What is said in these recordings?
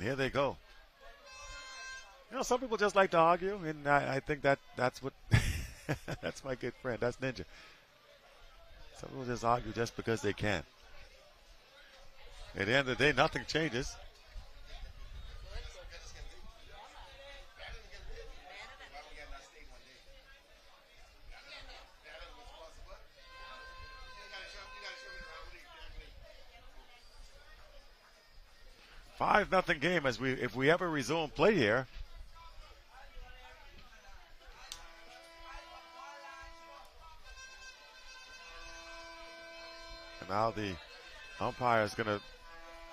here they go. Some people just like to argue, and I think that's what that's my good friend. That's Ninja. Some people just argue just because they can. At the end of the day, nothing changes. Nothing game if we ever resume play here. And now the umpire is going to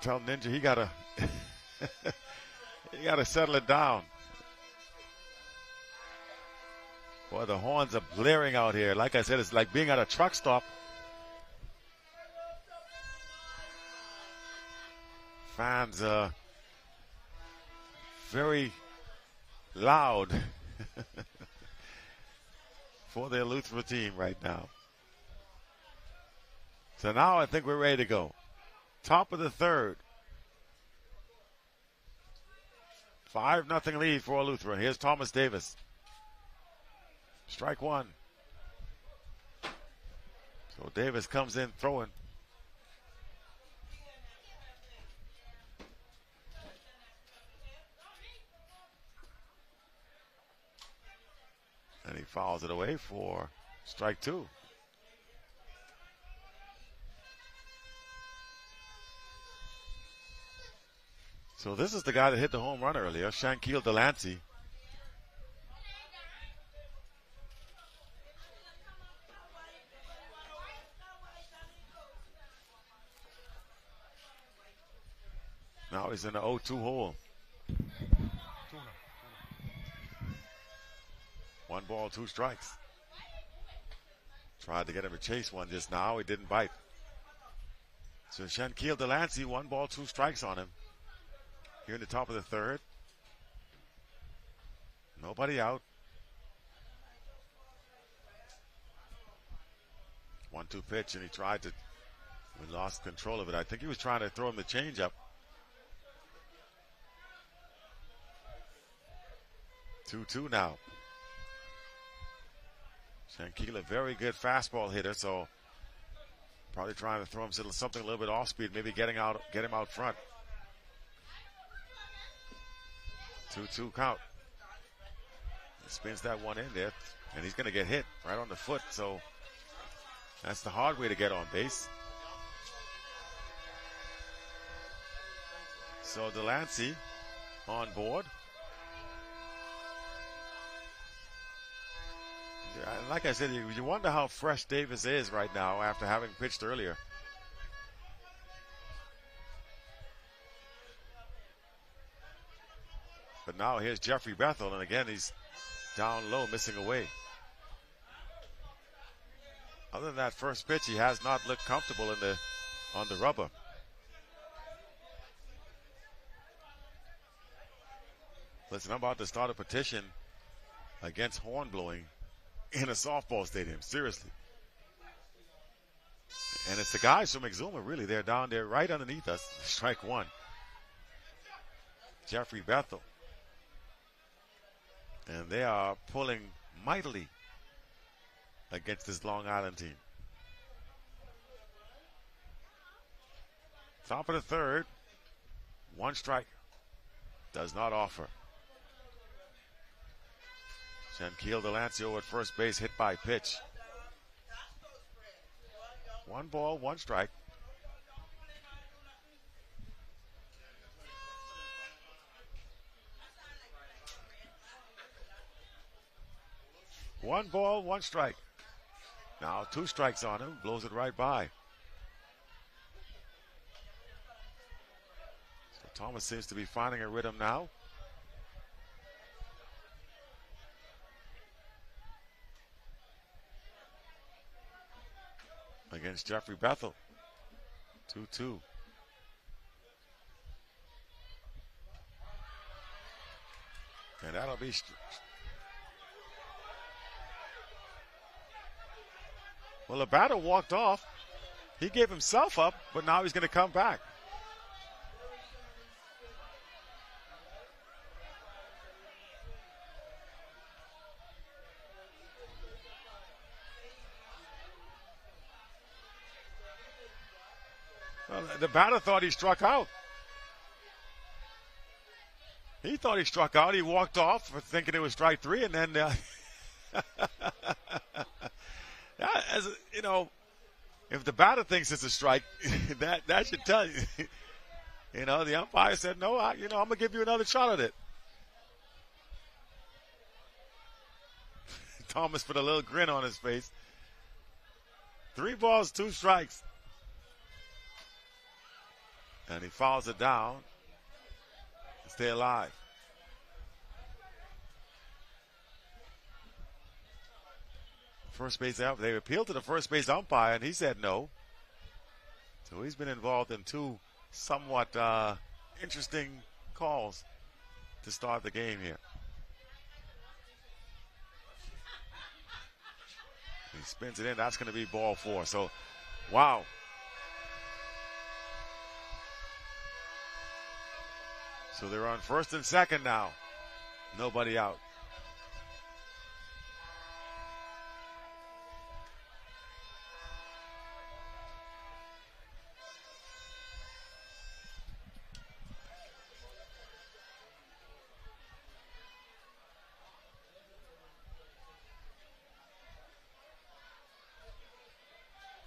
tell Ninja he gotta he gotta settle it down. Boy, the horns are blaring out here. Like I said, it's like being at a truck stop. Fans very loud for their Lutheran team right now. So now I think we're ready to go. Top of the third. 5-0 lead for Lutheran. Here's Thomas Davis. Strike one. So Davis comes in throwing. And he fouls it away for strike two. So this is the guy that hit the home run earlier, Shankeel Delancey. Now he's in the 0-2 hole. 1 ball, 2 strikes. Tried to get him to chase one just now. He didn't bite. So Shankeel Delancey, 1 ball, 2 strikes on him. Here in the top of the third. Nobody out. 1-2 pitch, and he tried to. We lost control of it. I think he was trying to throw him the changeup. 2-2 now. Shankeel, a very good fastball hitter, so probably trying to throw him something a little bit off speed, maybe get him out front. 2-2 count. He spins that one in there, and he's going to get hit right on the foot, so that's the hard way to get on base. So Delancey on board. Like I said, you wonder how fresh Davis is right now after having pitched earlier. But now here's Jeffrey Bethel, and again he's down low, missing away. Other than that first pitch, he has not looked comfortable on the rubber. Listen, I'm about to start a petition against horn blowing in a softball stadium. Seriously. And it's the guys from Exuma, really. They're down there right underneath us. Strike one. Jeffrey Bethel. And they are pulling mightily against this Long Island team. Top of the third. 1 strike. Does not offer. Shankeel Delancey at first base, hit by pitch. 1 ball, 1 strike. One ball, 1 strike. Now 2 strikes on him, blows it right by. So Thomas seems to be finding a rhythm now. Against Jeffrey Bethel. 2-2. And that'll be well, the batter walked off. He gave himself up, but now he's going to come back. the batter thought he struck out. He thought he struck out. He walked off thinking it was strike three, and then, as you know, if the batter thinks it's a strike, that should tell you. You know, the umpire said, "No, I'm going to give you another shot at it." Thomas put a little grin on his face. 3 balls, 2 strikes. And he fouls it down to stay alive. First base out. They appealed to the first base umpire, and he said no. So he's been involved in 2 somewhat interesting calls to start the game here. He spins it in. That's going to be ball 4. So, wow. So they're on first and second now. Nobody out.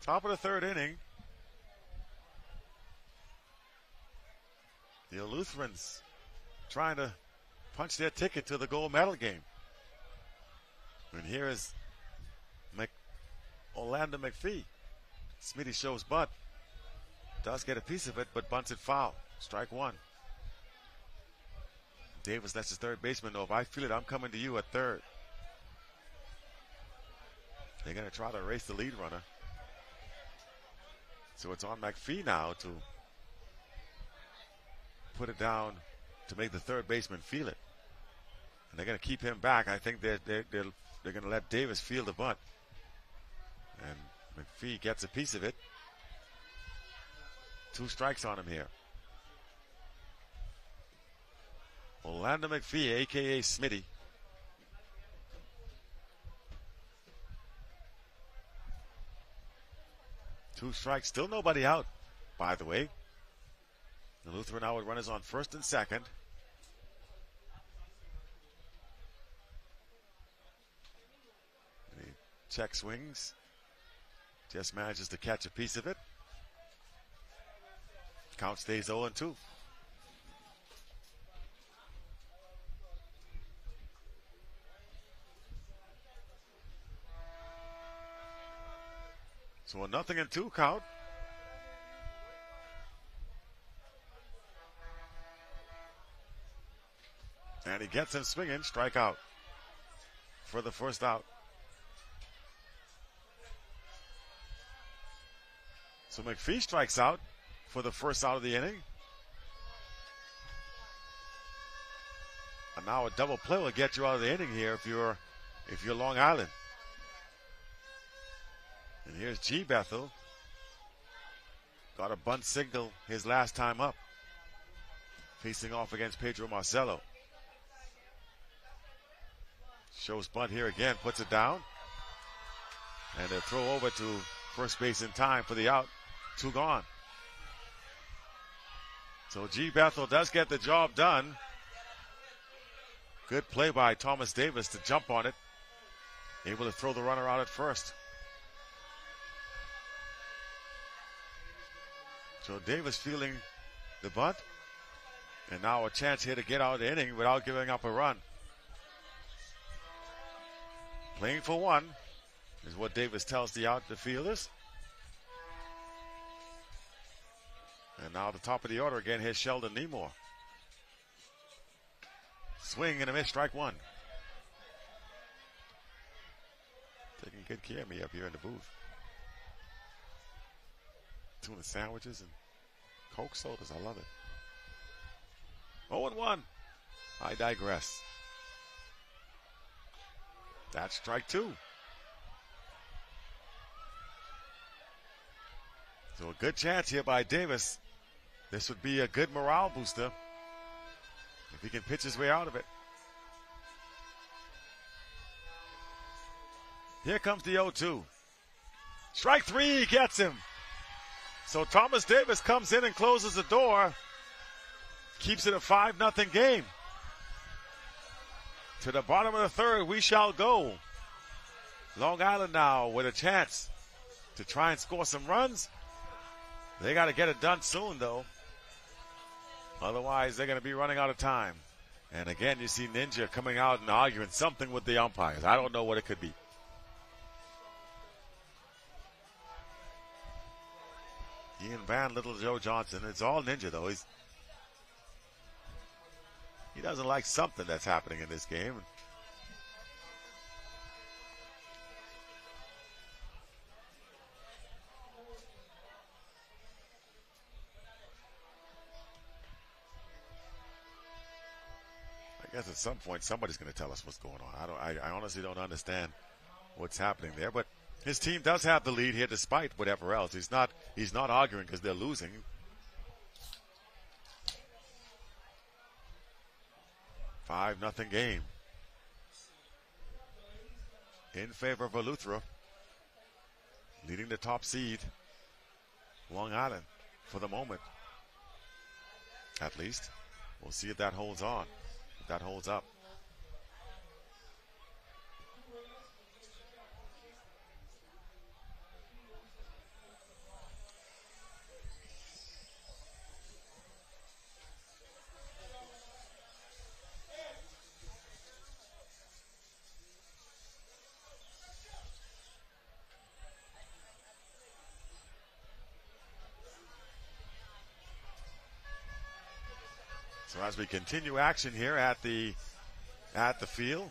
Top of the 3rd inning. The Lutherans trying to punch their ticket to the gold medal game. And here is Orlando McPhee. Smitty shows bunt. Does get a piece of it, but bunts it foul. Strike 1. Davis lets his third baseman know, if I feel it, I'm coming to you at third. They're going to try to erase the lead runner. So it's on McPhee now to put it down to make the third baseman feel it. And they're going to keep him back. I think they're going to let Davis field the bunt. And McPhee gets a piece of it. 2 strikes on him here. Orlando McPhee, a.k.a. Smitty. Two strikes, still nobody out, by the way. The Lutheran now with runners on first and second. And he check swings. Just manages to catch a piece of it. Count stays 0-2. So a 0-2 count. And he gets him swinging, strikeout for the first out. So McPhee strikes out for the first out of the inning. And now a double play will get you out of the inning here if you're Long Island. And here's G. Bethel. Got a bunt signal his last time up. Facing off against Pedro Marcelo. Shows bunt here again, puts it down. And a throw over to first base in time for the out. 2 gone. So G. Bethel does get the job done. Good play by Thomas Davis to jump on it. Able to throw the runner out at first. So Davis fielding the bunt. And now a chance here to get out of the inning without giving up a run. Playing for 1 is what Davis tells the outfielders. And now the top of the order again, here's Sheldon Nemore. Swing and a miss, strike 1. Taking good care of me up here in the booth. Tuna sandwiches and Coke sodas, I love it. 0-1. I digress. That's strike 2. So a good chance here by Davis. This would be a good morale booster if he can pitch his way out of it. Here comes the 0-2. Strike 3 gets him. So Thomas Davis comes in and closes the door. Keeps it a 5-0 game. To the bottom of the third, we shall go. Long Island now with a chance to try and score some runs. They got to get it done soon, though. Otherwise, they're going to be running out of time. And again, you see Ninja coming out and arguing something with the umpires. I don't know what it could be. Ian Van, Little Joe Johnson. It's all Ninja, though. He doesn't like something that's happening in this game. I guess at some point somebody's going to tell us what's going on. I honestly don't understand what's happening there, but his team does have the lead here despite whatever else. He's not arguing because they're losing. $5-0 game in favor of Eleuthera, leading the top seed, Long Island, for the moment. At least, we'll see if that holds on, if that holds up. So as we continue action here at the field,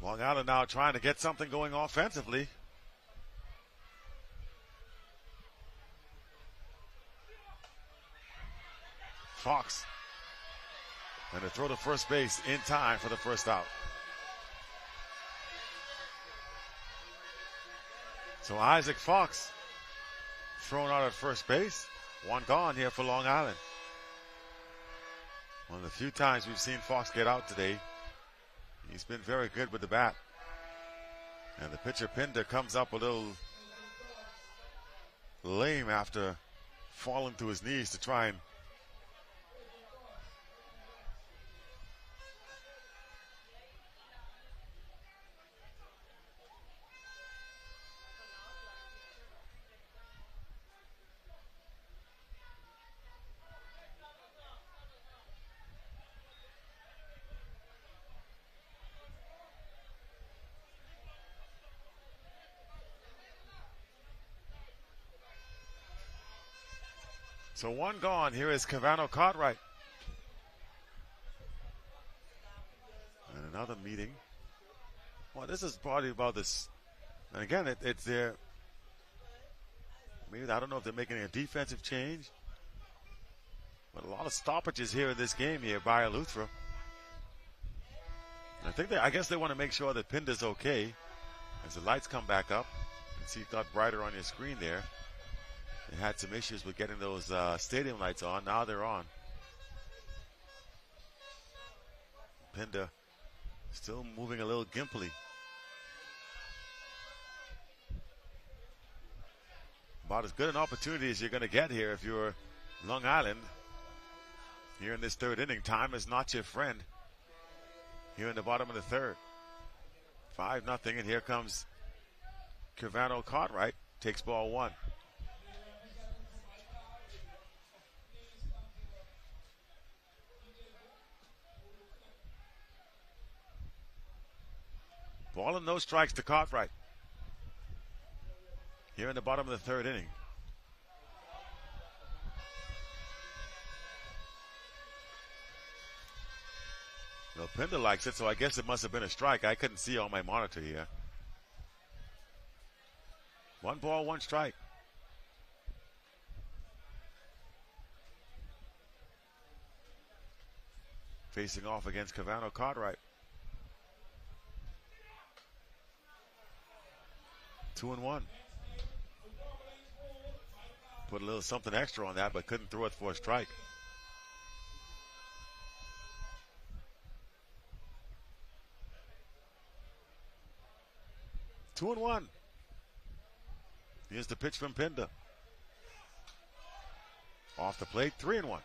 Long Island now trying to get something going offensively. Fox. And to throw to first base in time for the first out. So Isaac Fox thrown out at first base. One gone here for Long Island. One of the few times we've seen Fox get out today. He's been very good with the bat. And the pitcher Pinder comes up a little lame after falling to his knees to try and So one gone. Here is Cavano Cartwright. And another meeting. Well, this is probably about this. And again, it's their. Maybe I don't know if they're making a defensive change. But a lot of stoppages here in this game here by Eleuthera. I guess they want to make sure that Pinder's okay. As the lights come back up. You can see it got brighter on your screen there. They had some issues with getting those stadium lights on. Now they're on. Pinder still moving a little gimpily. About as good an opportunity as you're going to get here if you're Long Island. Here in this third inning, time is not your friend. Here in the bottom of the third. 5-0, and here comes Cavano Cartwright. Takes ball one. Ball and no strikes to Cartwright. Here in the bottom of the third inning. Well, Pinder likes it, so I guess it must have been a strike. I couldn't see on my monitor here. 1 ball, 1 strike. Facing off against Cavano Cartwright. 2-1. put a little something extra on that, but couldn't throw it for a strike. Two and one. Here's the pitch from Pinder. Off the plate, 3-1.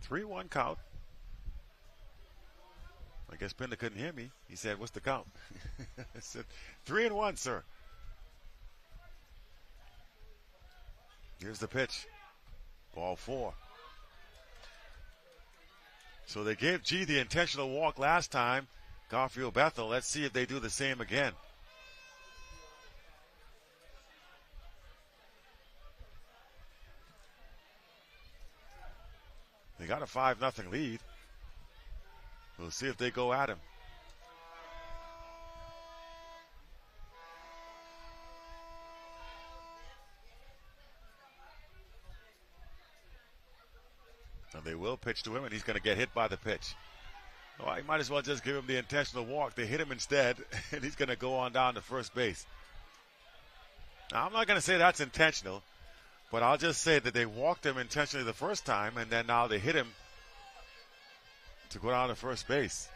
Three-one count. I guess Pinder couldn't hear me. He said, "What's the count?" I said, 3-1, sir. Here's the pitch. Ball 4. So they gave G the intentional walk last time. Garfield Bethel. Let's see if they do the same again. They got a 5-0 lead. We'll see if they go at him. And they will pitch to him, and he's going to get hit by the pitch. Well, you might as well just give him the intentional walk. They hit him instead, and he's going to go on down to first base. Now, I'm not going to say that's intentional, but I'll just say that they walked him intentionally the first time, and then now they hit him to go down to first base.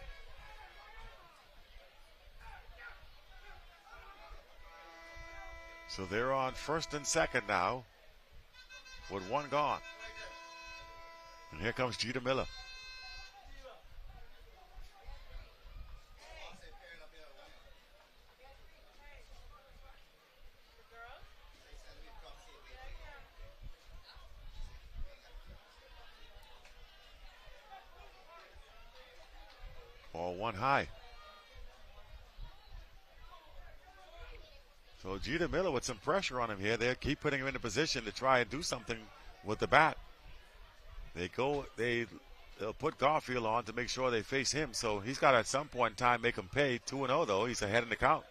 So they're on first and second now with one gone. And here comes Jeter Miller. Ball one high. So Jeter Miller with some pressure on him here. They keep putting him in a position to try and do something with the bat. They'll put Garfield on to make sure they face him. So he's got to at some point in time make him pay. 2-0 though. He's ahead in the count.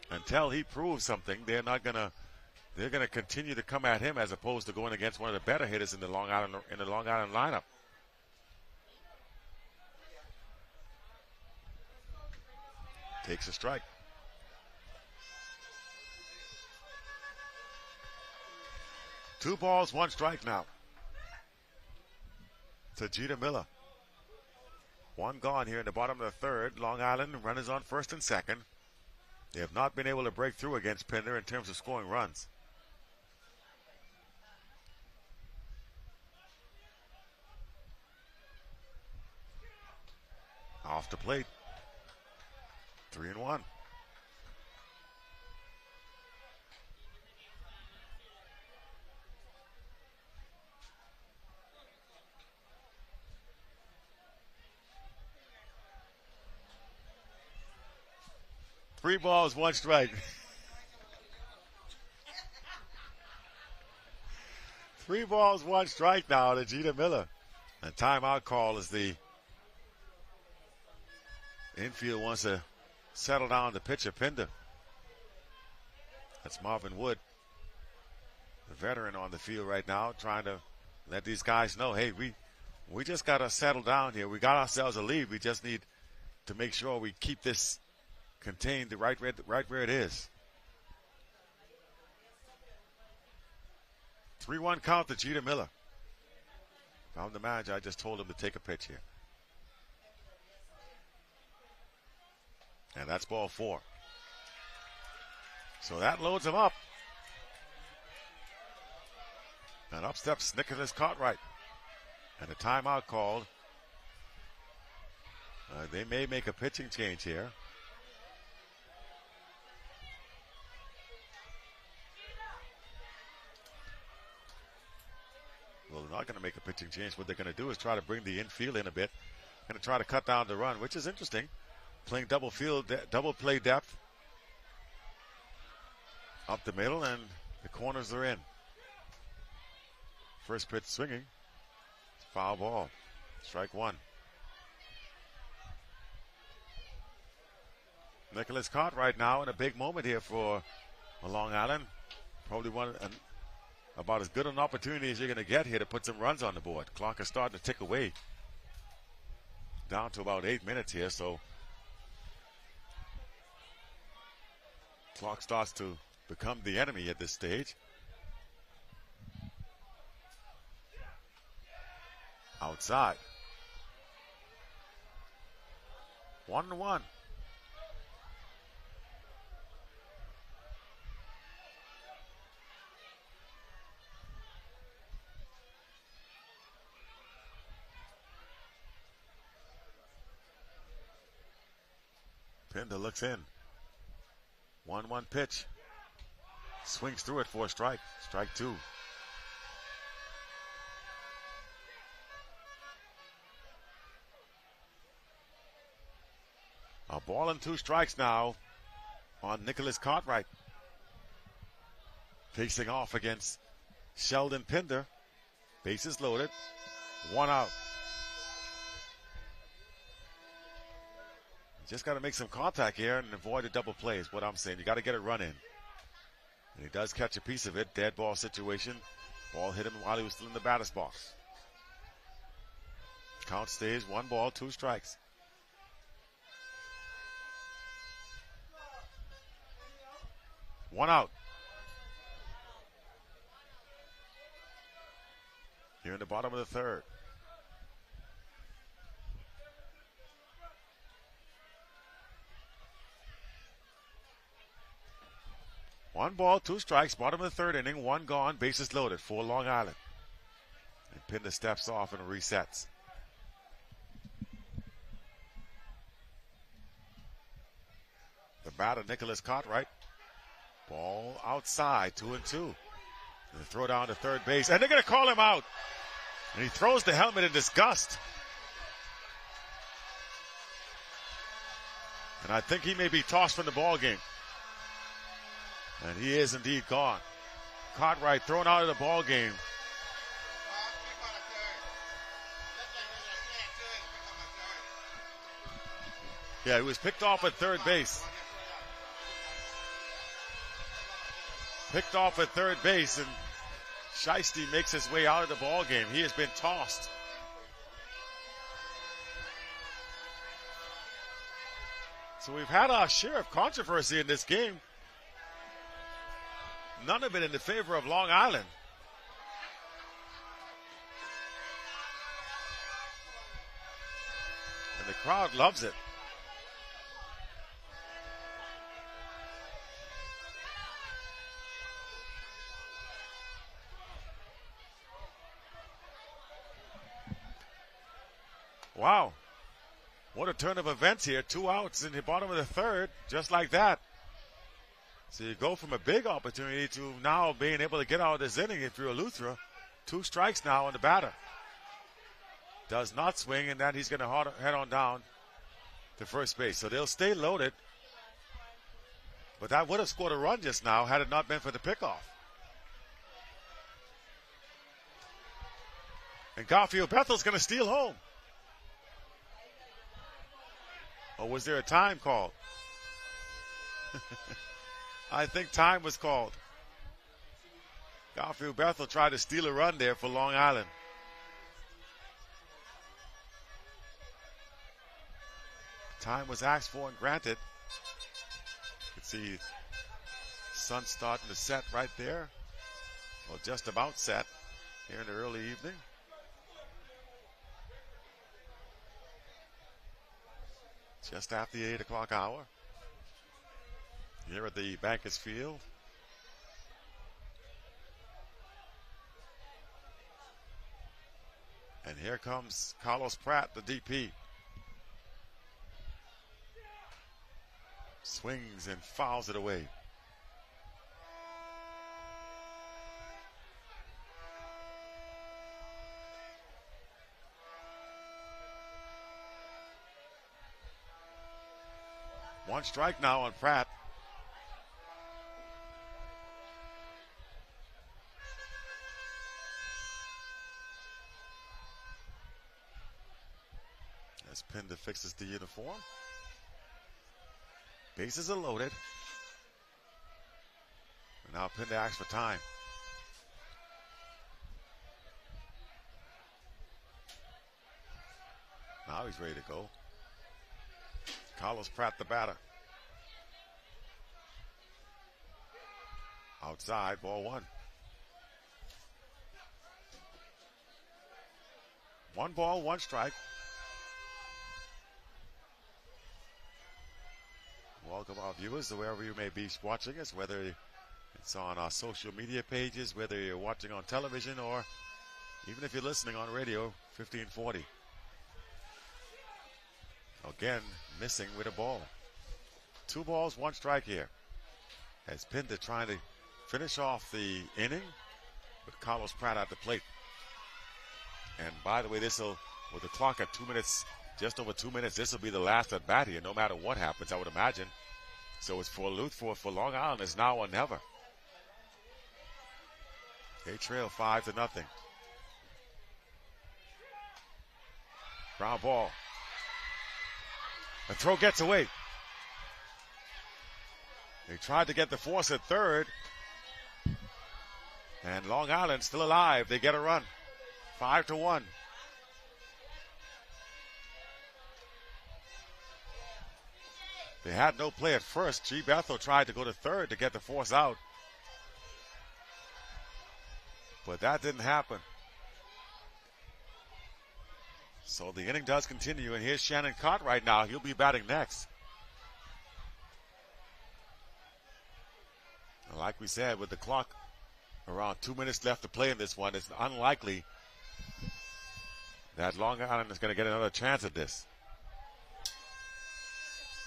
Until he proves something, they're gonna continue to come at him as opposed to going against one of the better hitters in the Long Island lineup. Takes a strike. Two balls, one strike now to Jeter Miller. One gone here in the bottom of the third. Long Island runners on first and second. They have not been able to break through against Pinder in terms of scoring runs. Off the plate. 3-1. Three balls, one strike. Three balls, one strike now to Jeter Miller. And timeout call as the infield wants to settle down the pitcher, Pinder. That's Marvin Wood, the veteran on the field right now, trying to let these guys know, hey, we just got to settle down here. We got ourselves a lead. We just need to make sure we keep this contained right where it is. 3-1 count to Jeter Miller. If I'm the manager, I just told him to take a pitch here. And that's ball 4. So that loads him up. And up steps Nicholas Cartwright. And a timeout called. They may make a pitching change here. Well, they're not going to make a pitching change. What they're going to do is try to bring the infield in a bit. Going to try to cut down the run, which is interesting. Playing double play depth up the middle, and the corners are in. First pitch swinging. Foul ball. Strike one. Nicholas Cartwright now in a big moment here for Long Island. Probably about as good an opportunity as you're going to get here to put some runs on the board. Clock is starting to tick away Down to about 8 minutes here, so clock starts to become the enemy at this stage. Outside. 1-1. Pinder looks in. 1-1 pitch. Swings through it for a strike. Strike two. A ball and 2 strikes now on Nicholas Cartwright. Facing off against Sheldon Pinder. Bases loaded. 1 out. Just got to make some contact here and avoid a double play is what I'm saying. You got to get a run in. And he does catch a piece of it. Dead ball situation. Ball hit him while he was still in the batter's box. Count stays 1 ball, 2 strikes. One out. Here in the bottom of the third. One ball, 2 strikes, bottom of the third inning, 1 gone, bases loaded for Long Island. And Pinder steps off and resets. The batter, Nicholas Cartwright. Ball outside, 2-2. And the throw down to third base, and they're going to call him out. And he throws the helmet in disgust. And I think he may be tossed from the ball game. And he is indeed gone. Cartwright thrown out of the ball game. Yeah, he was picked off at third base. Picked off at third base, and Shiesty makes his way out of the ball game. He has been tossed. So we've had our share of controversy in this game. None of it in the favor of Long Island. And the crowd loves it. Wow. What a turn of events here. 2 outs in the bottom of the third, just like that. So you go from a big opportunity to now being able to get out of this inning if you're a Luthra. 2 strikes now on the batter. Does not swing, and then he's going to head on down to first base. So they'll stay loaded. But that would have scored a run just now had it not been for the pickoff. And Garfield Bethel's going to steal home. Or was there a time called? I think time was called. Garfield Bethel tried to steal a run there for Long Island. Time was asked for and granted. You can see sun starting to set right there. Well, just about set here in the early evening. Just after the 8 o'clock hour. Here at the Bankers Field. And here comes Carlos Pratt, the DP. Swings and fouls it away. One strike now on Pratt. As Pinder fixes the uniform. Bases are loaded. And now Pinder asks for time. Now he's ready to go. Carlos Pratt, the batter. Outside, ball one. 1 ball, 1 strike. Welcome our viewers to wherever you may be watching us, whether it's on our social media pages, whether you're watching on television, or even if you're listening on radio, 1540. Again, missing with a ball. 2 balls, 1 strike here. As Pinder trying to finish off the inning with Carlos Pratt at the plate. And by the way, with the clock at 2 minutes, just over 2 minutes, this will be the last at bat here, no matter what happens, I would imagine. So it's for for Long Island, it's now or never. They trail 5-0. Ground ball. The throw gets away. They tried to get the force at third. And Long Island still alive. They get a run. 5-1. They had no play at first. G. Bethel tried to go to third to get the force out. But that didn't happen. So the inning does continue, and here's Shannon Cott right now. He'll be batting next. And like we said, with the clock around 2 minutes left to play in this one, it's unlikely that Long Island is going to get another chance at this.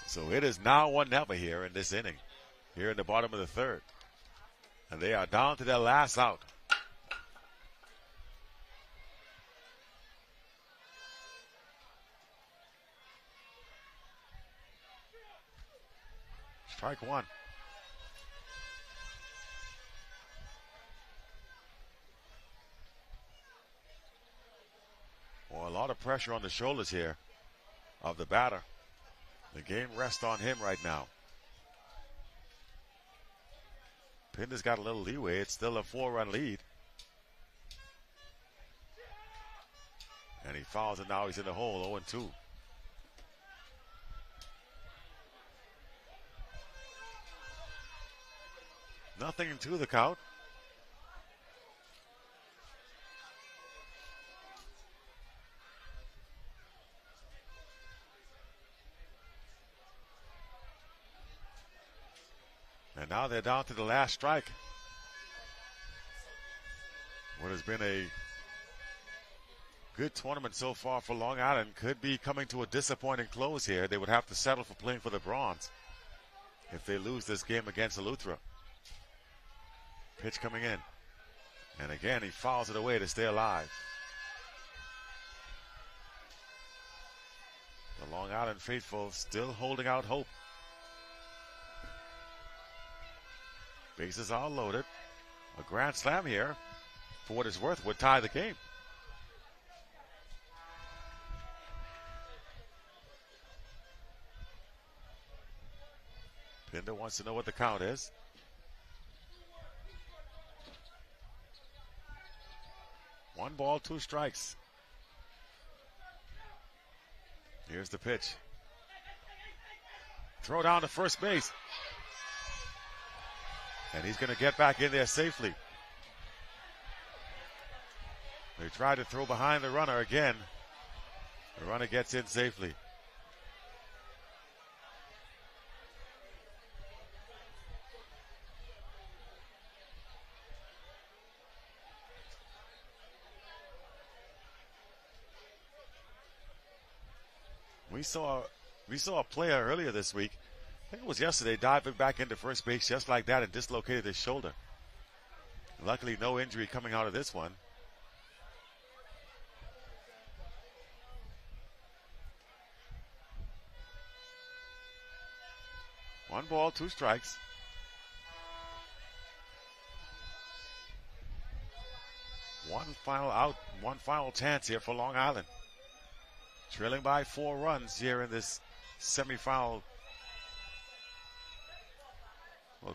So it is now or never here in this inning, here in the bottom of the third. And they are down to their last out. Strike one. Well, a lot of pressure on the shoulders here of the batter. The game rests on him right now. Pinder's got a little leeway. It's still a 4-run lead. And he fouls it now. He's in the hole, 0-2. Nothing into the count. And now they're down to the last strike. What has been a good tournament so far for Long Island could be coming to a disappointing close here. They would have to settle for playing for the bronze if they lose this game against Eleuthera. Pitch coming in. And again, he fouls it away to stay alive. The Long Island faithful still holding out hope. Bases are loaded. A grand slam here, for what it's worth, would tie the game. Pinder wants to know what the count is. One ball, 2 strikes. Here's the pitch. Throw down to first base. And he's going to get back in there safely. They try to throw behind the runner again. The runner gets in safely. We saw a player earlier this week, I think it was yesterday, diving back into first base just like that and dislocated his shoulder. Luckily, no injury coming out of this one. One ball, 2 strikes. One final out, one final chance here for Long Island. Trailing by 4 runs here in this semifinal,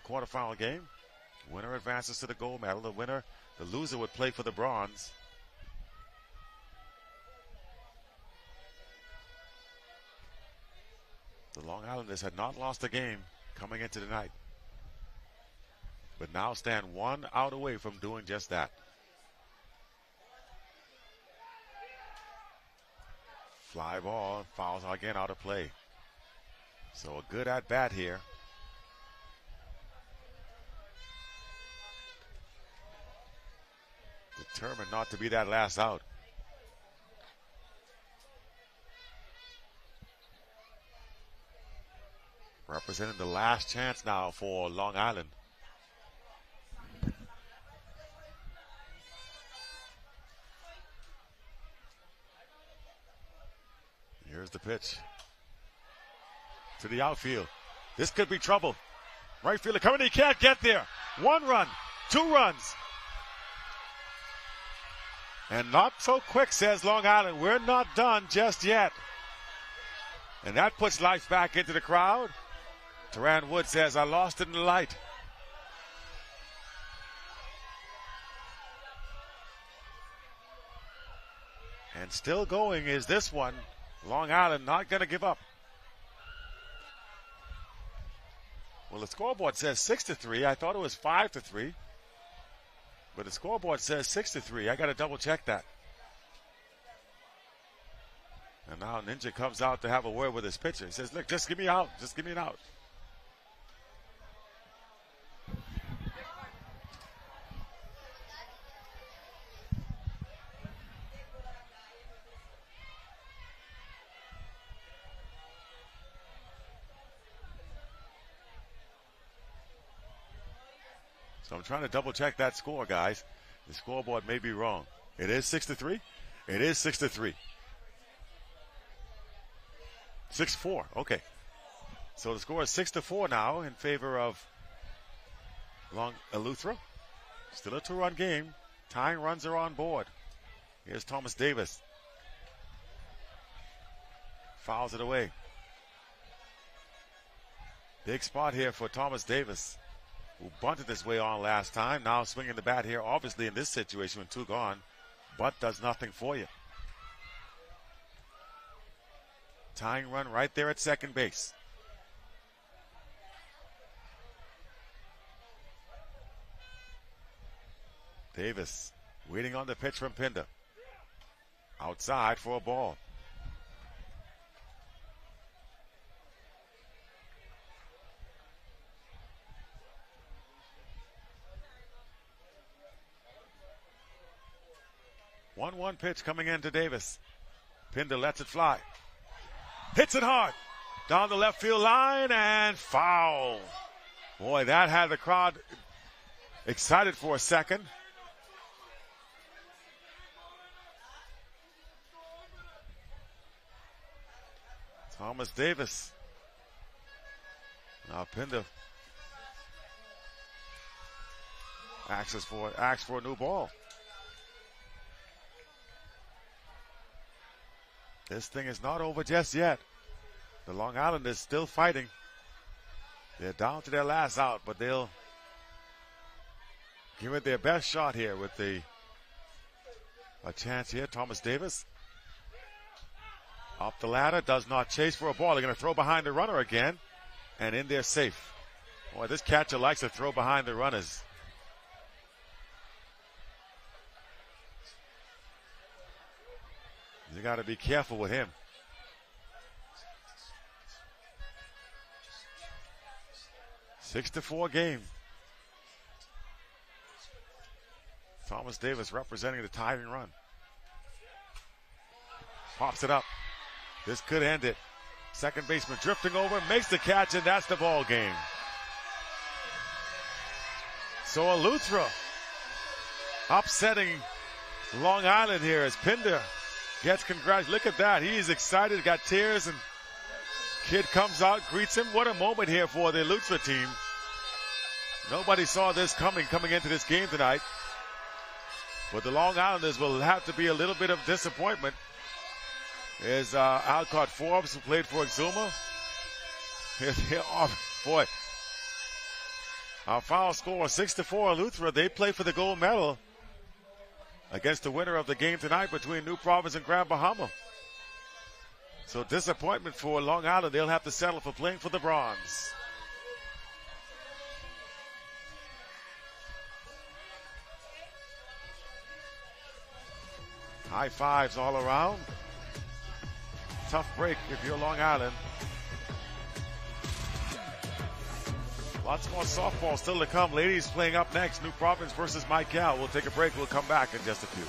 quarterfinal game. Winner advances to the gold medal. The loser would play for the bronze. The Long Islanders had not lost a game coming into the night, but now stand 1 out away from doing just that. Fly ball, fouls again out of play. So a good at bat here. Determined not to be that last out. Representing the last chance now for Long Island. Here's the pitch to the outfield. This could be trouble. Right fielder coming, he can't get there. 1 run, 2 runs. And not so quick, says Long Island. We're not done just yet. And that puts life back into the crowd. Teran Wood says, I lost it in the light. And still going is this one. Long Island not going to give up. Well, the scoreboard says 6-3. I thought it was 5-3. But the scoreboard says 6-3. I got to double check that. And now Ninja comes out to have a word with his pitcher. He says, look, just give me out. Just give me an out. So I'm trying to double check that score, guys. The scoreboard may be wrong. It is 6-3. It is 6-3. 6-4. Okay. So the score is 6-4 now in favor of Eleuthera. Still a 2-run game. Tying runs are on board. Here's Thomas Davis. Fouls it away. Big spot here for Thomas Davis, who bunted his way on last time. Now swinging the bat here, obviously in this situation with 2 gone. Bunt does nothing for you. Tying run right there at second base. Davis waiting on the pitch from Pinder. Outside for a ball. One pitch coming into Davis. Pinder lets it fly. Hits it hard. Down the left field line and foul. Boy, that had the crowd excited for a second. Thomas Davis. Now Pinder asks for a new ball. This thing is not over just yet. The Long Islanders still fighting. They're down to their last out, but they'll give it their best shot here with a chance here. Thomas Davis up the ladder, does not chase for a ball. They're going to throw behind the runner again, and in there safe. Boy, this catcher likes to throw behind the runners. You got to be careful with him. Six to 4 game. Thomas Davis representing the tying run. Pops it up. This could end it. Second baseman drifting over, makes the catch, and that's the ball game. So Eleuthera upsetting Long Island here as Pinder gets congrats. Look at that. He's excited, got tears, and kid comes out, greets him. What a moment here for the Eleuthera team. Nobody saw this coming into this game tonight. But the Long Islanders will have to be a little bit of disappointment. There's Alcott Forbes, who played for Exuma. Boy, our final score 6-4. Eleuthera, they play for the gold medal against the winner of the game tonight between New Providence and Grand Bahama. So disappointment for Long Island. They'll have to settle for playing for the bronze. High fives all around. Tough break if you're Long Island. Lots more softball still to come. Ladies playing up next. New Providence versus Mike Cal. We'll take a break. We'll come back in just a few.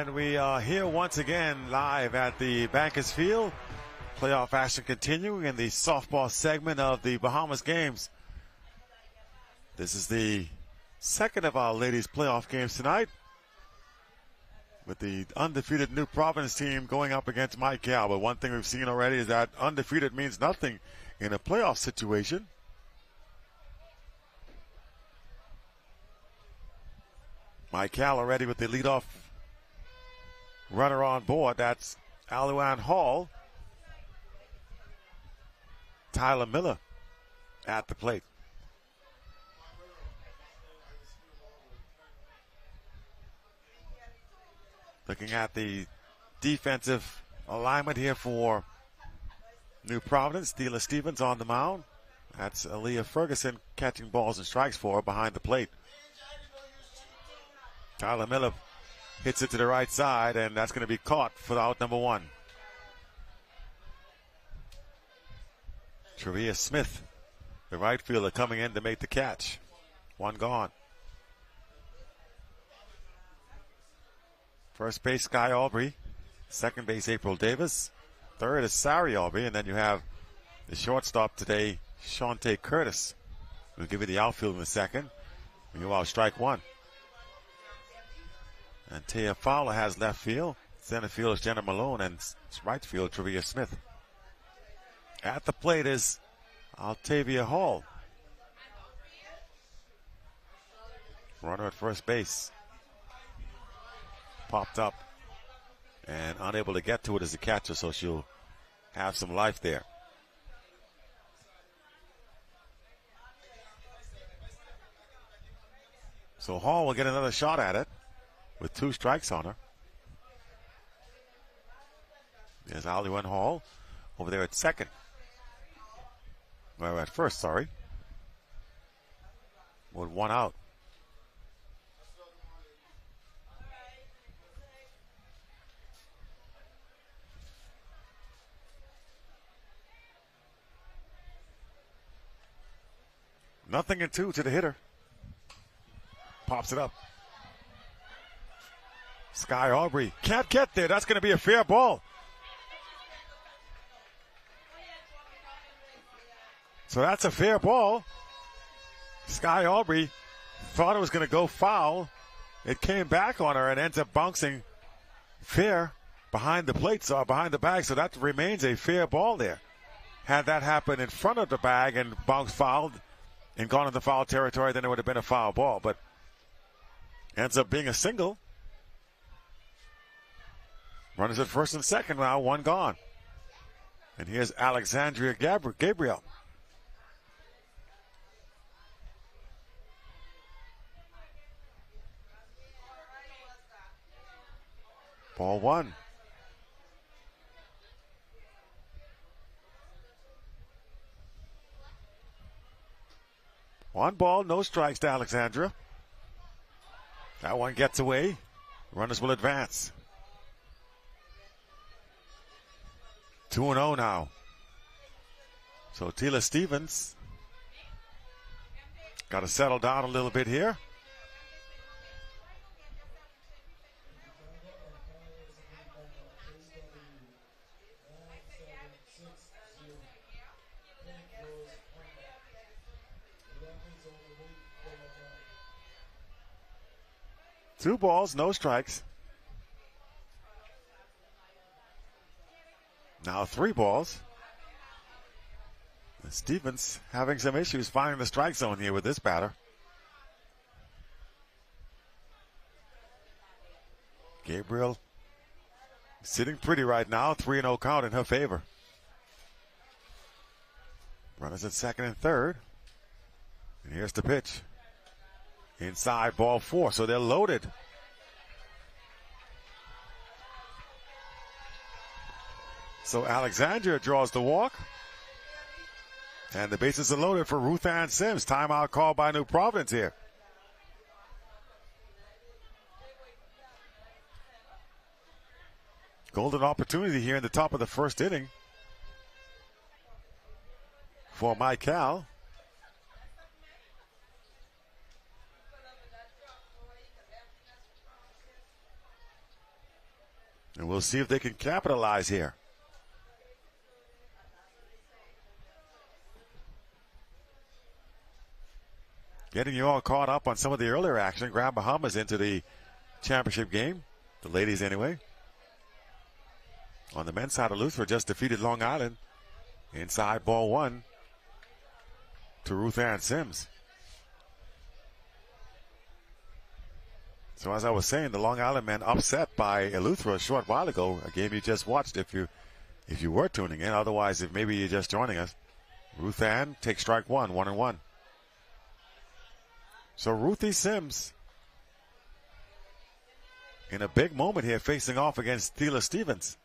And we are here once again live at the Bankers Field. Playoff action continuing in the softball segment of the Bahamas games. This is the second of our ladies playoff games tonight, with the undefeated New Providence team going up against Mike Cal. But one thing we've seen already is that undefeated means nothing in a playoff situation. Mike Cal already with the leadoff runner on board. That's Aluan Hall. Tyler Miller at the plate. Looking at the defensive alignment here for New Providence. Steela Stevens on the mound. That's Aaliyah Ferguson catching balls and strikes for her behind the plate. Tyler Miller hits it to the right side, and that's going to be caught for out number one. Travia Smith, the right fielder, coming in to make the catch. One gone. First base, Sky Aubrey. Second base, April Davis. Third is Sari Aubrey, and then you have the shortstop today, Shante Curtis. We'll give you the outfield in a second. Meanwhile, strike one. And Taya Fowler has left field. Center field is Jenna Malone, and right field, Travia Smith. At the plate is Altavia Hall. Runner at first base. Popped up and unable to get to it as a catcher, so she'll have some life there. So Hall will get another shot at it with 2 strikes on her. There's Aluan Hall over there at second. Well, at first, sorry. With 1 out. Nothing in 2 to the hitter. Pops it up. Sky Aubrey can't get there. That's going to be a fair ball. So that's a fair ball. Sky Aubrey thought it was going to go foul. It came back on her and ends up bouncing fair behind the plate, so behind the bag. So that remains a fair ball there. Had that happened in front of the bag and bounced fouled and gone into foul territory, then it would have been a foul ball. But ends up being a single. Runners at first and second now, 1 gone. And here's Alexandria Gabriel. Ball 1. One ball, no strikes to Alexandra. That one gets away. Runners will advance. 2-0 now. So Tila Stevens got to settle down a little bit here. Two balls, no strikes. Now 3 balls. And Stevens having some issues finding the strike zone here with this batter. Gabriel sitting pretty right now. 3-0 count in her favor. Runners at second and third. And here's the pitch. Inside, ball 4, so they're loaded. So Alexandria draws the walk. And the bases are loaded for Ruth Ann Sims. Timeout call by New Providence here. Golden opportunity here in the top of the first inning for Mike Cal. And we'll see if they can capitalize here. Getting you all caught up on some of the earlier action. Grand Bahamas into the championship game. The ladies anyway. On the men's side, Eleuthera just defeated Long Island. Inside ball one to Ruth Ann Sims. So as I was saying, the Long Island men upset by Eleuthera a short while ago. A game you just watched if you were tuning in. Otherwise, if maybe you're just joining us. Ruth Ann takes strike one, 1-1. So Ruthie Sims in a big moment here facing off against Thela Stevens.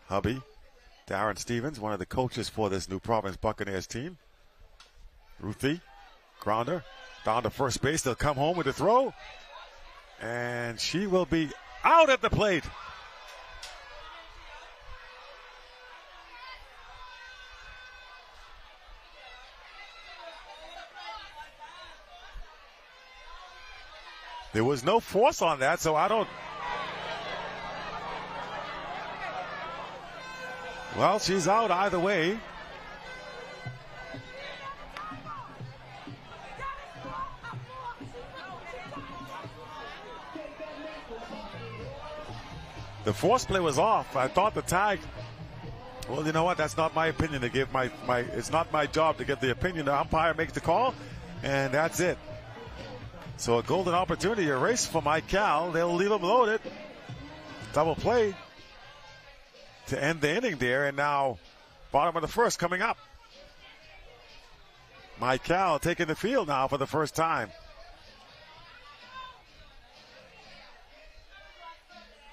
Hubby, Darren Stevens, one of the coaches for this New Providence Buccaneers team. Ruthie, grounder, down to first base. They'll come home with a throw. And she will be out at the plate. There was no force on that, so I don't. Well, she's out either way. The force play was off. I thought the tag. Well, you know what? That's not my opinion to give my. It's not my job to give the opinion. The umpire makes the call, and that's it. So a golden opportunity, a race for Mike Cal. They'll leave him loaded. Double play to end the inning there, and now bottom of the first coming up. Mike Cal taking the field now for the first time.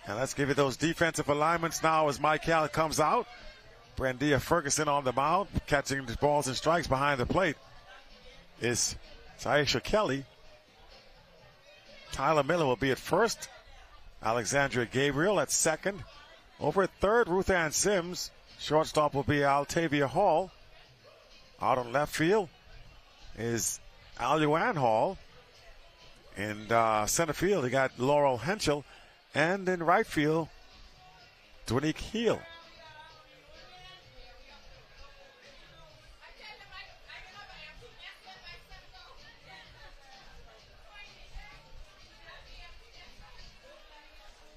And let's give you those defensive alignments now as Mike Cal comes out. Brandia Ferguson on the mound, catching the balls and strikes behind the plate is Taisha Kelly. Tyler Miller will be at first. Alexandria Gabriel at second. Over at third, Ruth Ann Sims. Shortstop will be Altavia Hall. Out on left field is Aluan Hall. In center field, you got Laurel Henschel. And in right field, Dwanique Heel.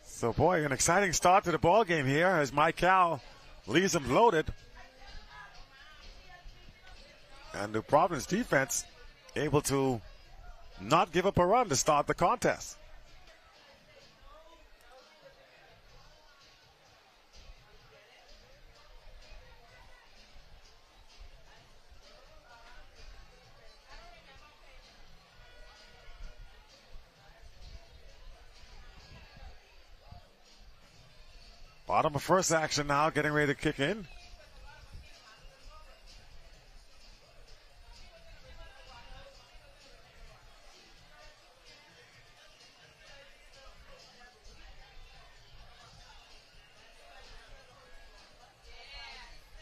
So, boy, an exciting start to the ball game here as Mike Cal leaves them loaded. And New Providence defense able to not give up a run to start the contest. Bottom of first action now, getting ready to kick in.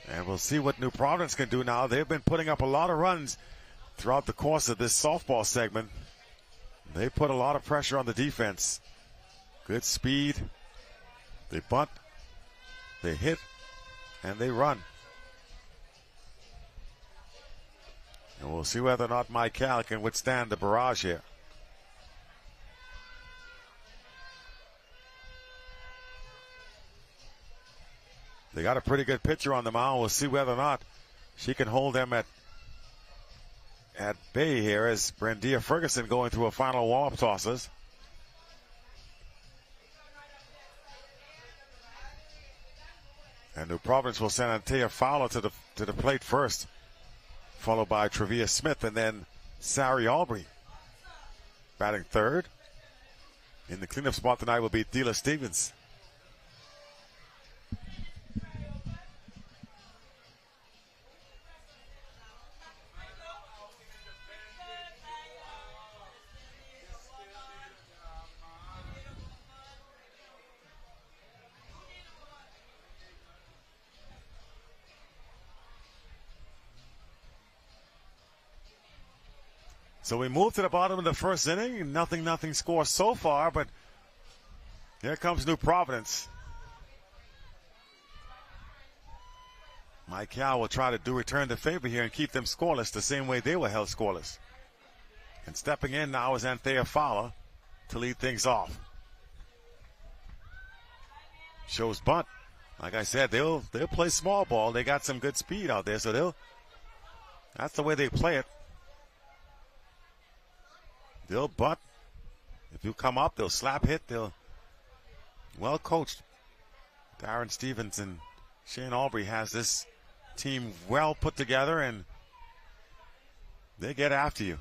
And we'll see what New Providence can do now. They've been putting up a lot of runs throughout the course of this softball segment. They put a lot of pressure on the defense. Good speed. They bunt. They hit, and they run. And we'll see whether or not Mike Cal can withstand the barrage here. They got a pretty good pitcher on the mound. We'll see whether or not she can hold them at bay here as Brandia Ferguson going through a final warm-up tosses. And New Providence will send Antea Fowler to the plate first, followed by Travia Smith and then Sari Aubrey. Batting third. In the cleanup spot tonight will be Thela Stevens. So we move to the bottom of the first inning. Nothing score so far, but here comes New Providence. Mike Cal will try to return the favor here and keep them scoreless the same way they were held scoreless. And stepping in now is Anthea Fowler to lead things off. Shows bunt. Like I said, they'll play small ball. They got some good speed out there, so that's the way they play it. They'll bunt. If you come up, they'll slap hit. They'll well coached. Darren Stevens and Shane Aubrey has this team well put together, and they get after you.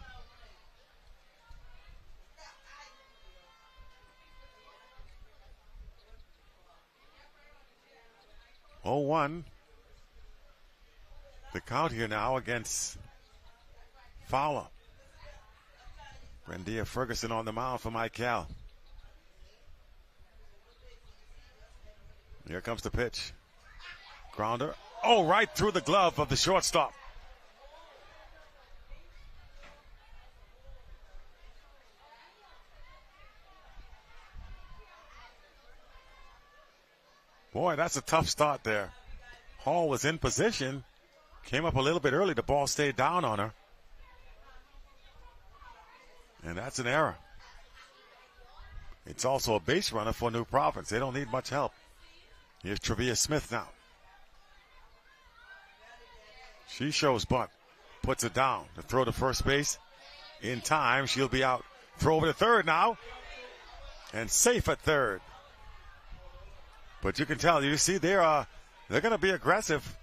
Oh, 1. The count here now against Fowler. Brendia Ferguson on the mound for Mike Cal. Here comes the pitch. Grounder. Oh, right through the glove of the shortstop. Boy, that's a tough start there. Hall was in position. Came up a little bit early. The ball stayed down on her. And that's an error. It's also a base runner for New Providence. They don't need much help. Here's Travia Smith now. She shows bunt. Puts it down. The throw to first base. In time, she'll be out. Throw over to third now. And safe at third. But you can tell, you see, they're going to be aggressive,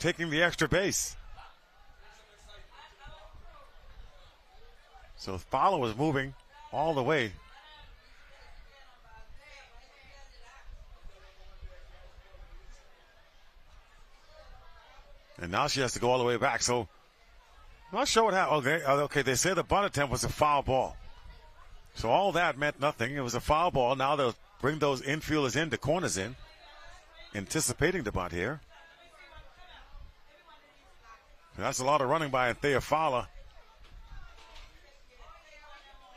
taking the extra base. So Fowler was moving all the way. And now she has to go all the way back. So I'm not sure what happened. Okay, they said the bunt attempt was a foul ball. So all that meant nothing. It was a foul ball. Now they'll bring those infielders in, the corners in, anticipating the bunt here. And that's a lot of running by Anthea Fowler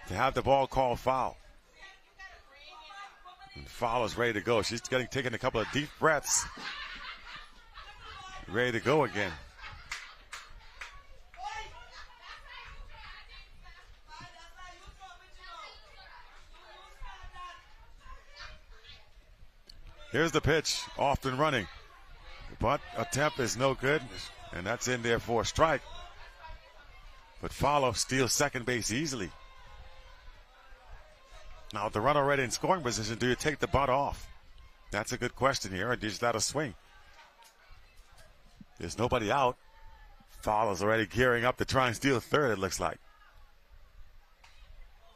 to have the ball called foul. And Fowler's ready to go. She's taking a couple of deep breaths. Ready to go again. Here's the pitch, off and running. The bunt attempt is no good, and that's in there for a strike. But Fowler steals second base easily. Now, with the runner already in scoring position, do you take the bunt off? That's a good question here, and is that a swing? There's nobody out. Fowler's already gearing up to try and steal third, it looks like.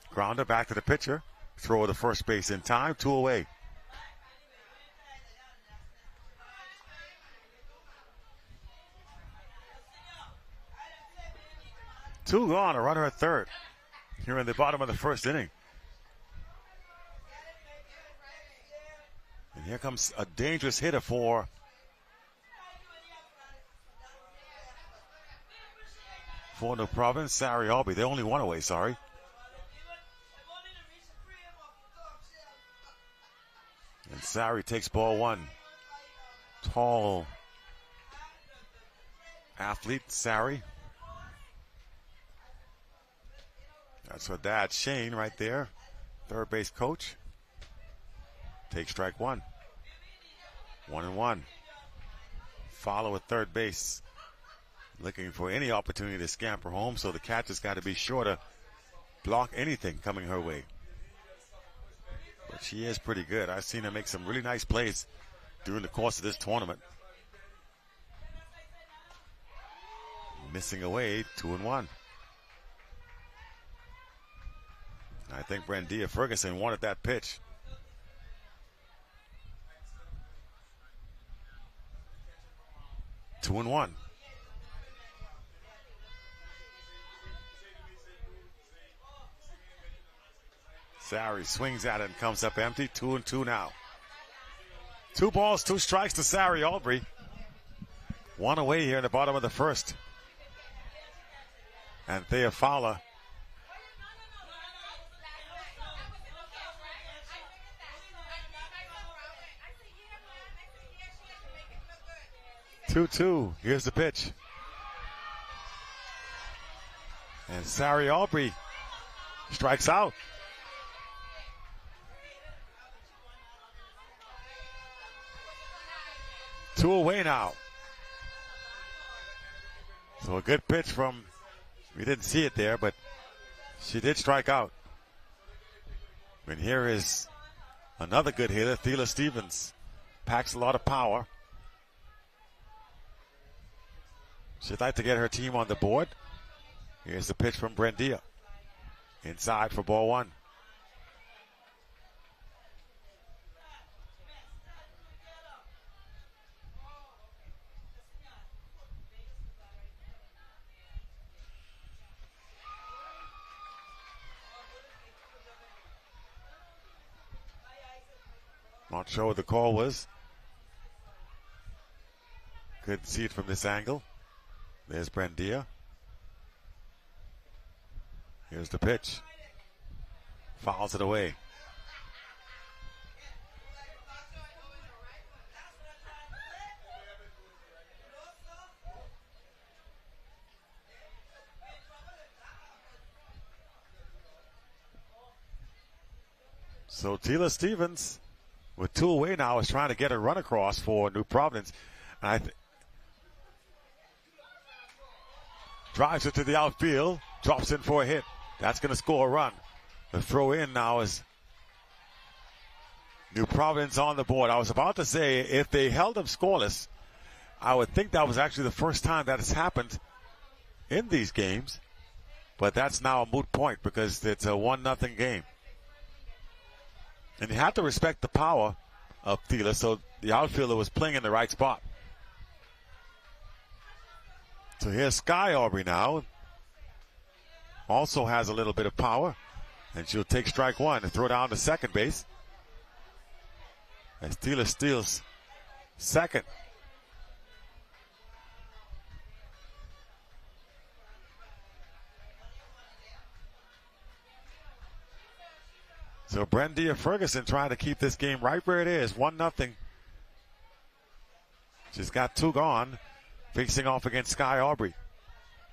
Grounder back to the pitcher. Throw to first base in time, 2 away. Two gone, a runner at third here in the bottom of the first inning. And here comes a dangerous hitter for New Providence, Sari Albee. They're only 1 away, sorry. And Sari takes ball 1. Tall athlete, Sari. That's her dad, Shane, right there. Third base coach. Take strike 1. 1-1. Follow at third base. Looking for any opportunity to scamper home, so the catcher's got to be sure to block anything coming her way. But she is pretty good. I've seen her make some really nice plays during the course of this tournament. Missing away, 2-1. I think Brendia Ferguson wanted that pitch. Two and one. Sari swings at it and comes up empty. 2-2 now. 2 balls, 2 strikes to Sari Albee. 1 away here in the bottom of the first. Anthea Fowler 2-2. Here's the pitch. And Sari Aubrey strikes out. Two away now. So a good pitch from, we didn't see it there, but she did strike out. And here is another good hitter, Thela Stevens. Packs a lot of power. She'd like to get her team on the board. Here's the pitch from Brendia. Inside for ball one. Not sure what the call was. Couldn't see it from this angle. There's Brendia. Here's the pitch. Fouls it away. So Thela Stevens, with two away now, is trying to get a run across for New Providence. And drives it to the outfield, drops in for a hit. That's going to score a run. The throw in now is New Providence on the board. I was about to say, if they held them scoreless, I would think that was actually the first time that has happened in these games. But that's now a moot point because it's a 1-0 game. And you have to respect the power of Thela, so the outfielder was playing in the right spot. So here's Sky Aubrey now. Also has a little bit of power. And she'll take strike one and throw down to second base. As Thela steals second. So Brendia Ferguson trying to keep this game right where it is, 1-0. She's got two gone, facing off against Sky Aubrey.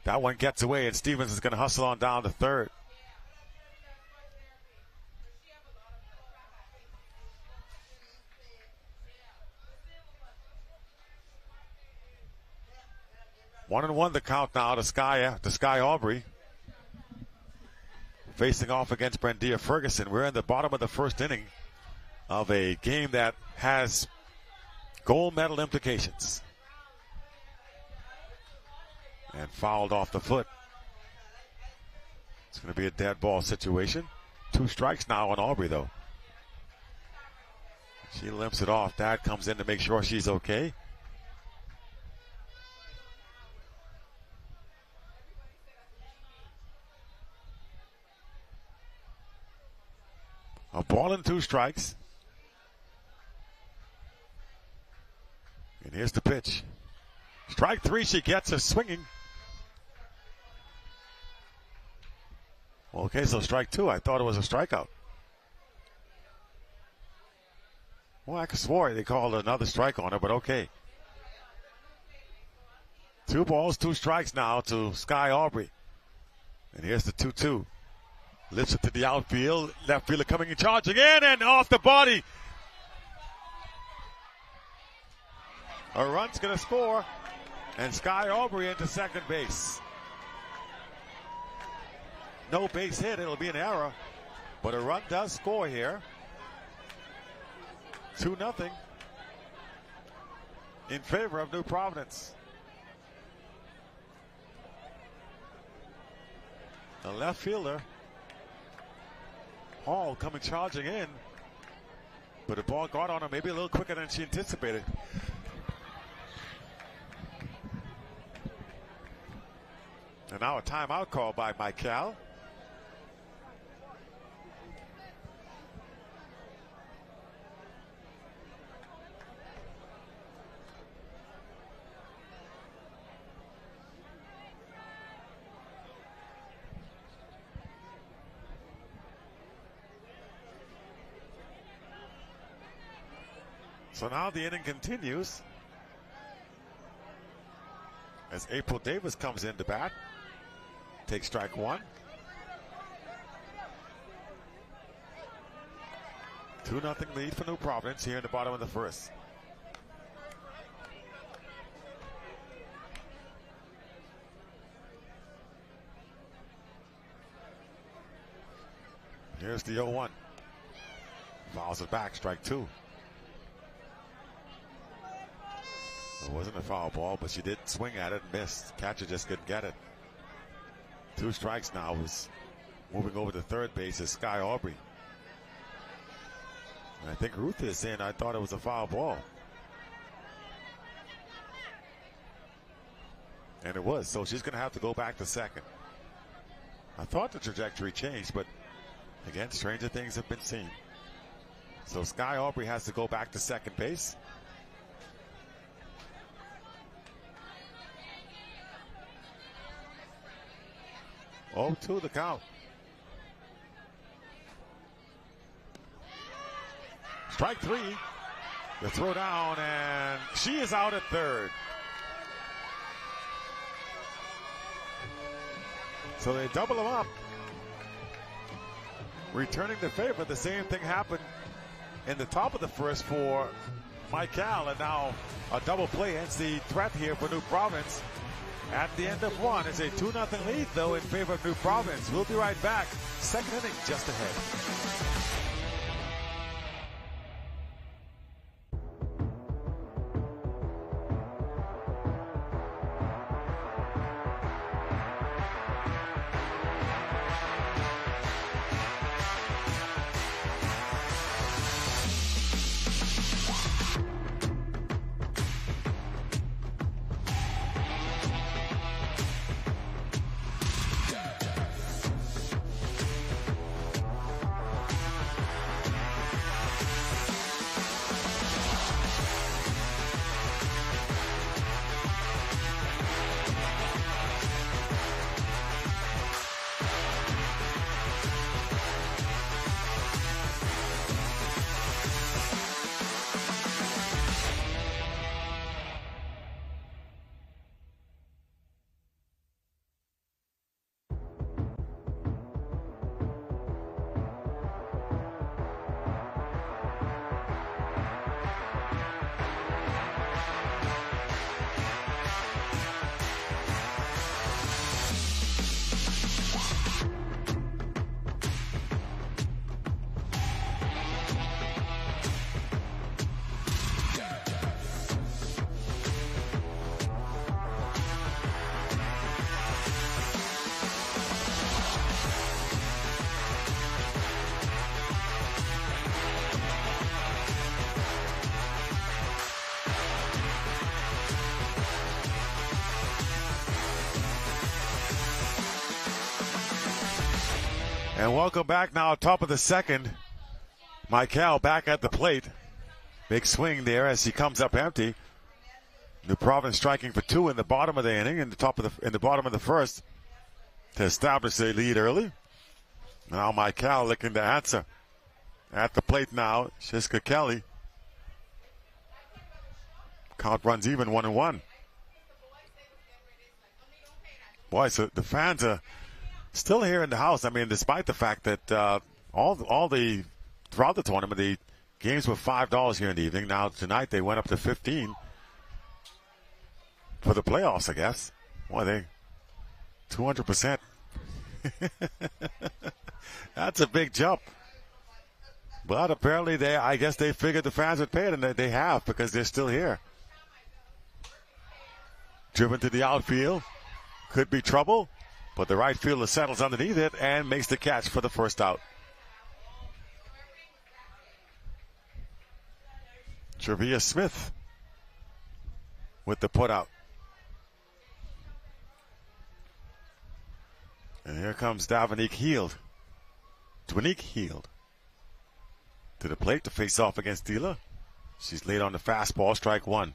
That one gets away, and Stevens is going to hustle on down to third. One and one the count now to Sky Aubrey. Facing off against Brendia Ferguson. We're in the bottom of the first inning of a game that has gold medal implications. And fouled off the foot. It's going to be a dead ball situation. 2 strikes now on Aubrey, though. She limps it off. Dad comes in to make sure she's okay. A ball and 2 strikes. And here's the pitch. Strike 3, she gets her swinging. Okay, so strike 2. I thought it was a strikeout. Well, I swore they called another strike on her, but okay. 2 balls, 2 strikes now to Sky Aubrey. And here's the 2-2. Lifts it to the outfield. Left fielder coming and charging in and off the body. A run's going to score. And Sky Aubrey into second base. No base hit. It'll be an error. But a run does score here. 2-0 in favor of New Providence. The left fielder, Hall, coming charging in. But the ball got on her maybe a little quicker than she anticipated. And now a timeout call by Michael. So now the inning continues. as April Davis comes in to bat. Takes strike one. 2-0 lead for New Providence here in the bottom of the first. Here's the 0-1. Fouls it back, strike two. It wasn't a foul ball, but she did swing at it and missed. Catcher just couldn't get it. 2 strikes now. Was moving over to third base is Sky Aubrey. And I think Ruth is saying I thought it was a foul ball. And it was, so she's going to have to go back to second. I thought the trajectory changed, but again, stranger things have been seen. So Sky Aubrey has to go back to second base. Oh, 2 the count. Strike 3. The throw down, and she is out at third. So they double him up. Returning the favor, the same thing happened in the top of the first for Michael, and now a double play ends the threat here for New Providence. At the end of one, it's a 2-0 lead, though, in favor of New Providence. We'll be right back. Second inning just ahead. And welcome back now, top of the second. Michael back at the plate. Big swing there as he comes up empty. New Providence striking for 2 in the bottom of the inning, in the bottom of the first, to establish a lead early. Now Michael looking to answer. At the plate now, Shiska Kelly. Count runs even, 1-1. Boy, so the fans are still here in the house. I mean, despite the fact that throughout the tournament, the games were $5 here in the evening. Now tonight they went up to 15 for the playoffs, I guess. Boy, they 200%. That's a big jump. But apparently I guess they figured the fans would pay it, and they have, because they're still here. Driven to the outfield. Could be trouble. But the right fielder settles underneath it and makes the catch for the first out. Travia Smith with the putout. And here comes Dwanique Heald. Dwanique Heald to the plate to face off against Dila. She's laid on the fastball, strike 1.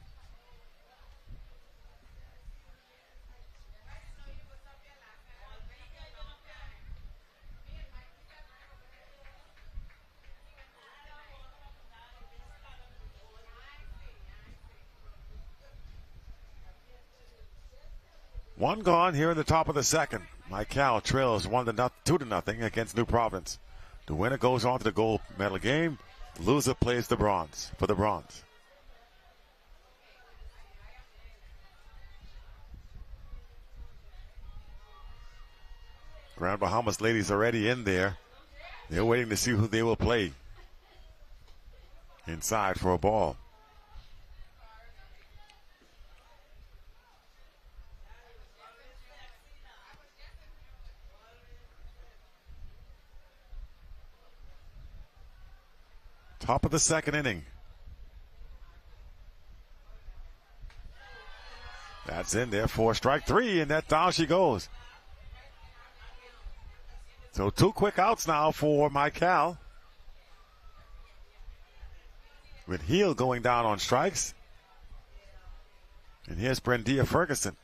One gone here in the top of the second. Cal trails 2-0 against New Providence. The winner goes on to the gold medal game. Loser plays the bronze for the bronze. Grand Bahamas ladies already in there. They're waiting to see who they will play inside for a ball. Top of the second inning. That's in there for strike three, and that down she goes. So 2 quick outs now for Cal. With Heel going down on strikes. And here's Brendia Ferguson.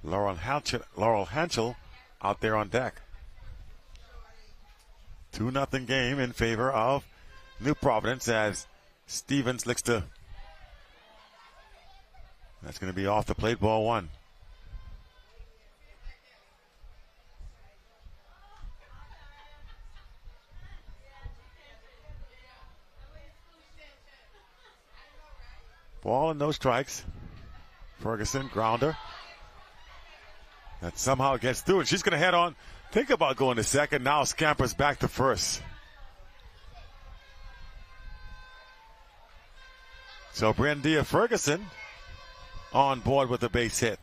Laurel Hanchel out there on deck. 2-0 game in favor of New Providence as Stevens looks to. That's going to be off the plate, ball one. Ball and no strikes. Ferguson, grounder. That somehow gets through, and she's going to head on. Think about going to second. Now scampers back to first. So Brendia Ferguson on board with a base hit.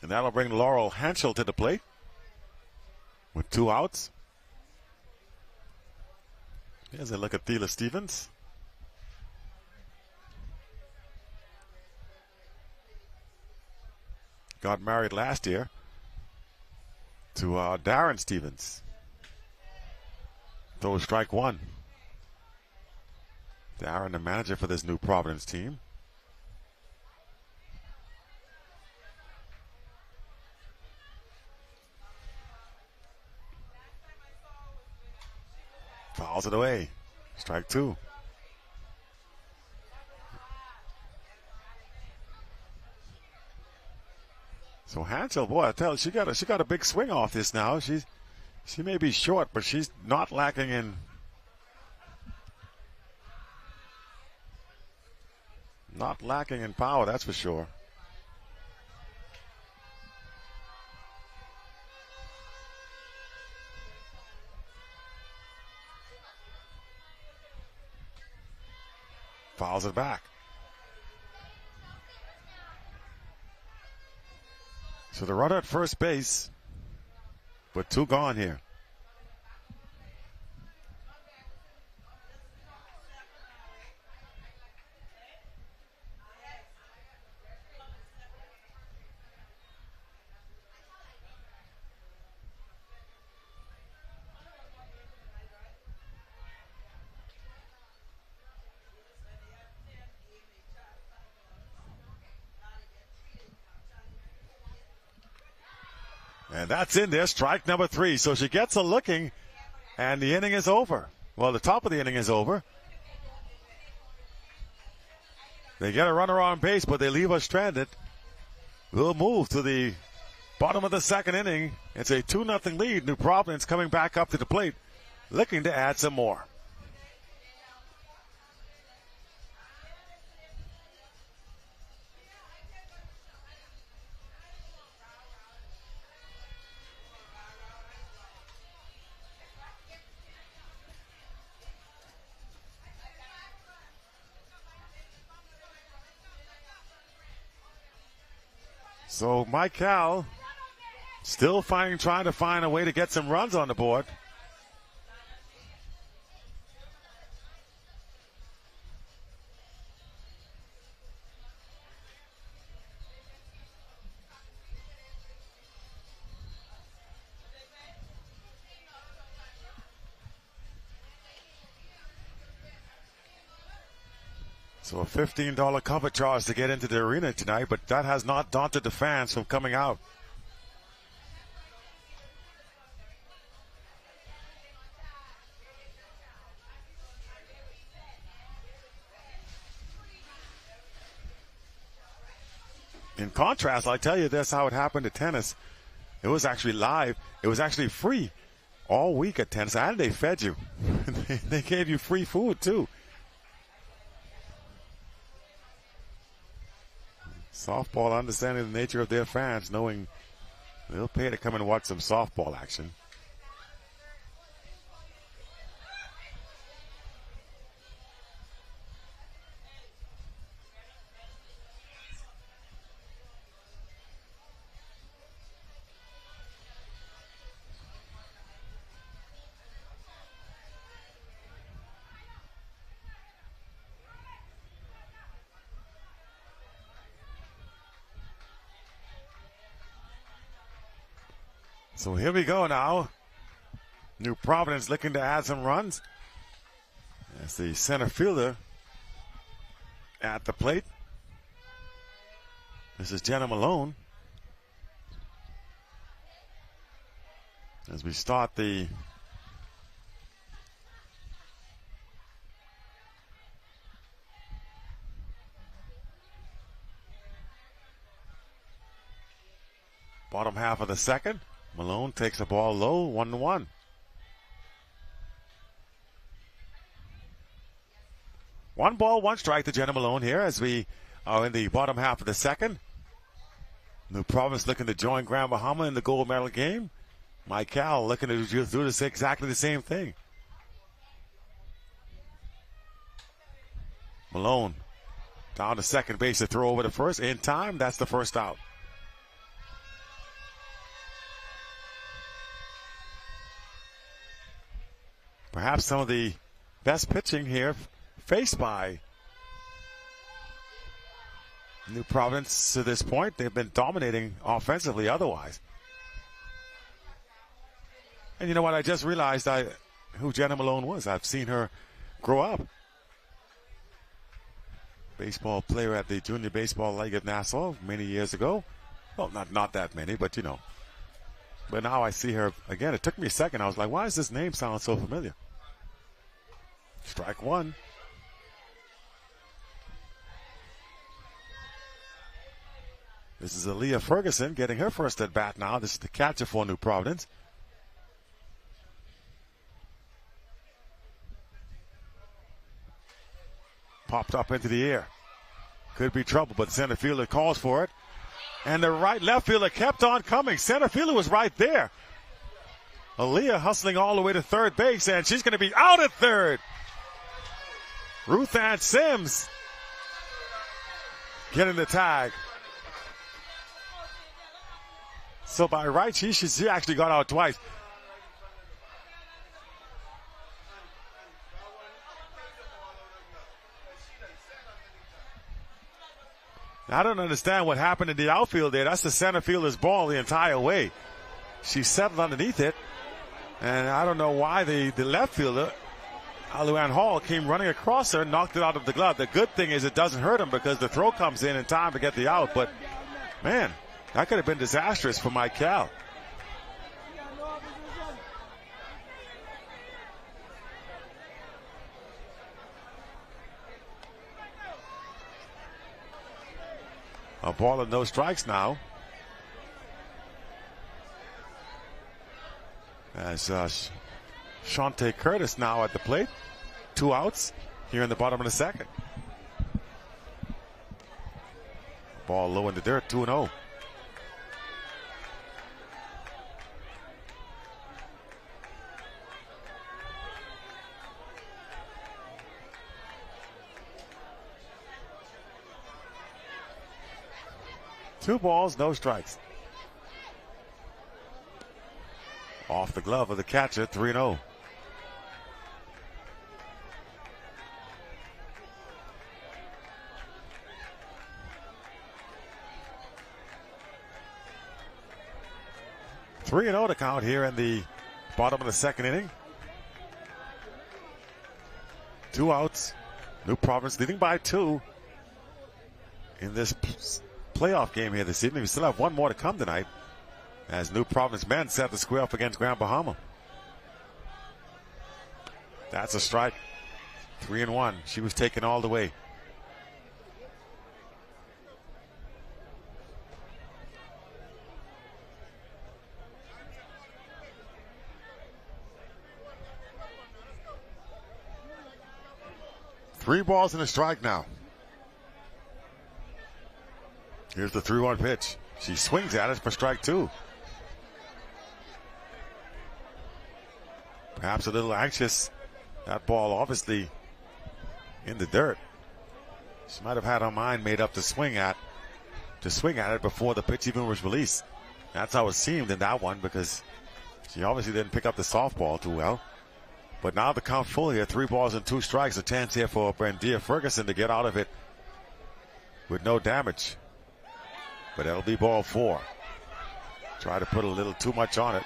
And that'll bring Laurel Hanchel to the plate with 2 outs. Here's a look at Thela Stevens. Got married last year to Darren Stevens. Throws strike one. Darren, the manager for this New Providence team. Fouls it away. Strike two. So Hanchel, boy, I tell you, she got a big swing off this now. She may be short, but she's not lacking in power, that's for sure. Fouls it back. So the runner at first base, but 2 gone here. And that's in there, strike number 3. So she gets a looking, and the inning is over. Well, the top of the inning is over. They get a runner on base, but they leave us stranded. We'll move to the bottom of the second inning. It's a 2-0 lead. New Providence coming back up to the plate, looking to add some more. So Cal still trying to find a way to get some runs on the board. So a $15 cover charge to get into the arena tonight, but that has not daunted the fans from coming out. In contrast, I tell you, that's how it happened at tennis. It was actually live. It was actually free all week at tennis, and they fed you. They gave you free food, too. Softball understanding the nature of their fans, knowing they'll pay to come and watch some softball action. So here we go now. New Providence looking to add some runs. That's the center fielder at the plate. This is Jenna Malone. As we start the bottom half of the second. Malone takes a ball low, 1-1. One ball, one strike to Jenna Malone here as we are in the bottom half of the second. New Providence looking to join Grand Bahama in the gold medal game. Mike Cal looking to do this exactly the same thing. Malone down to second base to throw over to first. In time, that's the first out. Perhaps some of the best pitching here faced by New Providence to this point. They've been dominating offensively otherwise. And you know what? I just realized who Jenna Malone was. I've seen her grow up. Baseball player at the Junior Baseball League of Nassau many years ago. Well, not that many, but you know. But now I see her again. It took me a second. I was like, why does this name sound so familiar? Strike one. This is Aaliyah Ferguson getting her first at bat now. This is the catcher for New Providence. Popped up into the air. Could be trouble, but the center fielder calls for it. And the left fielder kept on coming. Center fielder was right there. Aaliyah hustling all the way to third base, and she's going to be out at third. Ruth Ann Sims getting the tag. So by right, she actually got out twice. Now, I don't understand what happened in the outfield there. That's the center fielder's ball the entire way. She settled underneath it. And I don't know why the left fielder, Aluan Hall, came running across her and knocked it out of the glove. The good thing is it doesn't hurt him because the throw comes in time to get the out. But, man, that could have been disastrous for Mike Cal. A ball and no strikes now. As Shante Curtis now at the plate. 2 outs here in the bottom of the second. Ball low in the dirt, 2-0. Two balls, no strikes. Off the glove of the catcher, 3-0. Three and 0 to count here in the bottom of the second inning. 2 outs. New Providence leading by 2 in this playoff game here this evening. We still have one more to come tonight as New Providence men set the square up against Grand Bahama. That's a strike. 3-1. She was taken all the way. Three balls and a strike now. Here's the 3-1 pitch. She swings at it for strike two. Perhaps a little anxious. That ball obviously in the dirt. She might have had her mind made up to swing at it before the pitch even was released. That's how it seemed in that one, because she obviously didn't pick up the softball too well. But now the count full here, 3 balls and 2 strikes. A chance here for Brandia Ferguson to get out of it with no damage. But it'll be ball 4. Try to put a little too much on it.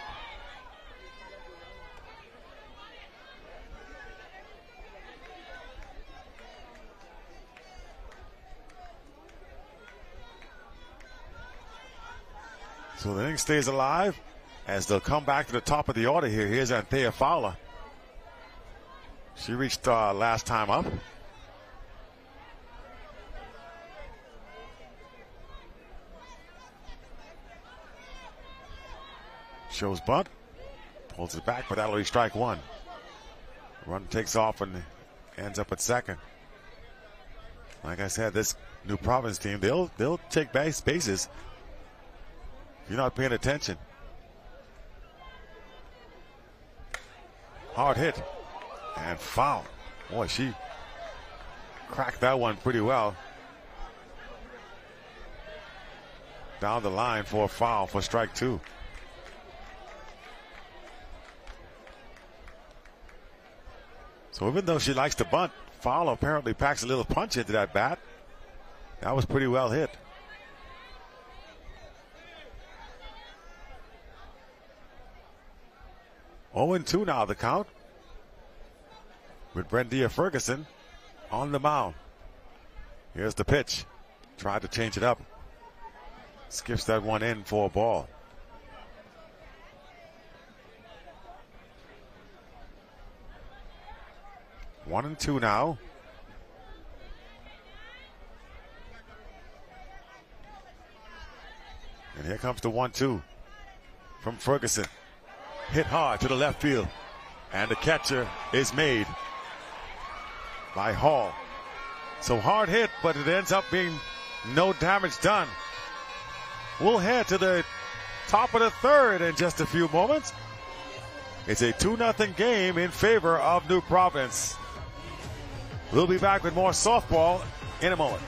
So the inning stays alive as they'll come back to the top of the order here. Here's Anthea Fowler. She reached last time up. Shows bunt. Pulls it back, but that'll be strike one. Run takes off and ends up at second. Like I said, this New Providence team, they'll take bases if you're not paying attention. Hard hit. And foul. Boy, she cracked that one pretty well. Down the line for a foul for strike two. So even though she likes to bunt, Fowler apparently packs a little punch into that bat. That was pretty well hit. Oh and 2 now the count, with Brandia Ferguson on the mound. Here's the pitch. Tried to change it up. Skips that one in for a ball. One and 2 now. And here comes the 1-2 from Ferguson. Hit hard to the left field. And the catcher is made by Hall. So hard hit, but it ends up being no damage done. We'll head to the top of the third in just a few moments. It's a 2-0 game in favor of New Providence. We'll be back with more softball in a moment.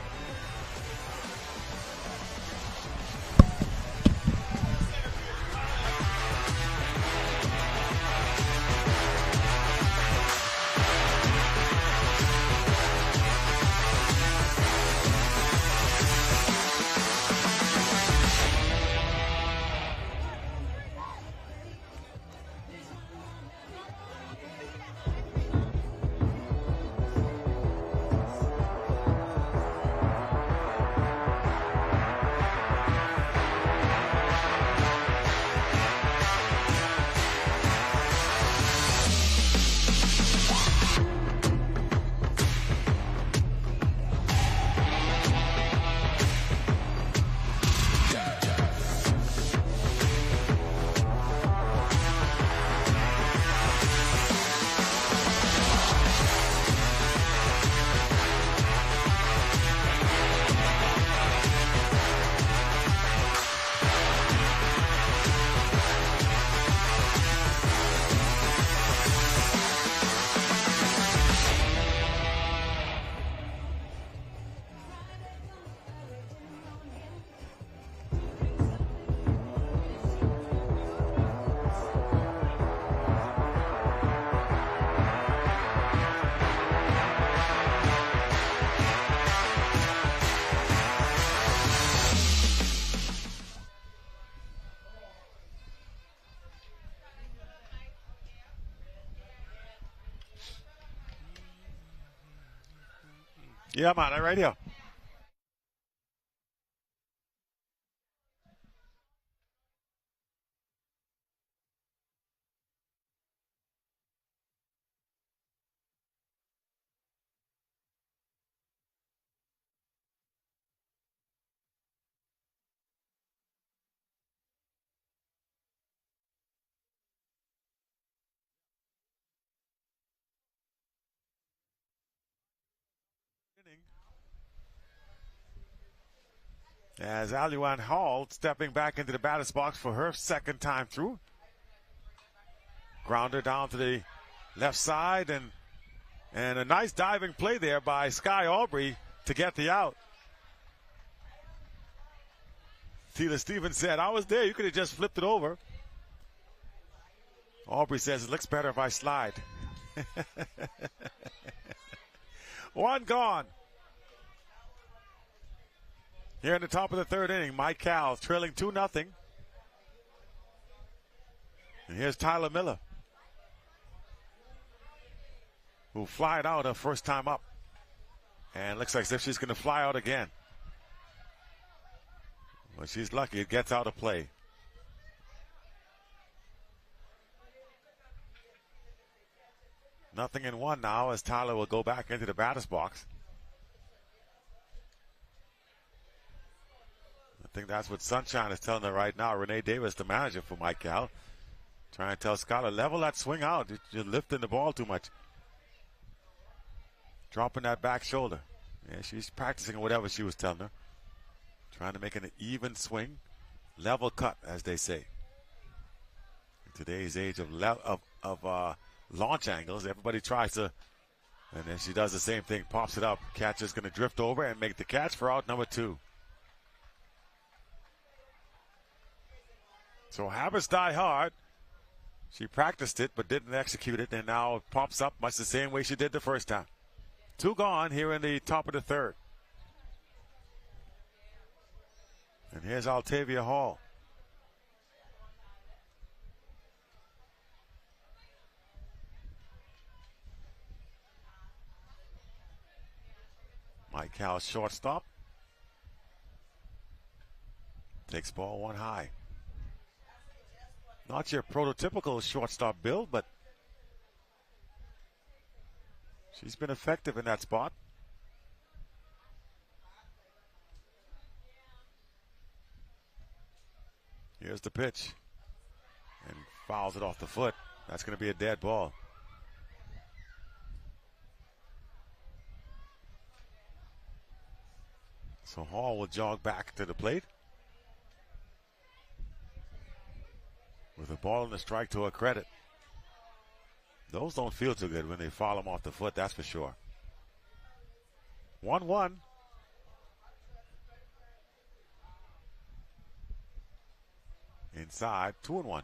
Yeah, man, I'm right here. As Aluan Hall stepping back into the batter's box for her second time through. Grounder down to the left side, and a nice diving play there by Sky Aubrey to get the out. Tila Stevens said, I was there, you could have just flipped it over. Aubrey says, it looks better if I slide. One gone. Here in the top of the third inning, Mike Cal trailing 2-0. And here's Tyler Miller, who flied out her first time up. And looks like as if she's going to fly out again. Well, she's lucky it gets out of play. Nothing in one now as Tyler will go back into the batter's box. I think that's what Sunshine is telling her right now. Renee Davis, the manager for Mike Cal, trying to tell Skylar, level that swing out. You're lifting the ball too much. Dropping that back shoulder. Yeah, she's practicing whatever she was telling her. Trying to make an even swing. Level cut, as they say. In today's age of launch angles, everybody tries to, and then she does the same thing, pops it up. Catcher's going to drift over and make the catch for out number 2. So habits die hard. She practiced it but didn't execute it, and now it pops up much the same way she did the first time. 2 gone here in the top of the third. And here's Altavia Hall. Mike Cal, shortstop. Takes ball 1 high. Not your prototypical shortstop build, but she's been effective in that spot. Here's the pitch. And fouls it off the foot. That's going to be a dead ball. So Hall will jog back to the plate. With a ball and a strike to her credit. Those don't feel too good when they foul them off the foot, that's for sure. 1-1. Inside, 2-1.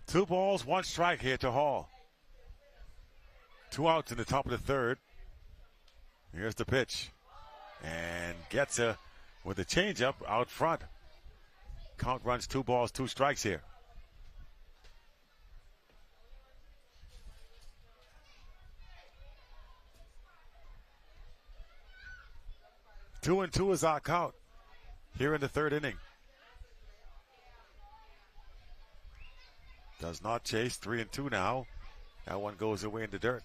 Two balls, 1 strike here to Hall. 2 outs in the top of the third. Here's the pitch. And gets her with a changeup out front. Count runs 2 balls, 2 strikes here. Two and 2 is our count here in the third inning. Does not chase. 3 and 2 now. That one goes away in the dirt.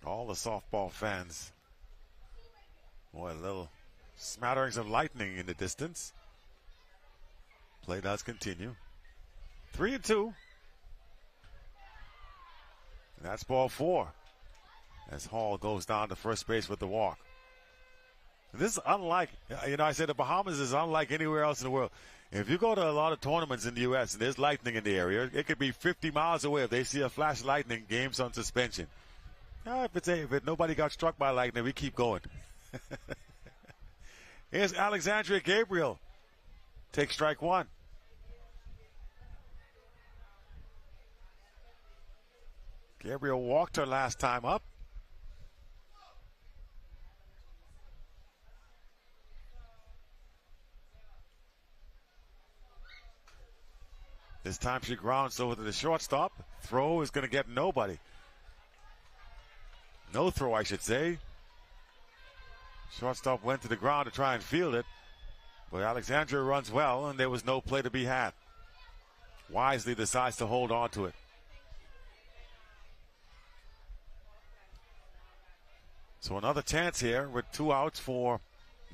All the softball fans. Boy, little smatterings of lightning in the distance. Play does continue. 3 and 2. And that's ball 4. As Hall goes down to first base with the walk. This is unlike, I said the Bahamas is unlike anywhere else in the world. If you go to a lot of tournaments in the U.S. and there's lightning in the area, it could be 50 miles away. If they see a flash of lightning, game's on suspension. If nobody got struck by lightning, we keep going. Here's Alexandria Gabriel. Take strike 1. Gabriel walked her last time up. This time she grounds over to the shortstop. Throw is going to get nobody. No throw, I should say. Shortstop went to the ground to try and field it. But Alexandria runs well, and there was no play to be had. Wisely decides to hold on to it. So another chance here with 2 outs for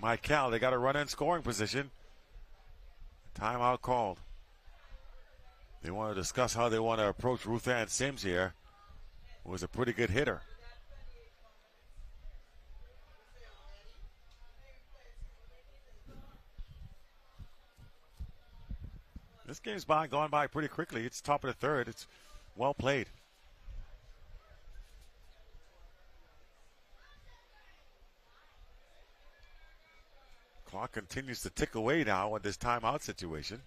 Michael. They got a run in scoring position. Timeout called. They want to discuss how they want to approach Ruth Ann Sims here, who was a pretty good hitter. This game's gone by pretty quickly. It's top of the third. It's well played. Clock continues to tick away now with this timeout situation.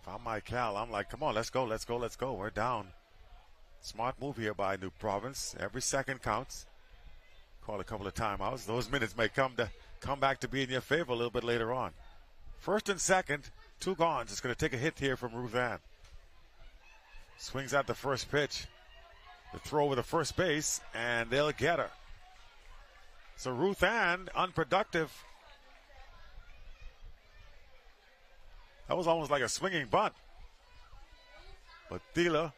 If I'm Michael, I'm like, come on, let's go, let's go, let's go. We're down. Smart move here by New Providence. Every second counts. Call a couple of timeouts. Those minutes may come back to be in your favor a little bit later on. First and second, 2 gone. It's going to take a hit here from Ruth Ann. Swings at the first pitch. The throw over the first base, and they'll get her. So Ruth Ann, unproductive. That was almost like a swinging bunt. But Thieler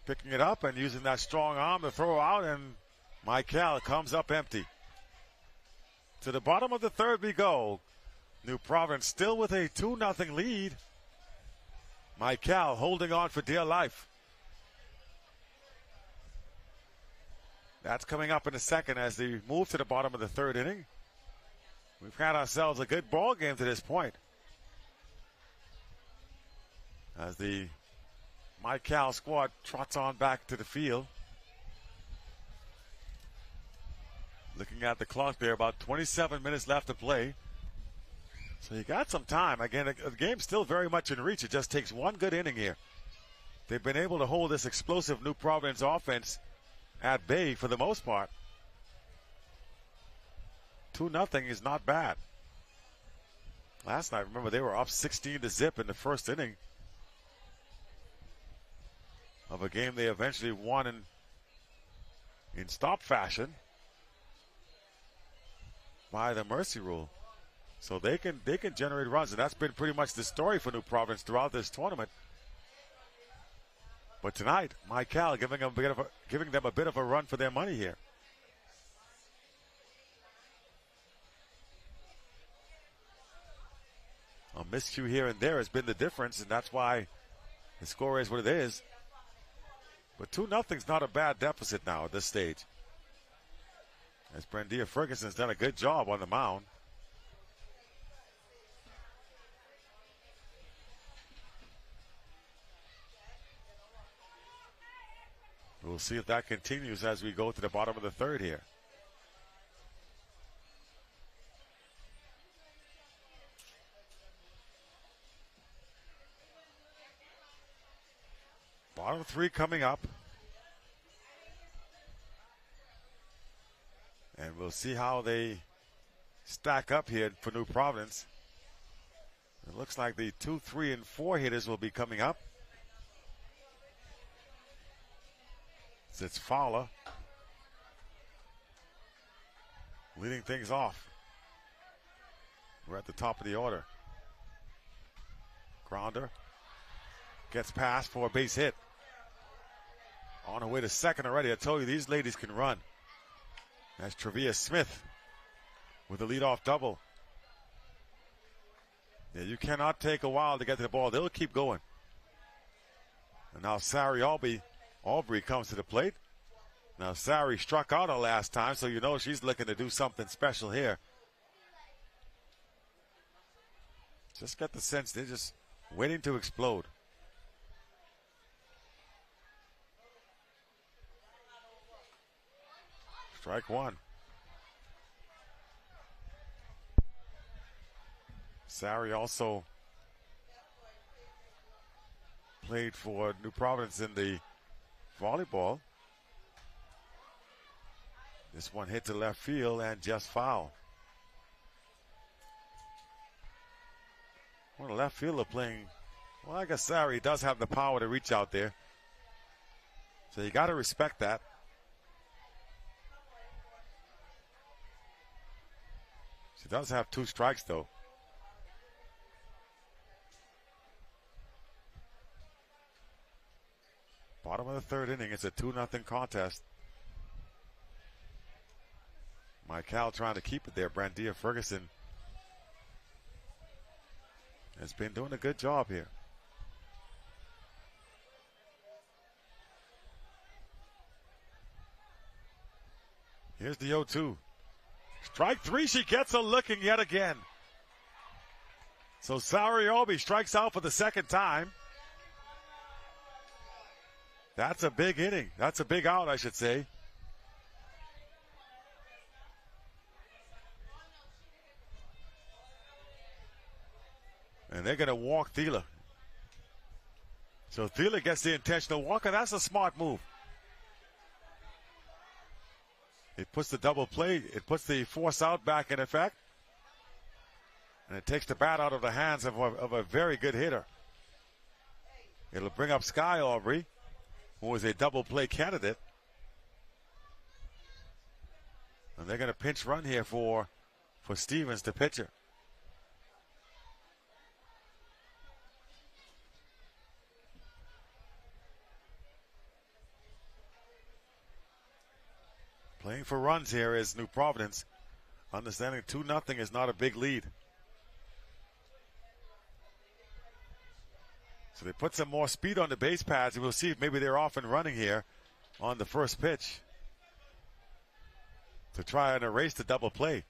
picking it up and using that strong arm to throw out, and Michael comes up empty. To the bottom of the third we go. New Providence still with a 2-0 lead. Michael holding on for dear life. That's coming up in a second as they move to the bottom of the third inning. We've had ourselves a good ball game to this point. As the Michael squad trots on back to the field. Looking at the clock there, about 27 minutes left to play. So you got some time. Again, the game's still very much in reach. It just takes one good inning here. They've been able to hold this explosive New Providence offense at bay for the most part. 2-0 is not bad. Last night, remember, they were up 16-0 in the first inning of a game they eventually won in stop fashion by the mercy rule. So they can generate runs, and that's been pretty much the story for New Providence throughout this tournament. But tonight, Michael giving them a bit of a run for their money here. A miscue here and there has been the difference, and that's why the score is what it is. But 2-0's not a bad deficit now at this stage, as Brendia Ferguson's done a good job on the mound. We'll see if that continues as we go to the bottom of the third here. Bottom 3 coming up. And we'll see how they stack up here for New Providence. It looks like the 2, 3, and 4 hitters will be coming up. It's Fowler leading things off. We're at the top of the order. Grounder gets past for a base hit. On her way to second already. I told you these ladies can run. That's Travia Smith with a leadoff double. Yeah, you cannot take a while to get to the ball. They'll keep going. And now Sari Aubrey comes to the plate. Now Sari struck out her last time, so you know she's looking to do something special here. Just got the sense they're just waiting to explode. Strike one. Sari also played for New Providence in the volleyball. This one hit to left field and just foul. Well, the left fielder playing, well, I guess Sari does have the power to reach out there. So you got to respect that. She does have 2 strikes, though. Bottom of the third inning. It's a 2-0 contest. Michael trying to keep it there. Brandia Ferguson has been doing a good job here. Here's the 0-2. Strike three. She gets a looking yet again. So Sariobi strikes out for the second time. That's a big inning. That's a big out, I should say. And they're going to walk Thiele. So Thiele gets the intentional walk, and that's a smart move. It puts the double play, it puts the force out back in effect. And it takes the bat out of the hands of a very good hitter. It'll bring up Sky Aubrey, who is a double play candidate. And they're going to pinch run here for Stevens, the pitcher. Playing for runs here is New Providence. Understanding 2-0 is not a big lead. So they put some more speed on the base pads, and we'll see if maybe they're off and running here on the first pitch to try and erase the double play.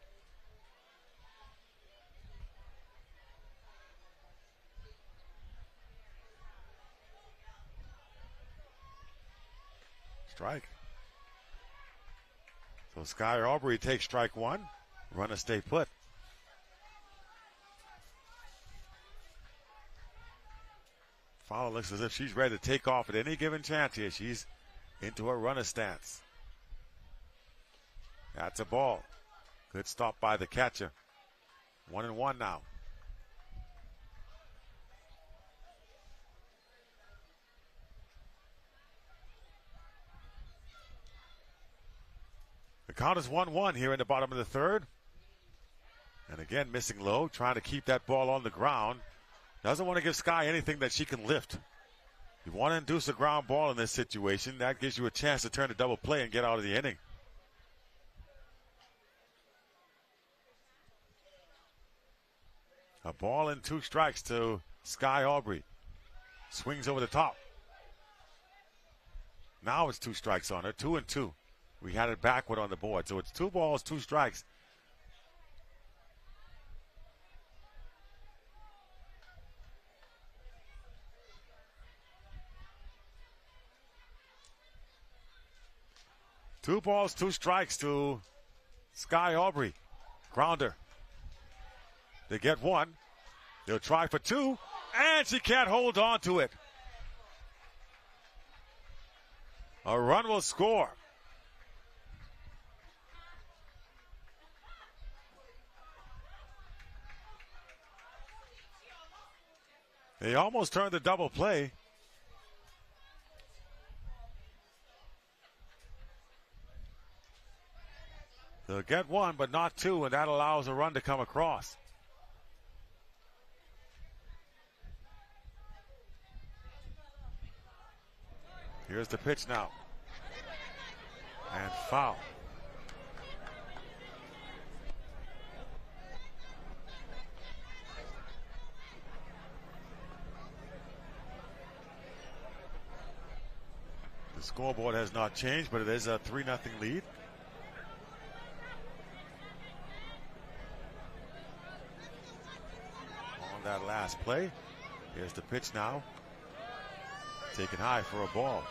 Strike. So Sky Aubrey takes strike one. Runner stay put. Fowler looks as if she's ready to take off at any given chance here. She's into a runner stance. That's a ball. Good stop by the catcher. 1-1 now. The count is 1-1 here in the bottom of the third. And again, missing low, trying to keep that ball on the ground. Doesn't want to give Sky anything that she can lift. You want to induce a ground ball in this situation. That gives you a chance to turn a double play and get out of the inning. A ball and 2 strikes to Sky Aubrey. Swings over the top. Now it's 2 strikes on her, 2-2. We had it backward on the board. So it's 2 balls, 2 strikes. Two balls, 2 strikes to Sky Aubrey. Grounder. They get 1. They'll try for 2. And she can't hold on to it. A run will score. They almost turned the double play. They'll get 1, but not 2, and that allows a run to come across. Here's the pitch now. And foul. The scoreboard has not changed, but it is a 3-0 lead. On that last play, here's the pitch now. Taken high for a ball.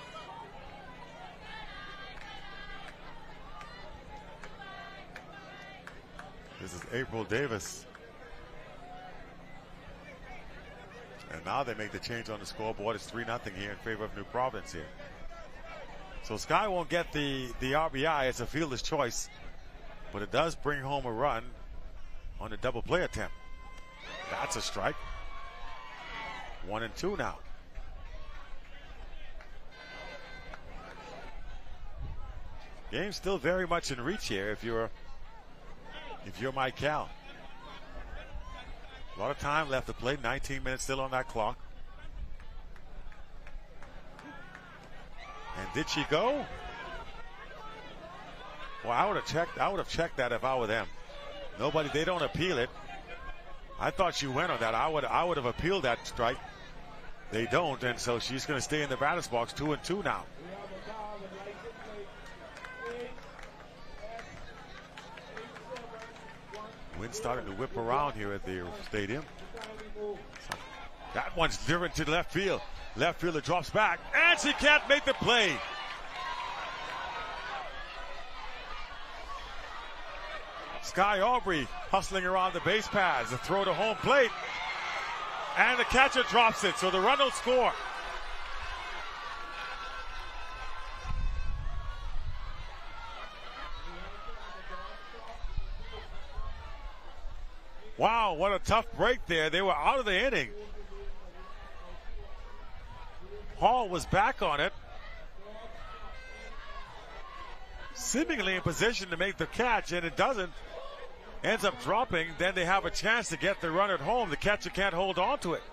This is April Davis. And now they make the change on the scoreboard. It's 3-0 here in favor of New Providence here. So Sky won't get the RBI. It's a fielder's choice. But it does bring home a run on a double play attempt. That's a strike. 1-2 now. Game still very much in reach here if you're Mike Cal. A lot of time left to play. 19 minutes still on that clock. And did she go? Well, I would have checked that if I were them. Nobody, they don't appeal it. I thought she went on that. I would have appealed that strike. They don't, and so she's going to stay in the batter's box, 2-2 now. Wind starting to whip around here at the stadium. That one's driven to left field. Left fielder drops back, and she can't make the play. Sky Aubrey hustling around the base paths. The throw to home plate. And the catcher drops it, so the run will score. Wow, what a tough break there. They were out of the inning. Hall was back on it, seemingly in position to make the catch, and it doesn't. Ends up dropping. Then they have a chance to get the run at home. The catcher can't hold on to it.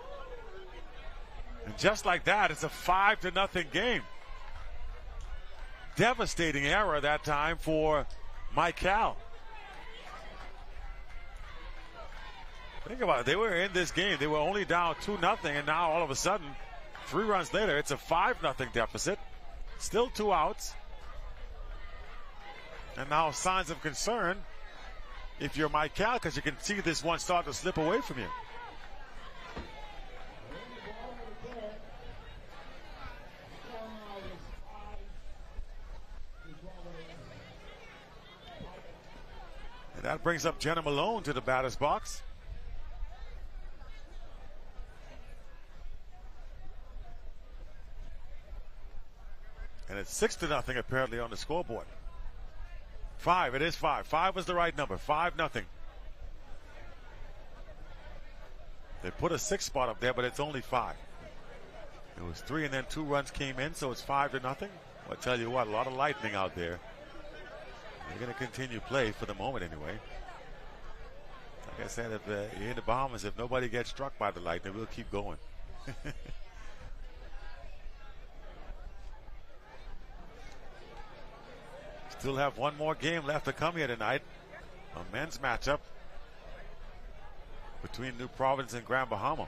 And just like that, it's a 5-0 game. Devastating error that time for Mike Cal. Think about it. They were in this game. They were only down 2-0, and now all of a sudden, 3 runs later, it's a 5-0 deficit. Still 2 outs. And now signs of concern if you're Mike Cal, because you can see this one start to slip away from you. And that brings up Jenna Malone to the batter's box. And it's 6-0 apparently on the scoreboard. 5, it is 5. 5 was the right number. 5-0. They put a 6 spot up there, but it's only 5. It was 3 and then 2 runs came in, so it's 5-0. I'll tell you what, a lot of lightning out there. They're going to continue play for the moment anyway. Like I said, if in the Bahamas, if nobody gets struck by the lightning, we'll keep going. Still have one more game left to come here tonight. A men's matchup between New Providence and Grand Bahama.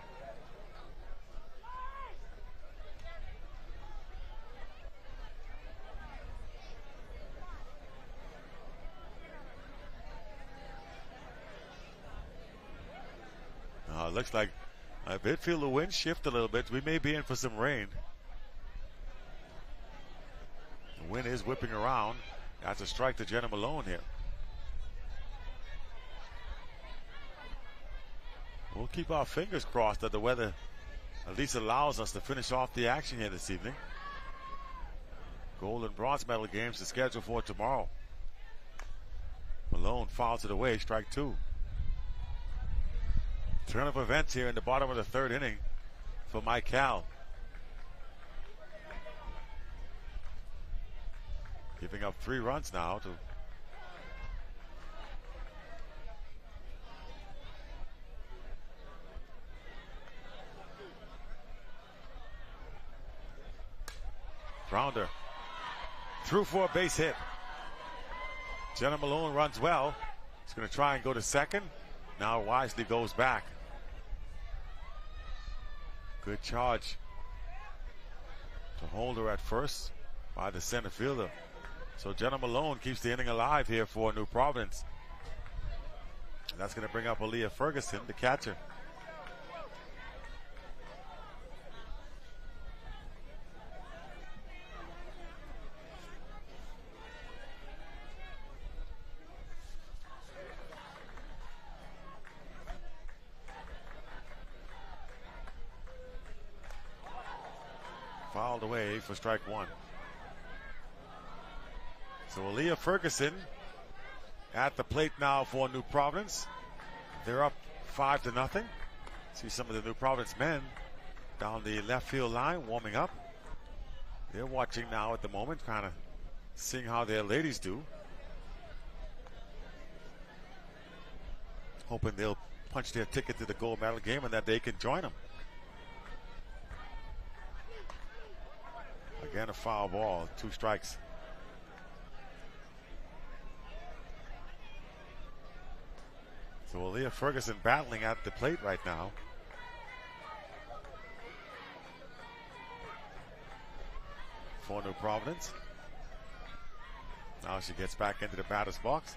It looks like I did feel the wind shift a little bit. We may be in for some rain. The wind is whipping around. That's a strike to Jenna Malone here. We'll keep our fingers crossed that the weather at least allows us to finish off the action here this evening. Gold and bronze medal games are scheduled for tomorrow. Malone fouls it away, strike 2. Turn of events here in the bottom of the 3rd inning for Mike Cal. Giving up 3 runs now to grounder. Through for a base hit. Jenna Malone runs well. He's going to try and go to second. Now wisely goes back. Good charge to hold her at first by the center fielder. So Jenna Malone keeps the inning alive here for New Providence. And that's going to bring up Aaliyah Ferguson, the catcher. Fouled away for strike 1. So Aaliyah Ferguson at the plate now for New Providence. They're up 5-0. See some of the New Providence men down the left field line warming up. They're watching now at the moment, kind of seeing how their ladies do. Hoping they'll punch their ticket to the gold medal game and that they can join them. Again, a foul ball, 2 strikes. So Aaliyah Ferguson battling at the plate right now. For New Providence. Now she gets back into the batter's box.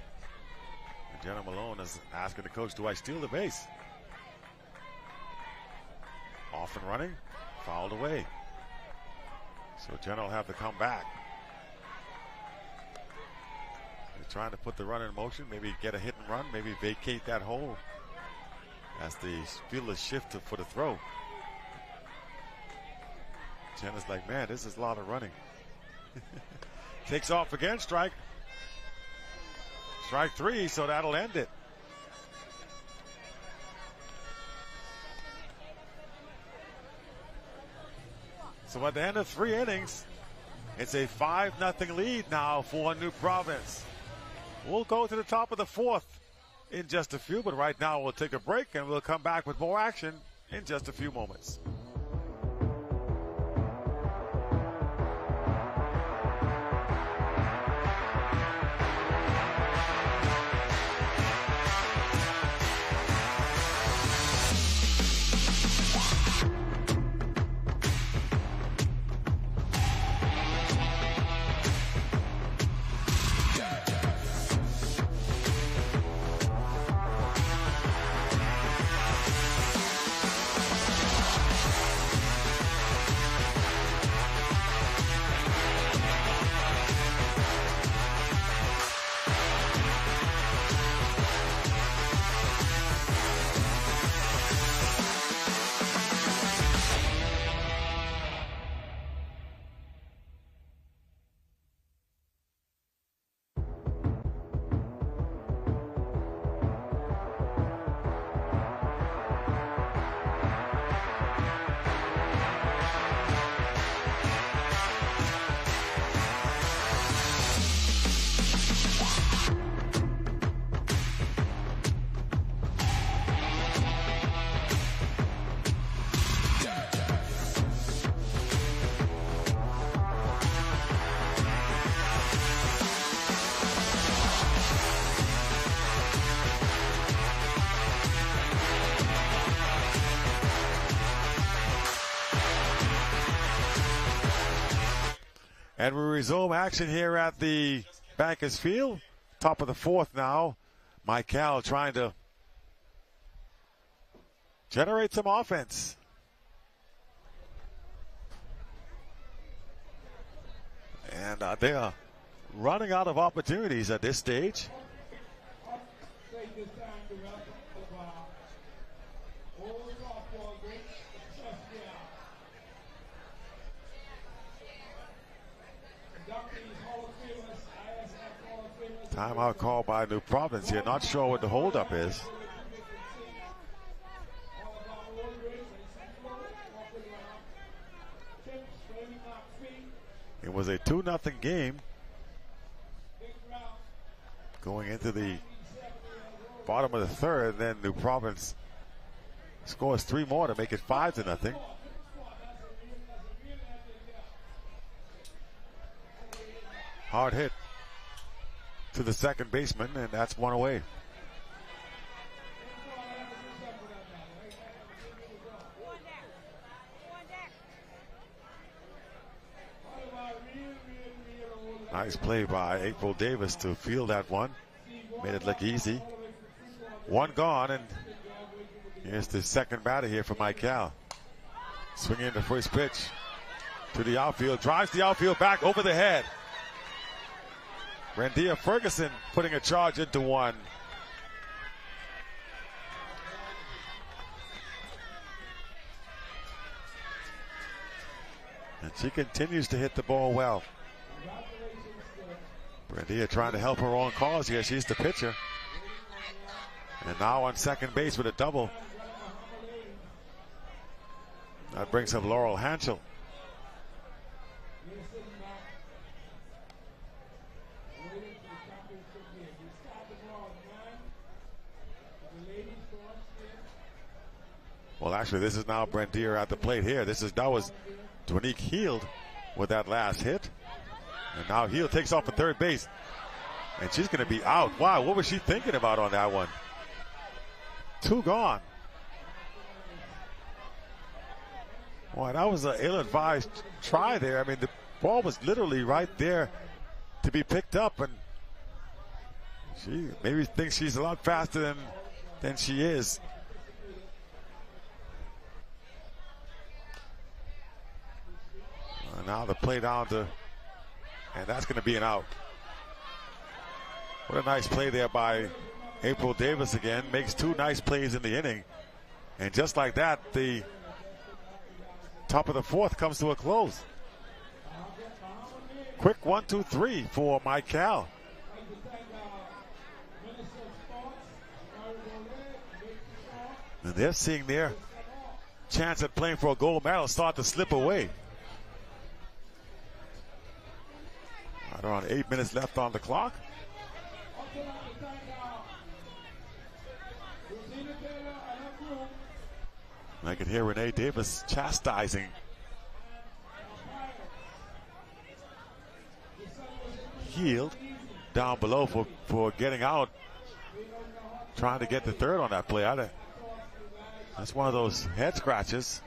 And Jenna Malone is asking the coach, do I steal the base? Off and running, fouled away. So Jenna will have to come back. They're trying to put the run in motion, maybe get a hit and run, maybe vacate that hole as the fielders shift for the throw. Jenna's like, man, this is a lot of running. Takes off again, strike. Strike 3, so that'll end it. So at the end of 3 innings, it's a 5-0 lead now for New Providence. We'll go to the top of the 4th in just a few, but right now we'll take a break and we'll come back with more action in just a few moments. And we resume action here at the Bankers Field. Top of the 4th now. Michael trying to generate some offense. And they are running out of opportunities at this stage. Timeout call by New Providence here. Not sure what the holdup is. It was a 2-0 game going into the bottom of the 3rd. Then New Providence scores 3 more to make it 5-0. Hard hit to the second baseman, and that's 1 away. Nice play by April Davis to field that one. Made it look easy. 1 gone, and here's the second batter here for Michael. Swinging the first pitch to the outfield. Drives the outfield back over the head. Randia Ferguson putting a charge into one. And she continues to hit the ball well. Randia trying to help her own cause here. She's the pitcher. And now on second base with a double. That brings up Laurel Hanschel. Well, actually, this is now Brent Deere at the plate here. That was Dwanique Heald with that last hit. And now Heel takes off at third base. And she's going to be out. Wow, what was she thinking about on that one? 2 gone. Boy, that was an ill-advised try there. I mean, the ball was literally right there to be picked up, and she maybe thinks she's a lot faster than she is. Now the play down to, and that's going to be an out. What a nice play there by April Davis again. Makes 2 nice plays in the inning. And just like that, the top of the 4th comes to a close. Quick 1, 2, 3 for Mike Cal. And they're seeing their chance at playing for a gold medal start to slip away. Right around 8 minutes left on the clock. I can hear Renee Davis chastising Heald down below for getting out, trying to get the third on that play. That's one of those head scratches.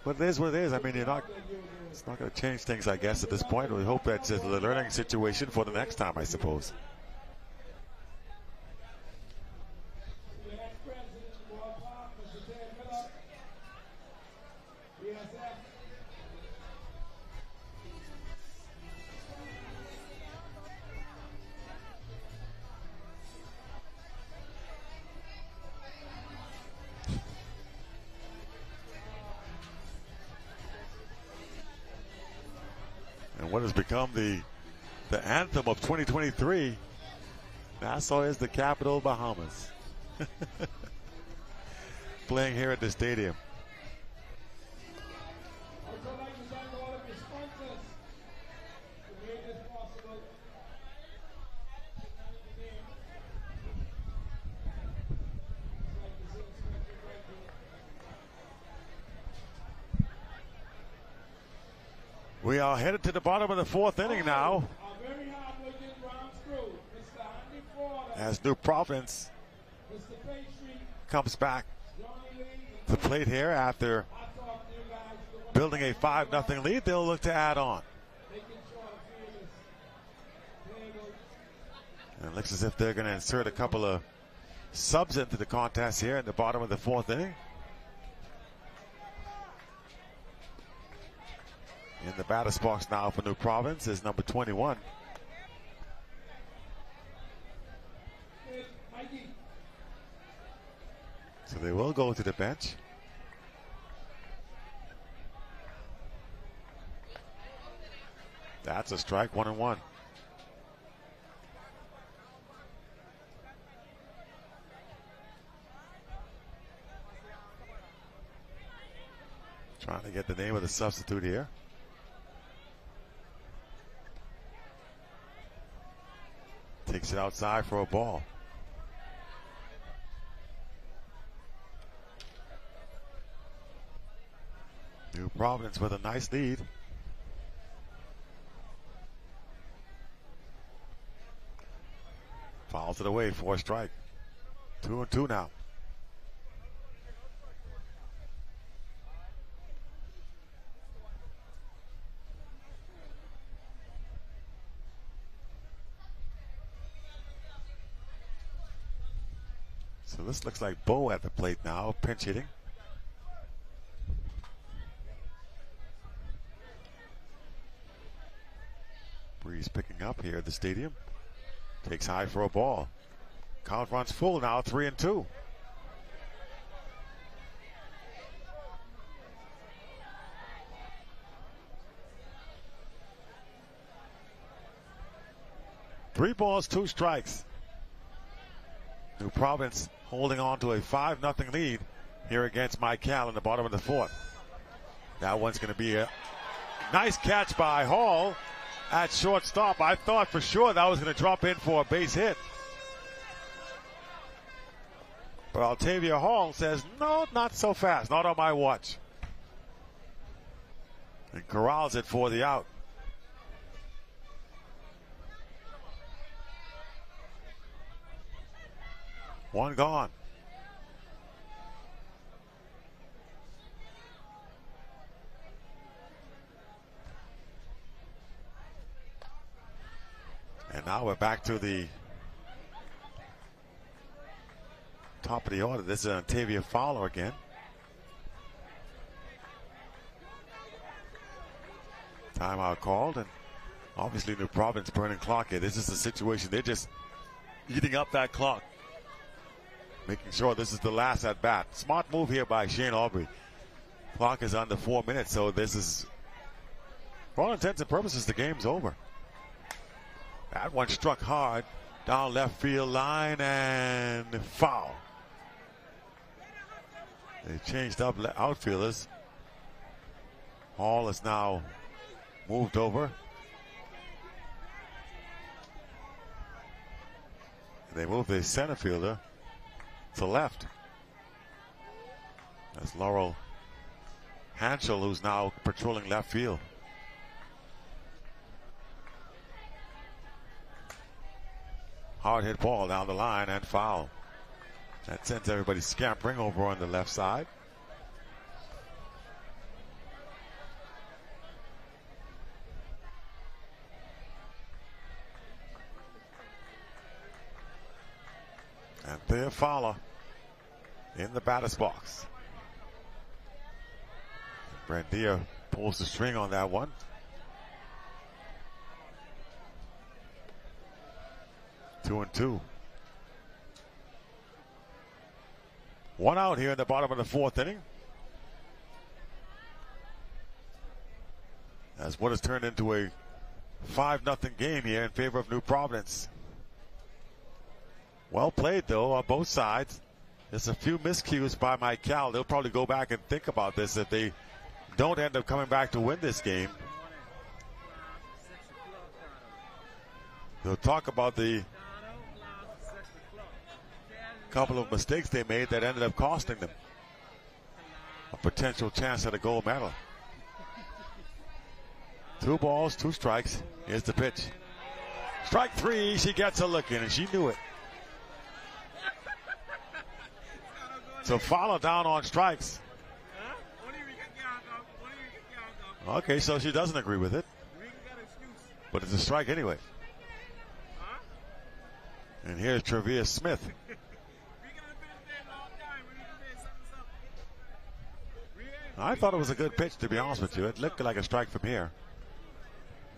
But it is what it is. I mean, it's not going to change things, I guess, at this point. We hope that's a learning situation for the next time, I suppose. What has become the anthem of 2023, Nassau is the capital of Bahamas. Playing here at the stadium. We are headed to the bottom of the 4th inning now, as New Providence comes back to plate here after building a 5-0 lead. They'll look to add on. And it looks as if they're going to insert a couple of subs into the contest here in the bottom of the 4th inning. In the batter's box now for New Providence is number 21. So they will go to the bench. That's a strike, 1-1. Trying to get the name of the substitute here. Takes it outside for a ball. New Providence with a nice lead. Fouls it away for a strike. 2-2 now. So this looks like Bo at the plate now, pinch hitting. Breeze picking up here at the stadium. Takes high for a ball. Count runs full now, 3-2. Three balls, 2 strikes. New Providence holding on to a 5-0 lead here against Mike Cal in the bottom of the 4th. That one's going to be a nice catch by Hall at shortstop. I thought for sure that was going to drop in for a base hit. But Altavia Hall says, no, not so fast, not on my watch. and corrals it for the out. One gone. And now we're back to the top of the order. This is Ontavia Fowler again. Timeout called, and obviously New Providence burning clock here. This is the situation. They're just eating up that clock, making sure this is the last at bat. Smart move here by Shane Aubrey. Clock is under 4 minutes, so this is, for all intents and purposes, the game's over. That one struck hard down left field line and foul. They changed up outfielders. Hall is now moved over. They move the center fielder to left. That's Laurel Hanschel, who's now patrolling left field. Hard hit ball down the line and foul. That sends everybody scampering over on the left side. And there Fowler in the batter's box. Brandia pulls the string on that one. Two and two. One out here in the bottom of the fourth inning. As what has turned into a 5-0 game here in favor of New Providence. Well played, though, on both sides. There's a few miscues by Mike Cal. They'll probably go back and think about this if they don't end up coming back to win this game. They'll talk about the couple of mistakes they made that ended up costing them a potential chance at a gold medal. 2 balls, 2 strikes. Here's the pitch. Strike 3. She gets a look in, and she knew it. So Fowler down on strikes. Okay, so she doesn't agree with it. But it's a strike anyway. And here's Travia Smith. I thought it was a good pitch, to be honest with you. It looked like a strike from here.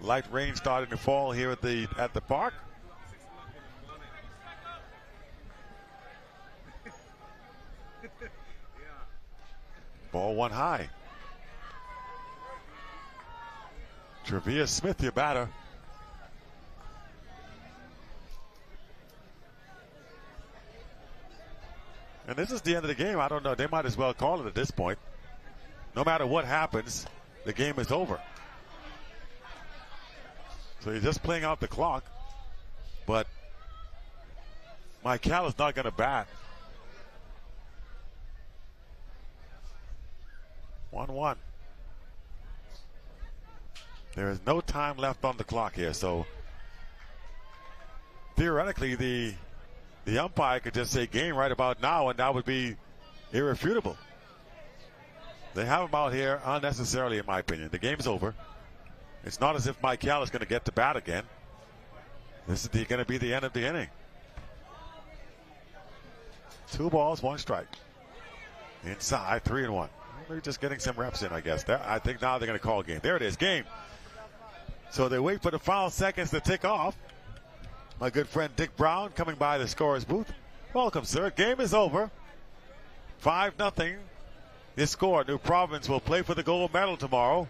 Light rain starting to fall here at the park. Ball one high. Travia Smith, your batter. And this is the end of the game. I don't know. They might as well call it at this point. No matter what happens, the game is over. So you're just playing out the clock. But Mike Cal is not going to bat. 1-1. There is no time left on the clock here, so theoretically the umpire could just say game right about now, and that would be irrefutable. They have him out here unnecessarily, in my opinion. The game's over. It's not as if Mike Cal is going to get to bat again. This is going to be the end of the inning. 2 balls, 1 strike. Inside, 3-1. They're just getting some reps in, I guess. I think now they're going to call game. There it is, game. So they wait for the final seconds to tick off. My good friend Dick Brown coming by the scorer's booth. Welcome, sir. Game is over. 5-0. This score. New Providence will play for the gold medal tomorrow.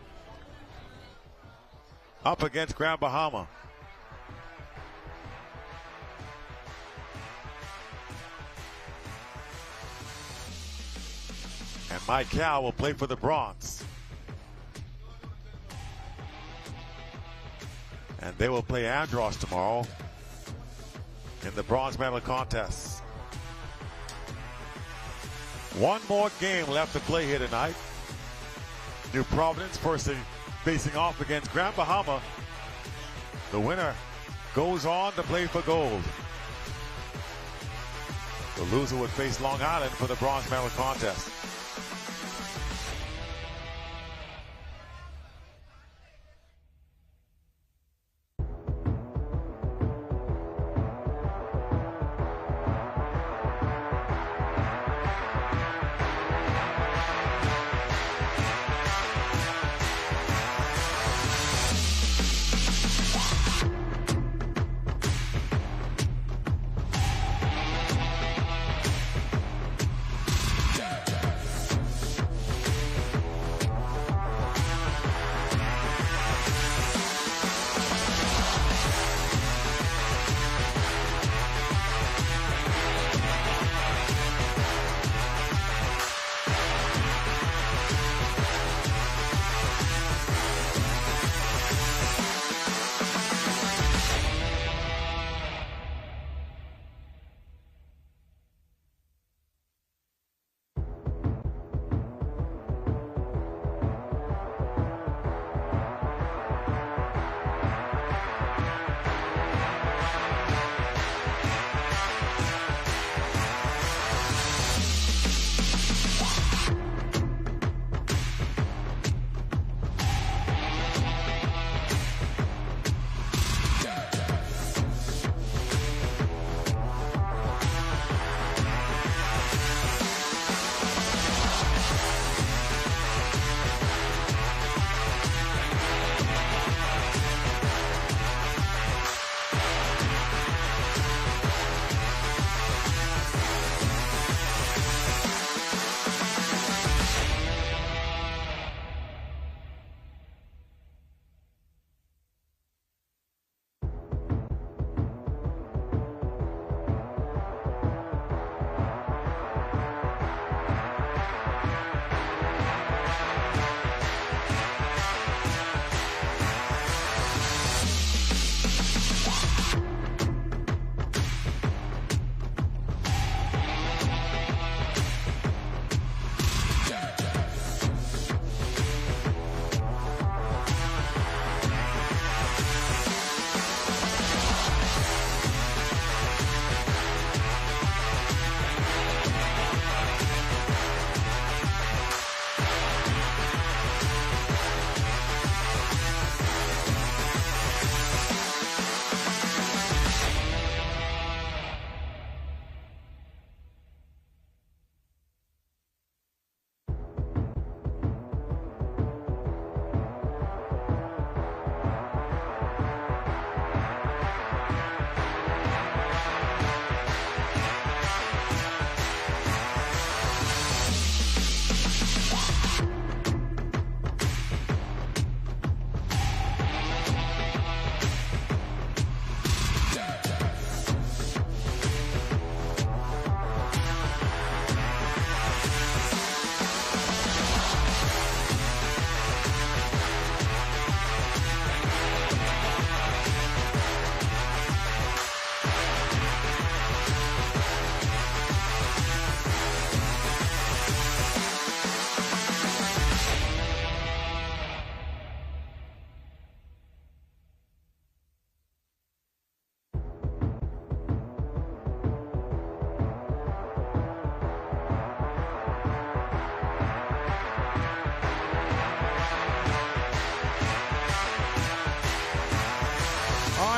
Up against Grand Bahama. And Mike Cal will play for the Bronze. And they will play Andros tomorrow in the bronze medal contest. One more game left to play here tonight. New Providence versus facing off against Grand Bahama. The winner goes on to play for gold. The loser would face Long Island for the bronze medal contest.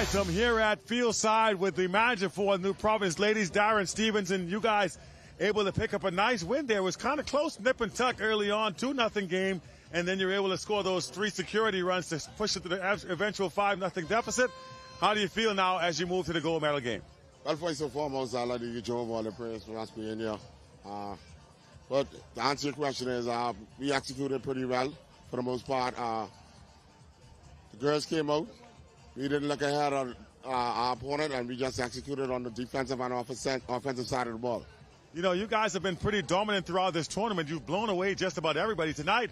right, so I'm here at Fieldside with the manager for New Providence Ladies, Darren Stevens, and you guys able to pick up a nice win there. It was kind of close, nip and tuck early on, 2-0 game, and then you're able to score those 3 security runs to push it to the eventual 5-0 deficit. How do you feel now as you move to the gold medal game? Well, first and foremost, I'd like to give Joe all the praise for us being here. But to answer your question is, we executed pretty well for the most part. The girls came out. We didn't look ahead of our opponent, and we just executed on the defensive and offensive side of the ball. You know, you guys have been pretty dominant throughout this tournament. You've blown away just about everybody tonight.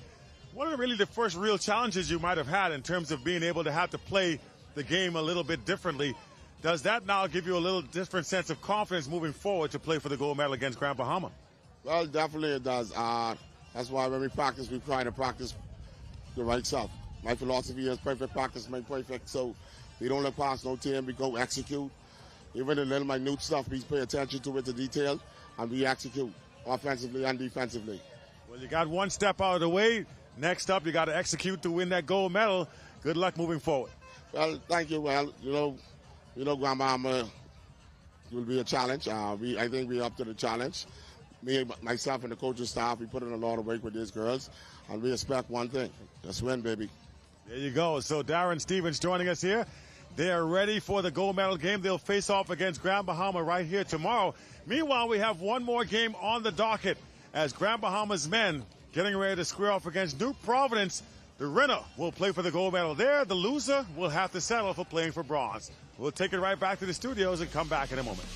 What are really the first real challenges you might have had in terms of being able to have to play the game a little bit differently? Does that now give you a little different sense of confidence moving forward to play for the gold medal against Grand Bahama? Well, definitely it does. That's why when we practice, we try to practice the right stuff. My philosophy is perfect practice makes perfect. So we don't look past no team. We go execute. Even the little minute stuff, we pay attention to it, the detail, and we execute offensively and defensively. Well, you got one step out of the way. Next up, you got to execute to win that gold medal. Good luck moving forward. Well, thank you. Well, you know, Grand Bahama will be a challenge. I think we're up to the challenge. Me, myself, and the coaching staff, we put in a lot of work with these girls, and we expect one thing: just win, baby. There you go. So Darren Stevens joining us here. They are ready for the gold medal game. They'll face off against Grand Bahama right here tomorrow. Meanwhile, we have one more game on the docket as Grand Bahama's men getting ready to square off against New Providence. The winner will play for the gold medal there. The loser will have to settle for playing for bronze. We'll take it right back to the studios and come back in a moment.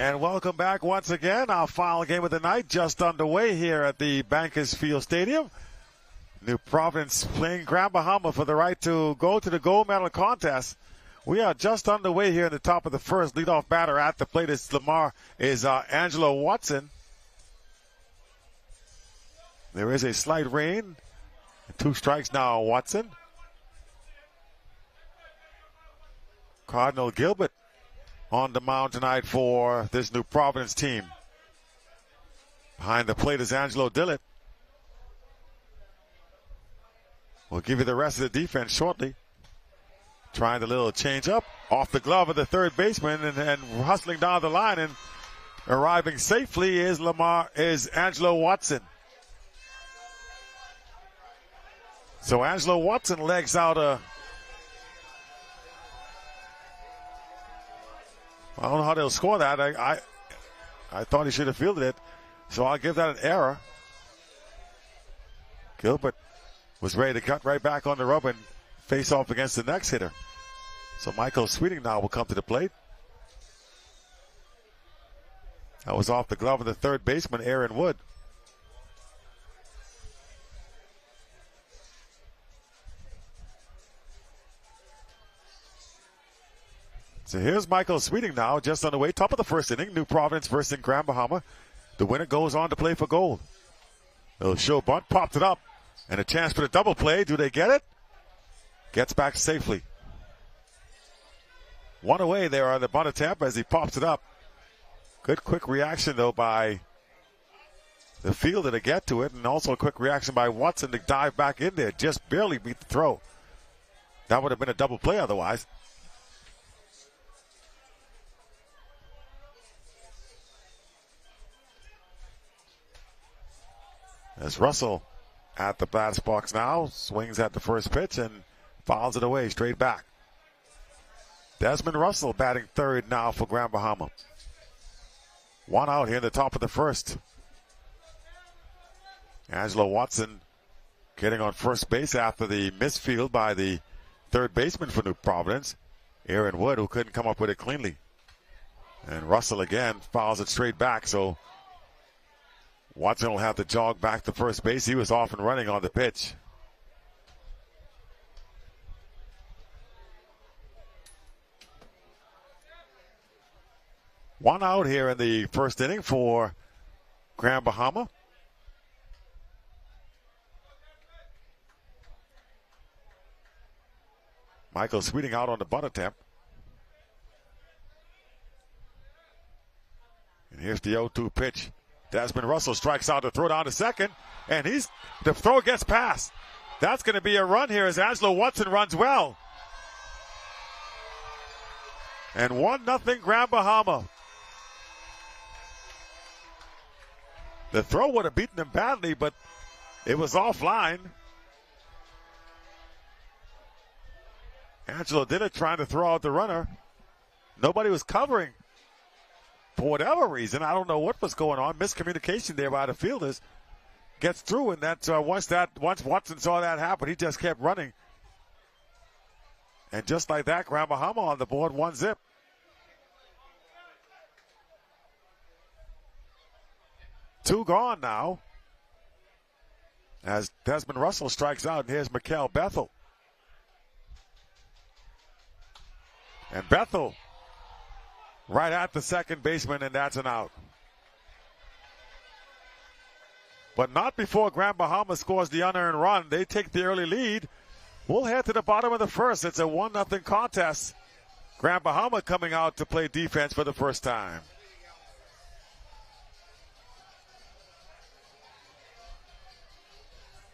And welcome back once again. Our final game of the night just underway here at the Bankers-Field Stadium. New Providence playing Grand Bahama for the right to go to the gold medal contest. We are just underway here in the top of the first. Leadoff batter at the plate is Angelo Watson. There is a slight rain. 2 strikes now on Watson. Cardinal Gilbert on the mound tonight for this New Providence team. Behind the plate is Angelo Dillett. We'll give you the rest of the defense shortly. Trying the little change up off the glove of the third baseman and hustling down the line and arriving safely is Angelo Watson. So Angelo Watson legs out I don't know how they'll score that. I thought he should have fielded it. So I'll give that an error. Gilbert was ready to cut right back on the rub and face off against the next hitter. So Michael Sweeting now will come to the plate. That was off the glove of the third baseman, Aaron Wood. So here's Michael Sweeting now, just on the way, top of the first inning. New Providence versus Grand Bahama. The winner goes on to play for gold. Little show bunt, popped it up, and a chance for the double play. Do they get it? Gets back safely. 1 away there on the bunt attempt as he pops it up. Good quick reaction, though, by the fielder to get to it, and also a quick reaction by Watson to dive back in there. Just barely beat the throw. That would have been a double play otherwise. As Russell at the batter's box now, swings at the first pitch and fouls it away straight back. Desmond Russell batting third now for Grand Bahama. 1 out here in the top of the first. Angelo Watson getting on first base after the misfield by the third baseman for New Providence, Aaron Wood, who couldn't come up with it cleanly. And Russell again fouls it straight back, so Watson will have to jog back to first base. He was off and running on the pitch. One out here in the first inning for Grand Bahama. Michael Sweeting out on the bunt attempt. And here's the 0-2 pitch. Desmond Russell strikes out to throw down to second, and the throw gets past. That's going to be a run here as Angelo Watson runs well. And 1-0 Grand Bahama. The throw would have beaten him badly, but it was offline. Angelo did it, trying to throw out the runner. Nobody was covering. For whatever reason, I don't know what was going on. Miscommunication there by the fielders. Gets through, and that's once Watson saw that happen, he just kept running. And just like that, Grand Bahama on the board, 1-0. Two gone now. As Desmond Russell strikes out, and here's Mikael Bethel. And Bethel right at the second baseman, and that's an out. But not before Grand Bahama scores the unearned run. They take the early lead. We'll head to the bottom of the first. It's a 1-0 contest. Grand Bahama coming out to play defense for the first time.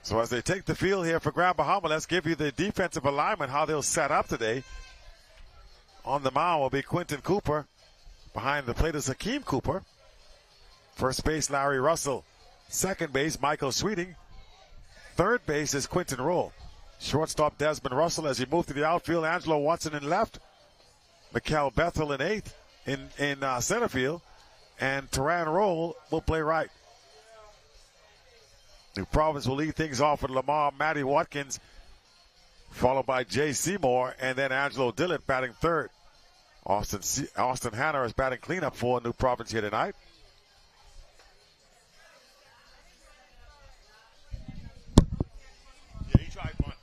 So as they take the field here for Grand Bahama, let's give you the defensive alignment, how they'll set up today. On the mound will be Quentin Cooper. Behind the plate is Hakeem Cooper. First base, Larry Russell. Second base, Michael Sweeting. Third base is Quentin Roll. Shortstop, Desmond Russell. As he moved to the outfield, Angelo Watson in left. Mikael Bethel in eighth in center field. And Teran Roll will play right. New Providence will lead things off with Lamar Matty Watkins, followed by Jay Seymour, and then Angelo Dillett batting third. Austin Hanna is batting cleanup for New Providence here tonight. Yeah, he tried one.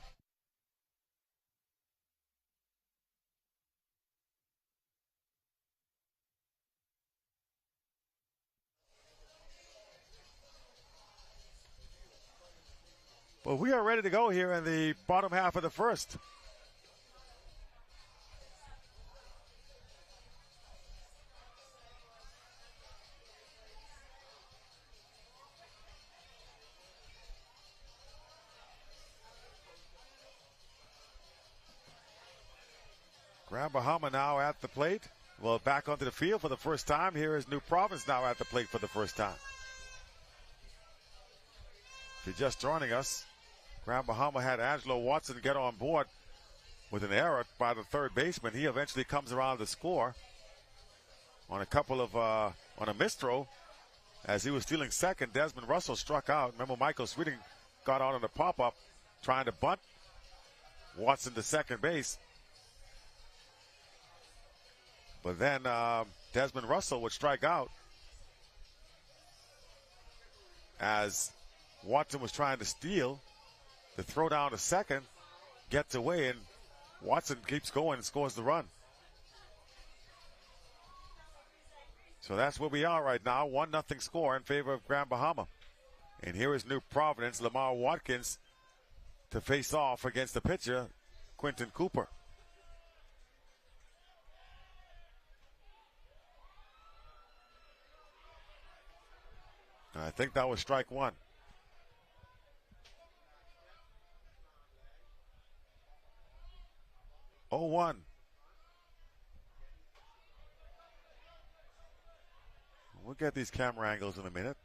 But we are ready to go here in the bottom half of the first. Grand Bahama now at the plate. Well, back onto the field for the first time. Here is New Providence now at the plate for the first time. If you're just joining us, Grand Bahama had Angelo Watson get on board with an error by the third baseman. He eventually comes around to score on a missed throw. As he was stealing second, Desmond Russell struck out. Remember, Michael Sweeting got out on the pop-up trying to bunt Watson to second base. But then Desmond Russell would strike out as Watson was trying to steal. The throw down to second gets away, and Watson keeps going and scores the run. So that's where we are right now. 1-0 score in favor of Grand Bahama. And here is New Providence, Lamar Watkins, to face off against the pitcher, Quentin Cooper. I think that was strike one. Oh, 1. We'll get these camera angles in a minute.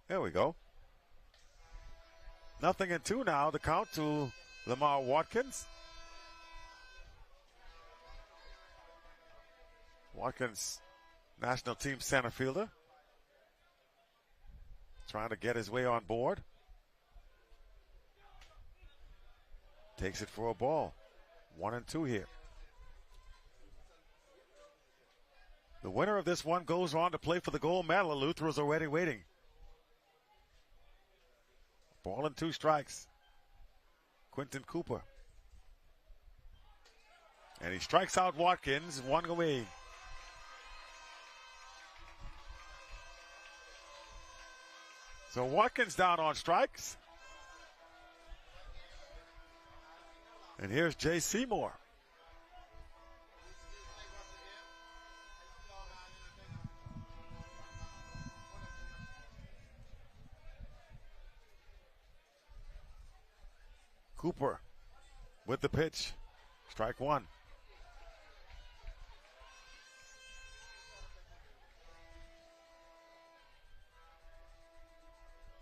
There we go. 0-2 now. The count to Lamar Watkins. Watkins, national team center fielder, trying to get his way on board. Takes it for a ball. 1-2 here. The winner of this one goes on to play for the gold medal. Luther is already waiting. Ball and 2 strikes. Quentin Cooper. And he strikes out Watkins, 1 away. So Watkins down on strikes. And here's Jay Seymour. Cooper with the pitch. Strike 1.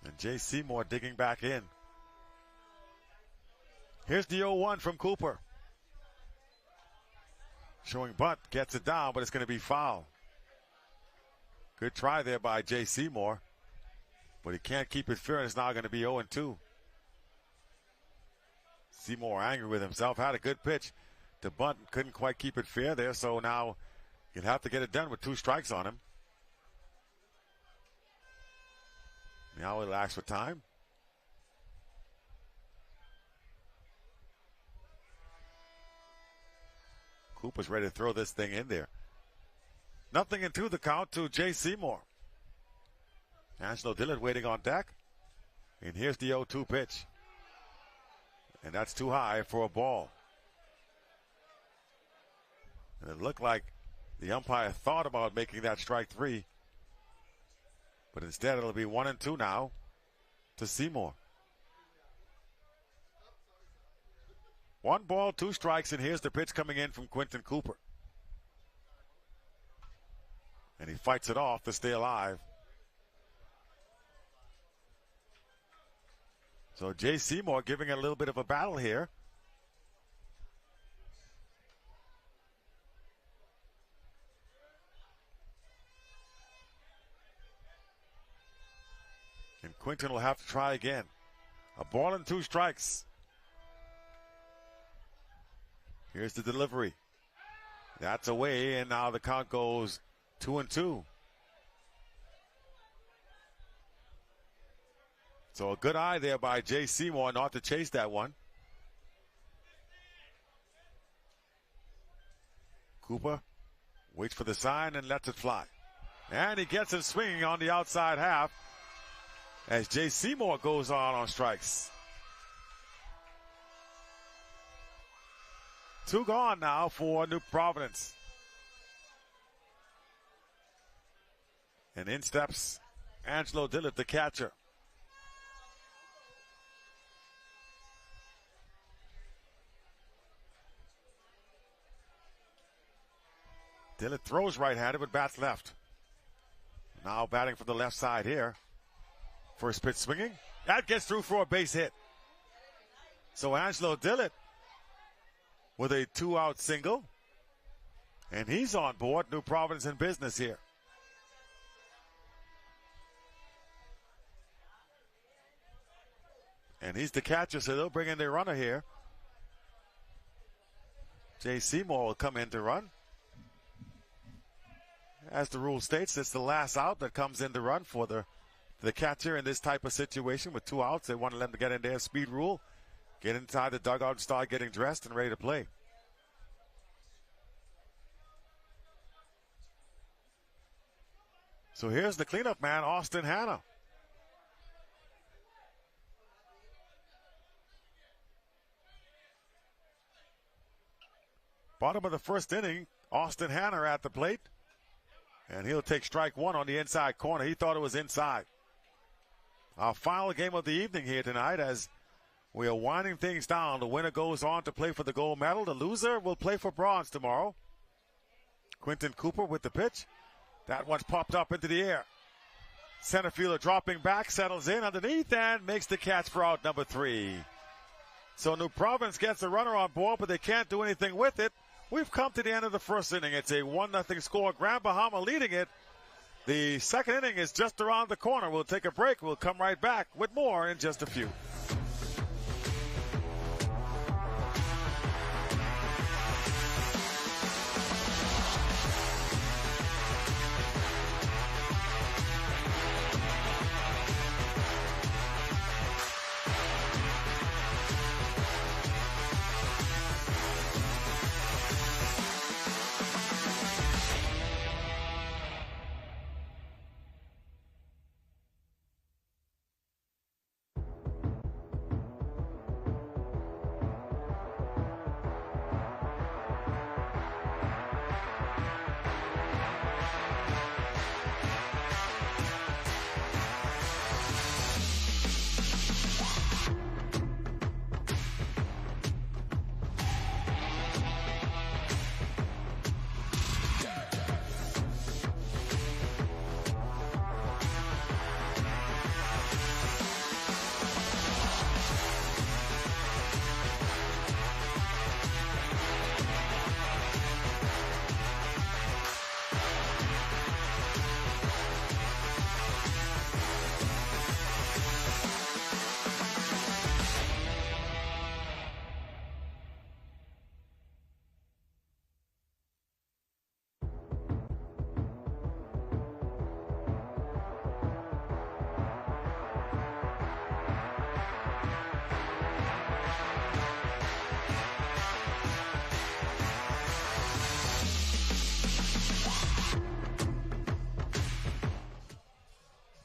And Jay Seymour digging back in. Here's the 0-1 from Cooper. Showing bunt, gets it down, but it's going to be foul. Good try there by Jay Seymour. But he can't keep it fair, and it's now going to be 0-2. Seymour angry with himself. Had a good pitch to bunt, couldn't quite keep it fair there, so now he'll have to get it done with 2 strikes on him. Now he'll ask for time. Cooper's ready to throw this thing in there. 0-2 the count to Jay Seymour. Angelo Dillard waiting on deck. And here's the 0-2 pitch. And that's too high for a ball. And it looked like the umpire thought about making that strike 3. But instead it'll be 1-2 now to Seymour. 1 ball, 2 strikes, and here's the pitch coming in from Quentin Cooper. And he fights it off to stay alive. So Jay Seymour giving it a little bit of a battle here. And Quentin will have to try again. A ball and 2 strikes. Here's the delivery. That's away, and now the count goes 2-2. So a good eye there by Jay Seymour not to chase that one. Cooper waits for the sign and lets it fly. And he gets it swinging on the outside half as Jay Seymour goes on strikes. 2 gone now for New Providence. And in steps Angelo Dillett, the catcher. Dillett throws right-handed but bats left. Now batting from the left side here. First pitch swinging. That gets through for a base hit. So Angelo Dillett with a 2-out single. And he's on board. New Providence in business here. And he's the catcher, so they'll bring in their runner here. Jay Seymour will come in to run. As the rule states, it's the last out that comes in to run for the catcher in this type of situation with 2 outs. They want to let them get in there. Speed rule. Get inside the dugout and start getting dressed and ready to play. So here's the cleanup man, Austin Hanna. Bottom of the first inning, Austin Hanna at the plate. And he'll take strike 1 on the inside corner. He thought it was inside. Our final game of the evening here tonight as we are winding things down. The winner goes on to play for the gold medal. The loser will play for bronze tomorrow. Quentin Cooper with the pitch. That one's popped up into the air. Center fielder dropping back, settles in underneath and makes the catch for out number 3. So New Providence gets the runner on board, but they can't do anything with it. We've come to the end of the first inning. It's a 1-0 score. Grand Bahama leading it. The second inning is just around the corner. We'll take a break. We'll come right back with more in just a few.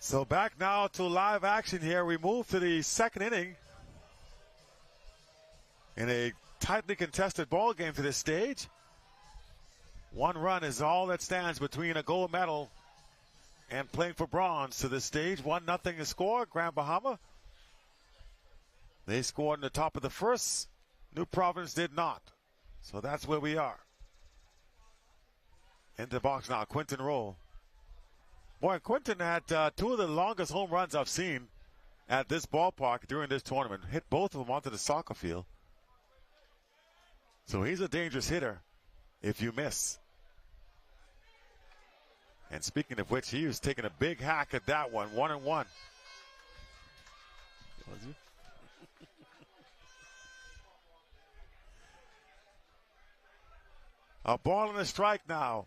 So back now to live action here. We move to the second inning in a tightly contested ball game to this stage. 1 run is all that stands between a gold medal and playing for bronze to this stage. 1-0 to score. Grand Bahama. They scored in the top of the first. New Providence did not. So that's where we are. In the box now, Quentin Roll. Boy, Quentin had 2 of the longest home runs I've seen at this ballpark during this tournament. Hit both of them onto the soccer field. So he's a dangerous hitter if you miss. And speaking of which, he was taking a big hack at that one. 1-1. Was he? A ball and a strike now.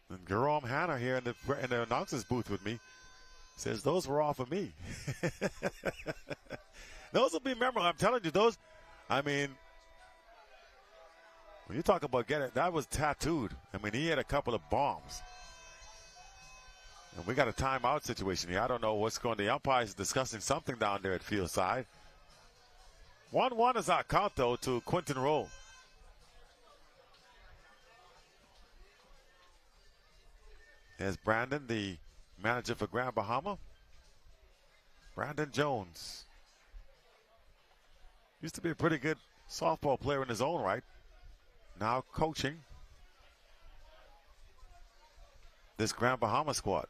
And Jerome Hanna here in the announcer's booth with me says those were off of me. Those will be memorable. I'm telling you, those. I mean, when you talk about getting, that was tattooed. I mean, he had a couple of bombs. And we got a timeout situation here. I don't know what's going on. The umpire's discussing something down there at field side. 1-1 is our count, though, to Quentin Rowe. There's Brandon, the manager for Grand Bahama. Brandon Jones. Used to be a pretty good softball player in his own right. Now coaching this Grand Bahama squad.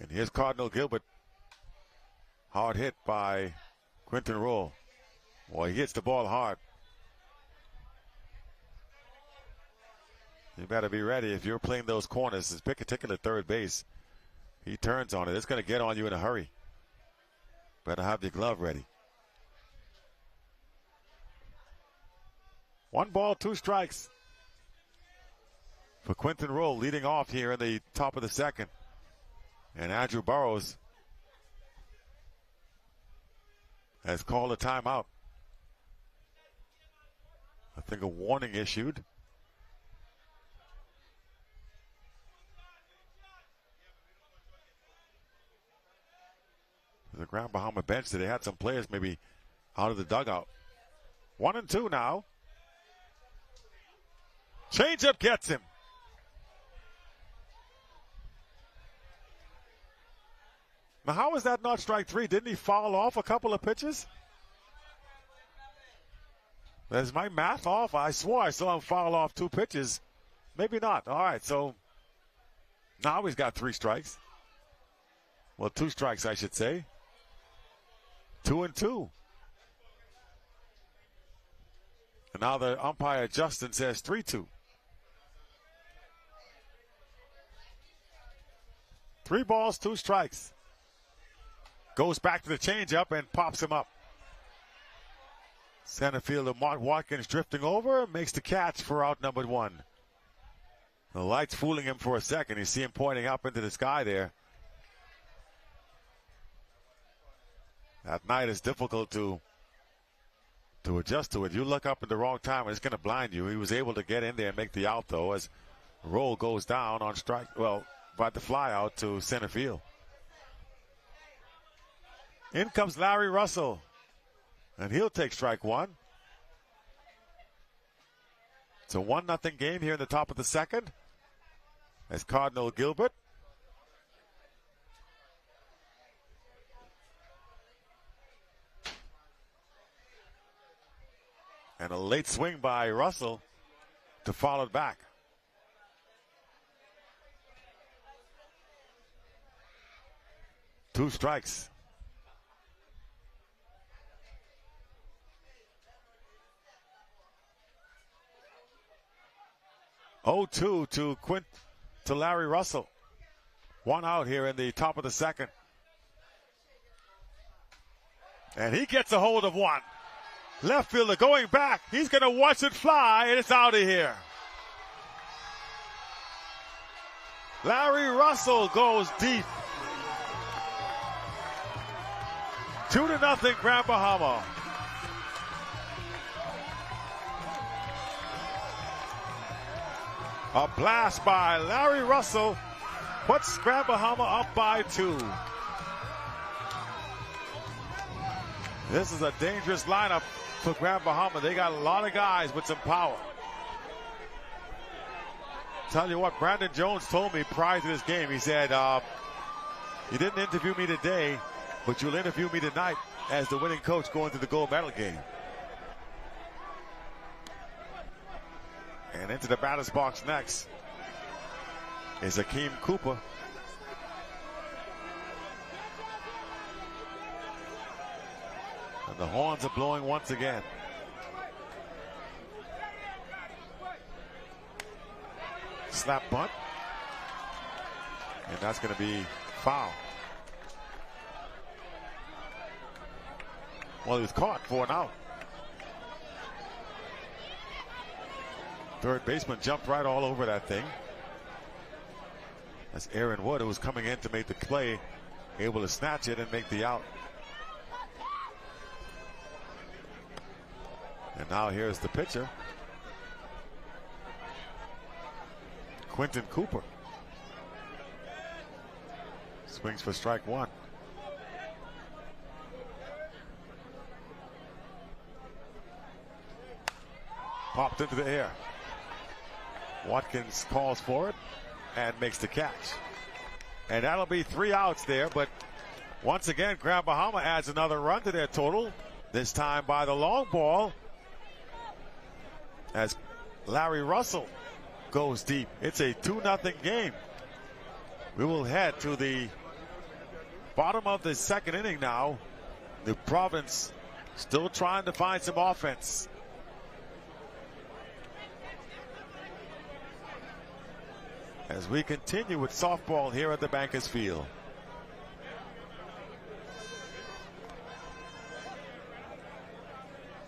And here's Cardinal Gilbert. Hard hit by Quentin Rowe. Boy, he hits the ball hard. You better be ready if you're playing those corners. This particular third base, he turns on it. It's going to get on you in a hurry. Better have your glove ready. 1 ball, 2 strikes for Quentin Rowe, leading off here in the top of the second. And Andrew Burrows has called a timeout. I think a warning issued. The Grand Bahama bench, they had some players maybe out of the dugout. 1-2 now. Changeup gets him. Now, how is that not strike 3? Didn't he foul off a couple of pitches? Is my math off? I swore I saw him foul off 2 pitches. Maybe not. All right, so now he's got 3 strikes. Well, 2 strikes, I should say. 2-2. And now the umpire, Justin, says 3-2. 3 balls, 2 strikes. Goes back to the changeup and pops him up. Center fielder Mark Watkins drifting over, makes the catch for out number 1. The light's fooling him for a second. You see him pointing up into the sky there. At night it's difficult to adjust to it. You look up at the wrong time and it's going to blind you. He was able to get in there and make the out, though, as Roll goes down on strike, well, by the fly out to center field. In comes Larry Russell, and he'll take strike 1. It's a 1-0 game here in the top of the second as Cardinal Gilbert and a late swing by Russell to follow it back. Two strikes. Oh, 2 to Larry Russell. 1 out here in the top of the second. And he gets a hold of 1. Left fielder going back. He's going to watch it fly, and it's out of here. Larry Russell goes deep. 2-0 Grand Bahama. A blast by Larry Russell puts Grand Bahama up by 2. This is a dangerous lineup for Grand Bahama. They got a lot of guys with some power. Tell you what, Brandon Jones told me prior to this game, he said, you didn't interview me today, but you'll interview me tonight as the winning coach going to the gold medal game. And into the batter's box next is Akeem Cooper. And the horns are blowing once again. slap bunt. And that's going to be foul. Well, he was caught for an out. Third baseman jumped right all over that thing. That's Aaron Wood, who was coming in to make the play, able to snatch it and make the out. And now here's the pitcher, Quentin Cooper. Swings for strike one. Popped into the air. Watkins calls for it and makes the catch. And that'll be 3 outs there, but once again, Grand Bahama adds another run to their total, this time by the long ball, as Larry Russell goes deep. It's a 2-0 game. We will head to the bottom of the second inning now. New Providence still trying to find some offense. As we continue with softball here at the Bankers Field.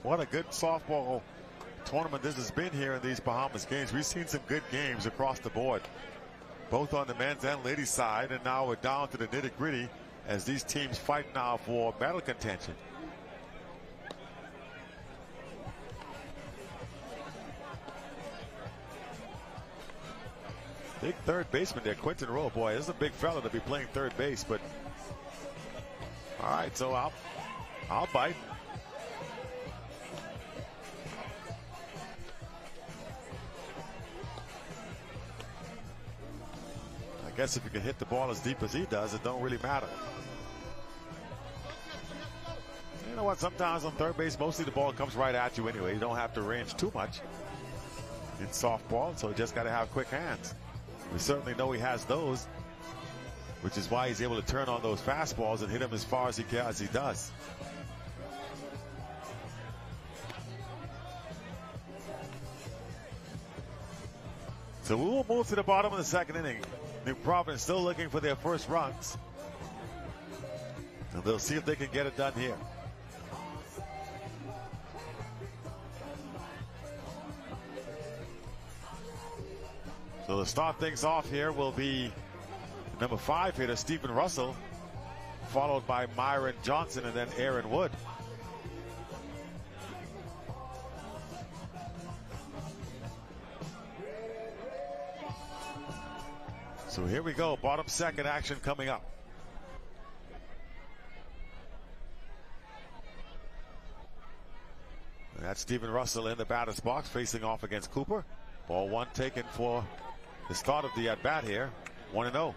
What a good softball tournament this has been here in these Bahamas games. We've seen some good games across the board, both on the men's and ladies side, and now we're down to the nitty-gritty as these teams fight now for medal contention. Big third baseman there, Quentin Rowe. Boy, this is a big fella to be playing third base, but all right, so I'll bite. I guess if you can hit the ball as deep as he does, it don't really matter. You know what? Sometimes on third base, mostly the ball comes right at you anyway. You don't have to range too much in softball, so you just got to have quick hands. We certainly know he has those, which is why he's able to turn on those fastballs and hit them as far as he does. So we will move to the bottom of the second inning. New Providence still looking for their first runs, and they'll see if they can get it done here. So to start things off here will be number 5 hitter Stephen Russell, followed by Myron Johnson and then Aaron Wood. So here we go, bottom second action coming up. And that's Stephen Russell in the batter's box facing off against Cooper. Ball one taken for the start of the at-bat here, 1-0.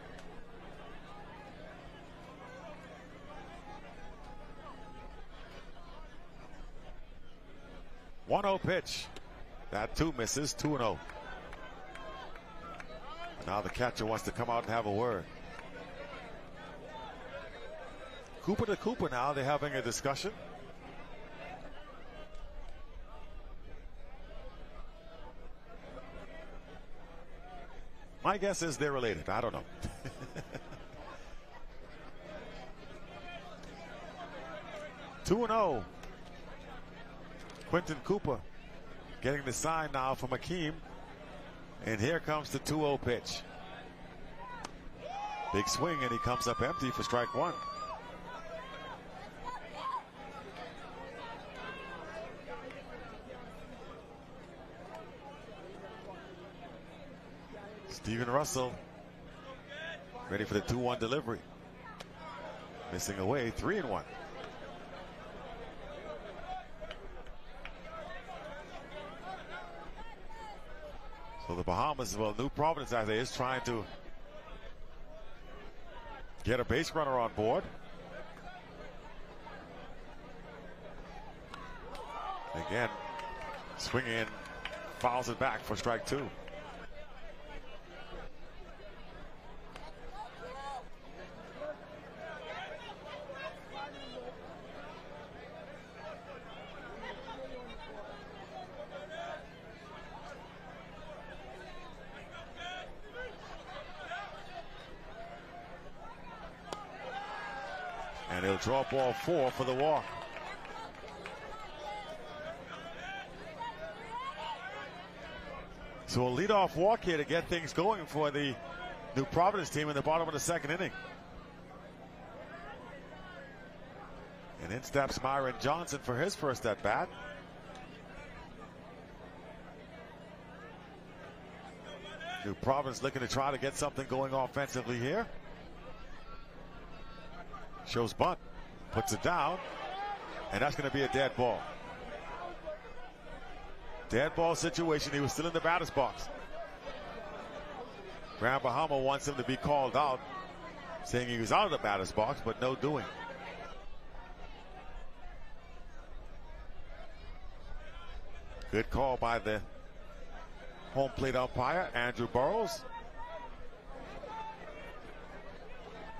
One-0 pitch. That 2 misses, 2-0. Now the catcher wants to come out and have a word. Cooper to Cooper now, they're having a discussion. My guess is they're related. I don't know. 2-0. Quentin Cooper getting the sign now from Akeem. And here comes the 2-0 pitch. Big swing, and he comes up empty for strike one. Stephen Russell ready for the 2-1 delivery. Missing away, 3-1. So the Bahamas, well, New Providence actually is trying to get a base runner on board. Again, swinging in, fouls it back for strike two. And he'll draw ball 4 for the walk. So a leadoff walk here to get things going for the New Providence team in the bottom of the second inning. And in steps Myron Johnson for his first at bat. New Providence looking to try to get something going offensively here. Shows bunt, puts it down, and that's going to be a dead ball. Dead ball situation. He was still in the batter's box. Grand Bahama wants him to be called out, saying he was out of the batter's box, but no doing. Good call by the home plate umpire, Andrew Burrows.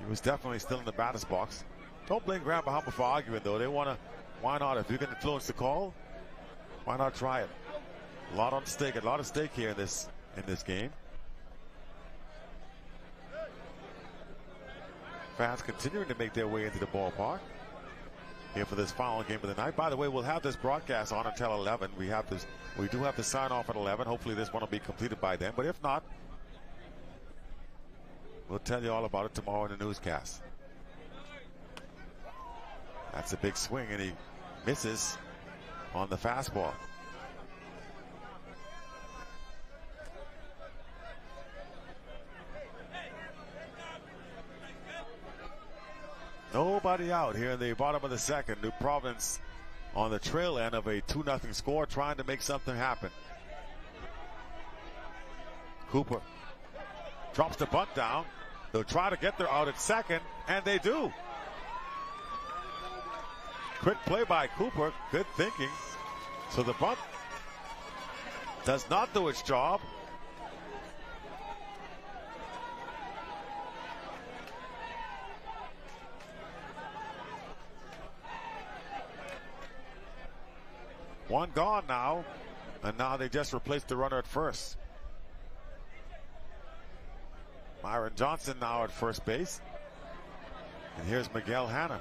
He was definitely still in the batter's box. Don't blame Grand Bahama for arguing, though. They want to, why not? If you can influence the call, why not try it? A lot on stake, a lot of stake here in this game. Fans continuing to make their way into the ballpark here for this final game of the night. By the way, we'll have this broadcast on until 11. We do have to sign off at 11. Hopefully this one will be completed by then. But if not, we'll tell you all about it tomorrow in the newscast. That's a big swing, and he misses on the fastball. Nobody out here in the bottom of the second. New Providence on the trail end of a 2-0 score, trying to make something happen. Cooper drops the bunt down. They'll try to get their out at second, and they do. Quick play by Cooper. Good thinking. So the bunt does not do its job. One gone now, and now they just replaced the runner at first. Myron Johnson now at first base. And here's Miguel Hanna.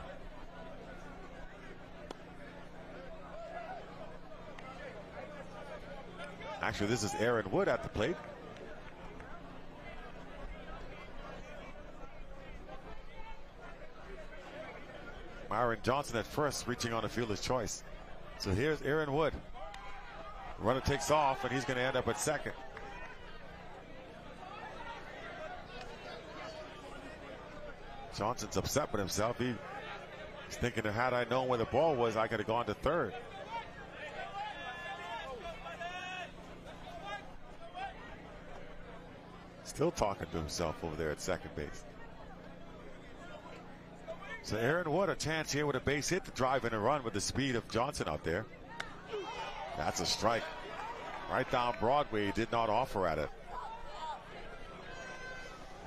Actually, this is Aaron Wood at the plate. Myron Johnson at first, reaching on a fielder's choice. So here's Aaron Wood. The runner takes off, and he's going to end up at second. Johnson's upset with himself. He's thinking that had I known where the ball was, I could have gone to third. Still talking to himself over there at second base. So Aaron Wood, a chance here with a base hit to drive in a run with the speed of Johnson out there. That's a strike. Right down Broadway, he did not offer at it.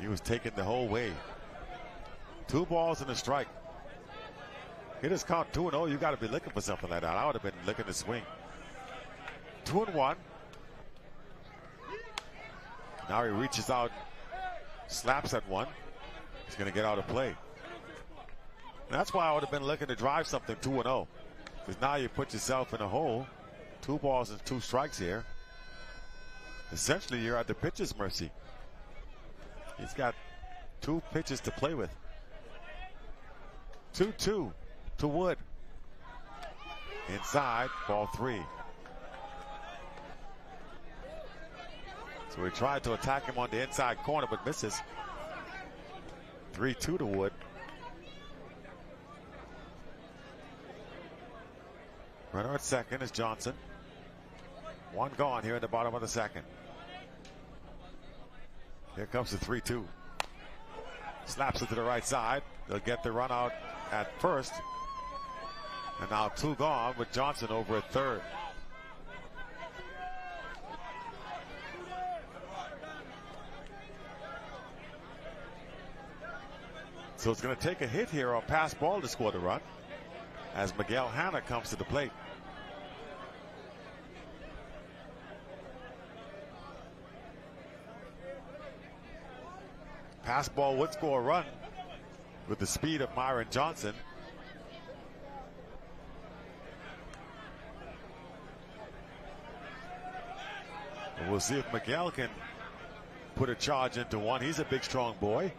He was taken the whole way. 2 balls and a strike. Hitters count 2-0. You got to be looking for something like that. I would have been looking to swing. 2-1. Now he reaches out, slaps at one. He's going to get out of play. That's why I would have been looking to drive something 2-0. Because now you put yourself in a hole. 2 balls and 2 strikes here. Essentially, you're at the pitcher's mercy. He's got 2 pitches to play with. 2-2 to Wood. Inside, ball 3. So he tried to attack him on the inside corner, but misses. 3-2 to Wood. Runner at second is Johnson. 1 gone here in the bottom of the second. Here comes the 3-2. Slaps it to the right side. They'll get the run out at first. And now 2 gone with Johnson over at third. So it's going to take a hit here on pass ball to score the run as Miguel Hanna comes to the plate. Pass ball would score a run with the speed of Myron Johnson. We'll see if Miguel can put a charge into one. He's a big, strong boy.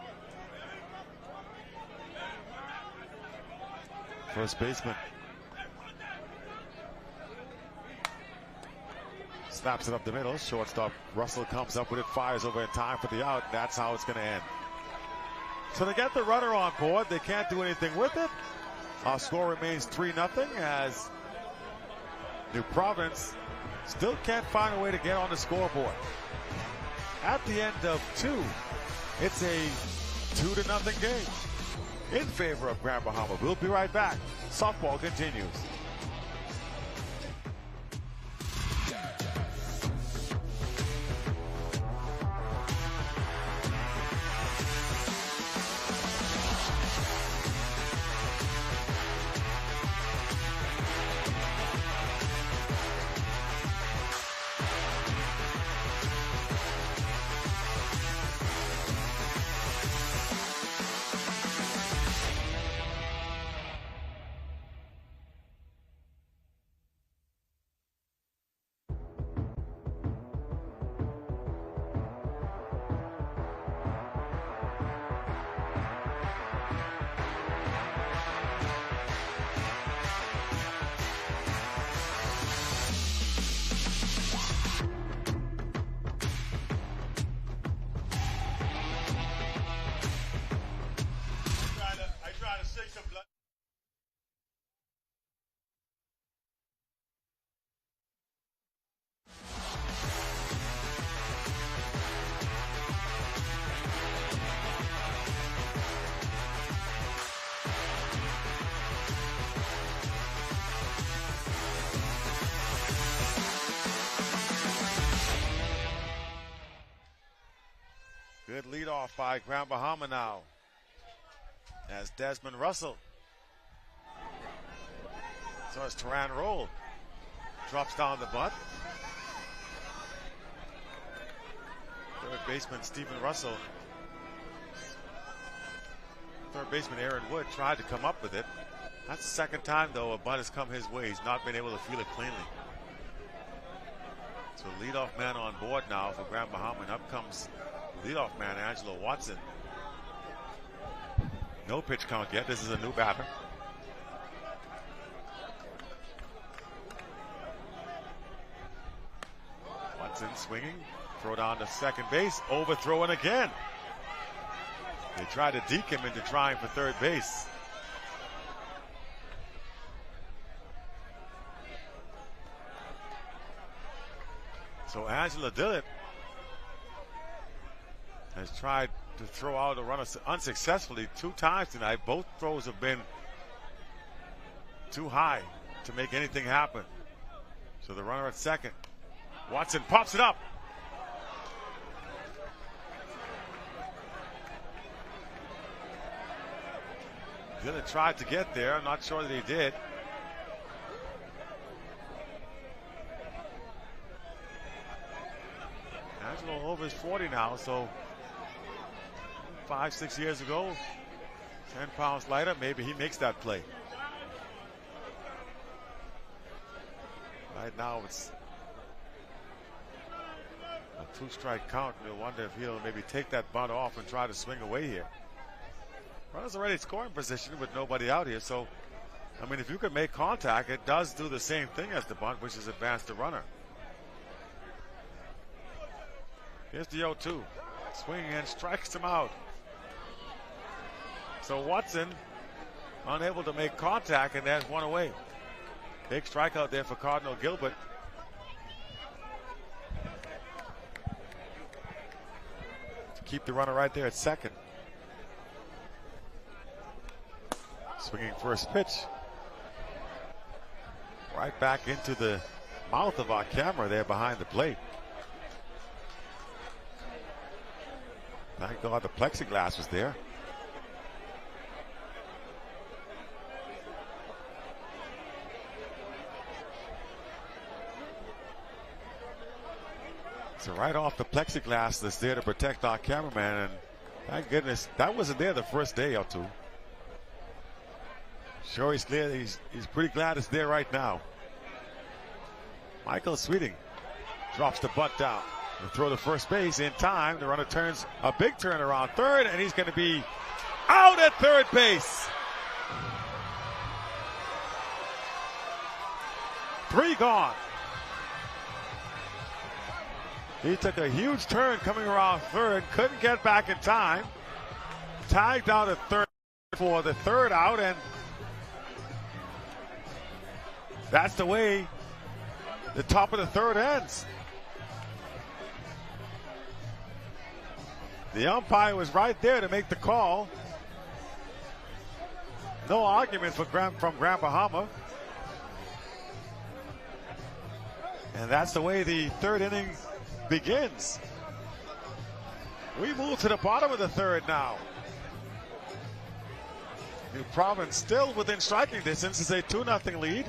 First baseman snaps it up the middle. Shortstop Russell comes up with it, fires over in time for the out. That's how it's going to end. So they get the runner on board. They can't do anything with it. Our score remains 3-0 as New Providence still can't find a way to get on the scoreboard. At the end of 2, it's a 2-0 game in favor of Grand Bahama. We'll be right back. Softball continues. Good leadoff by Grand Bahama now, as Desmond Russell. So as Turan Roll drops down the butt. Third baseman Stephen Russell. Third baseman Aaron Wood tried to come up with it. That's the second time, though, a butt has come his way. He's not been able to feel it cleanly. So leadoff man on board now for Grand Bahama, and up comes leadoff man Angelo Watson. No pitch count yet. This is a new batter. Watson swinging, throw down to second base, overthrowing again. They try to deke him into trying for third base. So Angela Dillett has tried to throw out a runner unsuccessfully 2 times tonight. Both throws have been too high to make anything happen. So the runner at second. Watson pops it up. Dillett tried to get there. I'm not sure that he did. Angelo over his 40 now, so 5-6 years ago, 10 pounds lighter, maybe he makes that play. Right now it's a 2-strike count. You'll wonder if he'll maybe take that bunt off and try to swing away here. Runner's already in scoring position with nobody out here, so I mean, if you can make contact, it does do the same thing as the bunt, which is advance the runner. Here's the 0-2. Swinging and strikes him out. So Watson unable to make contact, and there's one away. Big strikeout there for Cardinal Gilbert. To keep the runner right there at second. Swinging first pitch. Right back into the mouth of our camera there behind the plate. Thank God the plexiglass was there. So right off the plexiglass that's there to protect our cameraman, and thank goodness that wasn't there the first day or two. Sure, he's clear. He's pretty glad it's there right now. Michael Sweeting drops the butt down. The throw to first base in time. The runner turns a big turn around third, and he's going to be out at third base. 3 gone. He took a huge turn coming around third, couldn't get back in time. Tagged out at third for the third out, and that's the way the top of the third ends. The umpire was right there to make the call. No argument from Grand Bahama. And that's the way the third inning begins. We move to the bottom of the third now. New Providence still within striking distance. It's a 2-0 lead.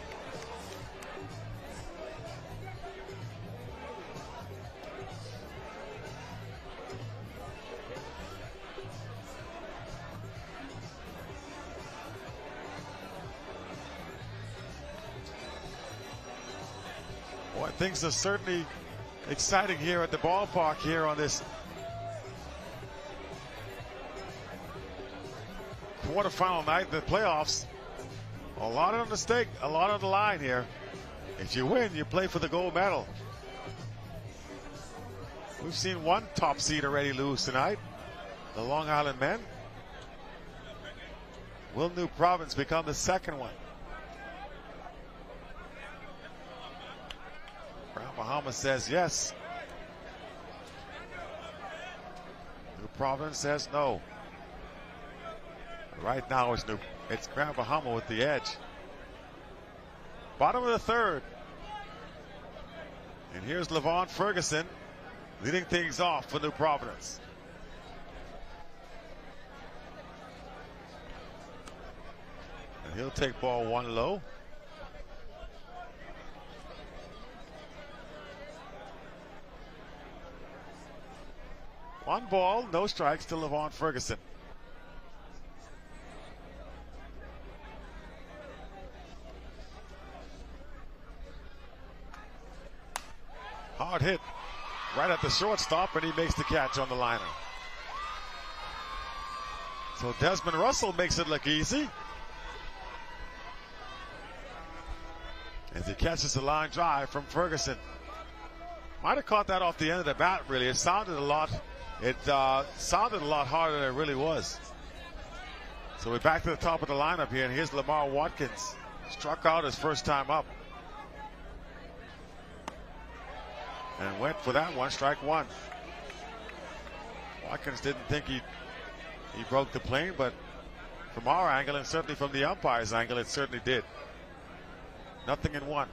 Boy, things are certainly exciting here at the ballpark here on this quarterfinal night in the playoffs. A lot on the stake, a lot on the line here. If you win, you play for the gold medal. We've seen one top seed already lose tonight, the Long Island men. Will New Providence become the second one? Grand Bahama says yes. New Providence says no. Right now it's Grand Bahama with the edge. Bottom of the third. And here's Levon Ferguson leading things off for New Providence. And he'll take ball 1 low. One ball, no strikes to Levon Ferguson. Hard hit right at the shortstop, and he makes the catch on the liner. So Desmond Russell makes it look easy as he catches the line drive from Ferguson. Might have caught that off the end of the bat, really. It sounded a lot harder than it really was. So we're back to the top of the lineup here, and here's Lamar Watkins. Struck out his first time up. And went for that one, strike one. Watkins didn't think he broke the plane, but from our angle and certainly from the umpire's angle, it certainly did. 0-1.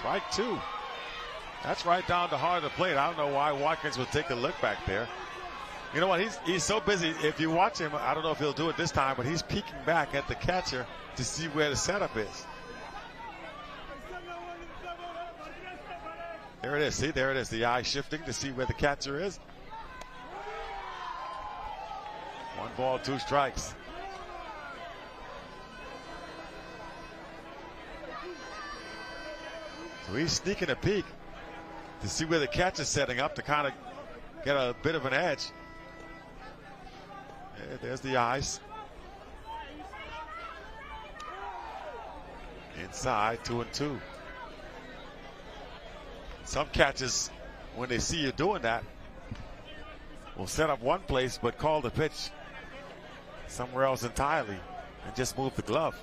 Strike 2. That's right down the heart of the plate. I don't know why Watkins would take a look back there. You know what? He's so busy. If you watch him, I don't know if he'll do it this time, but he's peeking back at the catcher to see where the setup is. There it is. See, there it is. The eye shifting to see where the catcher is. 1 ball, 2 strikes. So he's sneaking a peek to see where the catcher's setting up to kind of get a bit of an edge. There's the eyes. Inside, 2-2. Some catchers, when they see you doing that, will set up one place but call the pitch somewhere else entirely and just move the glove.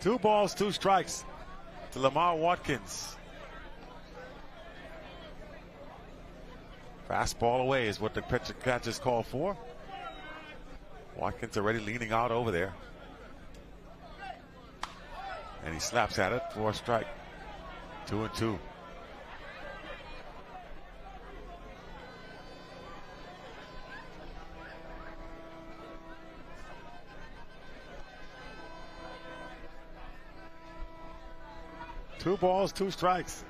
2 balls, 2 strikes to Lamar Watkins. Fastball away is what the catchers call for. Watkins already leaning out over there. And he slaps at it for a strike. 2-2. Two balls, 2 strikes.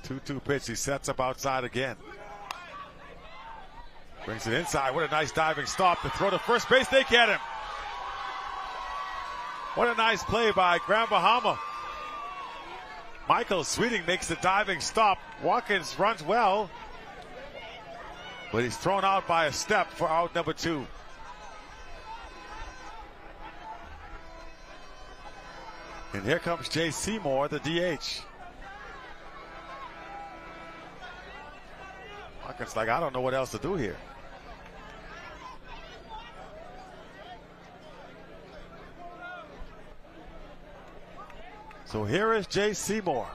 2-2 pitch. He sets up outside again. Brings it inside. What a nice diving stop to throw to first base. They get him. What a nice play by Grand Bahama. Michael Sweeting makes the diving stop. Watkins runs well, but he's thrown out by a step for out number 2. And here comes Jay Seymour, the DH. Watkins like, I don't know what else to do here. So here is Jay Seymour.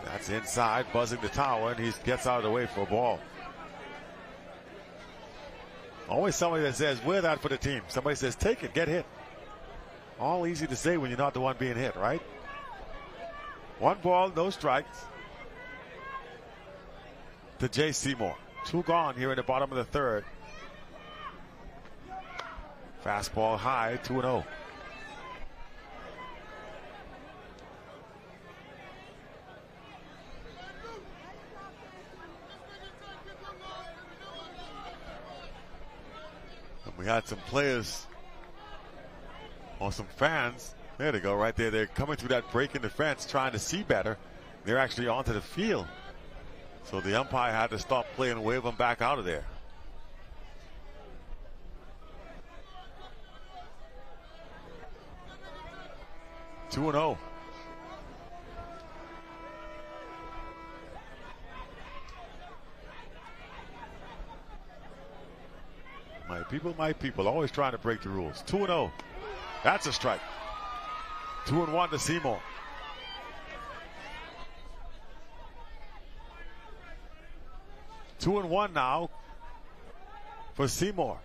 That's inside, buzzing the tower, and he gets out of the way for a ball. Always somebody that says, wear that for the team. Somebody says, take it, get hit. All easy to say when you're not the one being hit, right? 1 ball, no strikes to Jay Seymour. 2 gone here in the bottom of the 3rd. Fastball high, 2-0. And we had some players or some fans. There they go, right there. They're coming through that break in the fence, trying to see better. They're actually onto the field. So the umpire had to stop play and wave them back out of there. Two and 0. My people, always trying to break the rules. 2-0. That's a strike. 2-1 to Seymour. Two and 1 now for Seymour.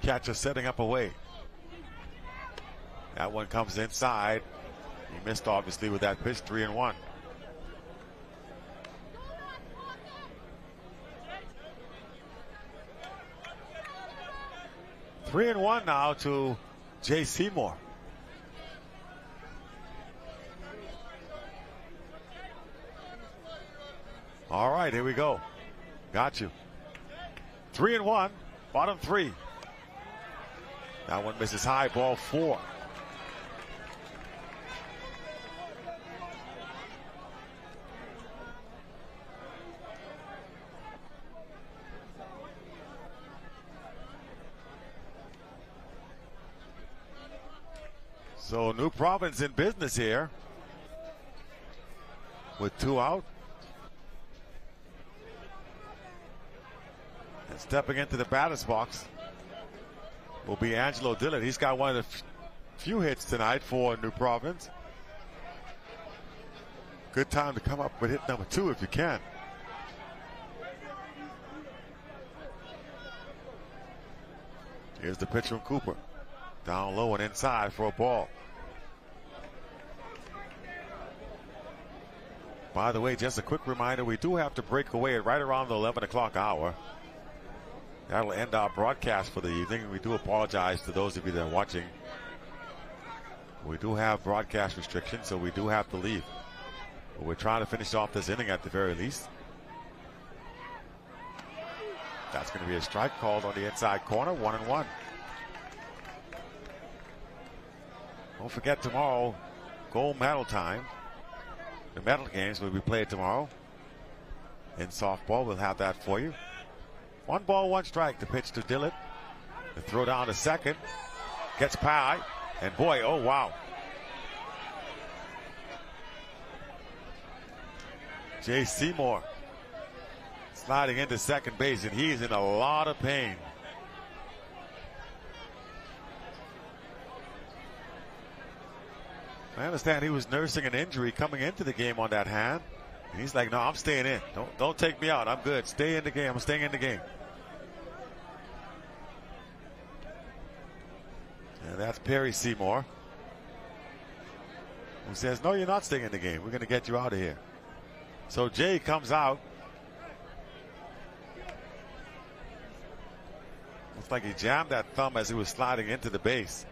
Catcher setting up away. That one comes inside. He missed obviously with that pitch. 3-1. Three and 1 now to Jay Seymour. All right, here we go. Got you. 3-1, bottom 3. That one misses high, ball 4. So New Providence in business here with 2 out. And stepping into the batter's box will be Angelo Dillard. He's got one of the few hits tonight for New Providence. Good time to come up with hit number 2 if you can. Here's the pitch from Cooper. Down low and inside for a ball. By the way, just a quick reminder, we do have to break away at right around the 11 o'clock hour. That'll end our broadcast for the evening. We do apologize to those of you that are watching. We do have broadcast restrictions, so we do have to leave. But we're trying to finish off this inning at the very least. That's going to be a strike called on the inside corner, 1-1. Don't forget tomorrow, gold medal time. The medal games will be played tomorrow. In softball, we'll have that for you. 1 ball, 1 strike. The pitch to Dillard. The throw down to second. Gets by. And boy, oh wow. Jay Seymour sliding into second base, and he's in a lot of pain. I understand he was nursing an injury coming into the game on that hand. And he's like, no, I'm staying in. Don't take me out. I'm good. Stay in the game. I'm staying in the game. And that's Perry Seymour, who says, no, you're not staying in the game. We're going to get you out of here. So Jay comes out. Looks like he jammed that thumb as he was sliding into the base.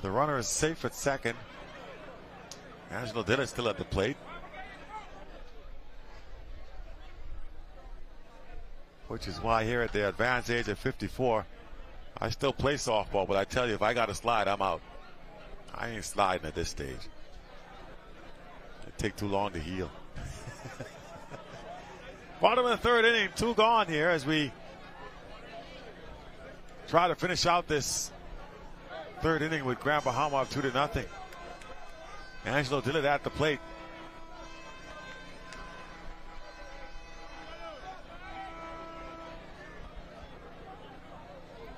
the runner is safe at second. Angelo Dillard still at the plate. Which is why here at the advanced age of 54, I still play softball, but I tell you, if I got to slide, I'm out. I ain't sliding at this stage. It'd take too long to heal. Bottom of the third inning, 2 gone here as we try to finish out this third inning with Grand Bahama up 2-0. Angelo Dillard at the plate.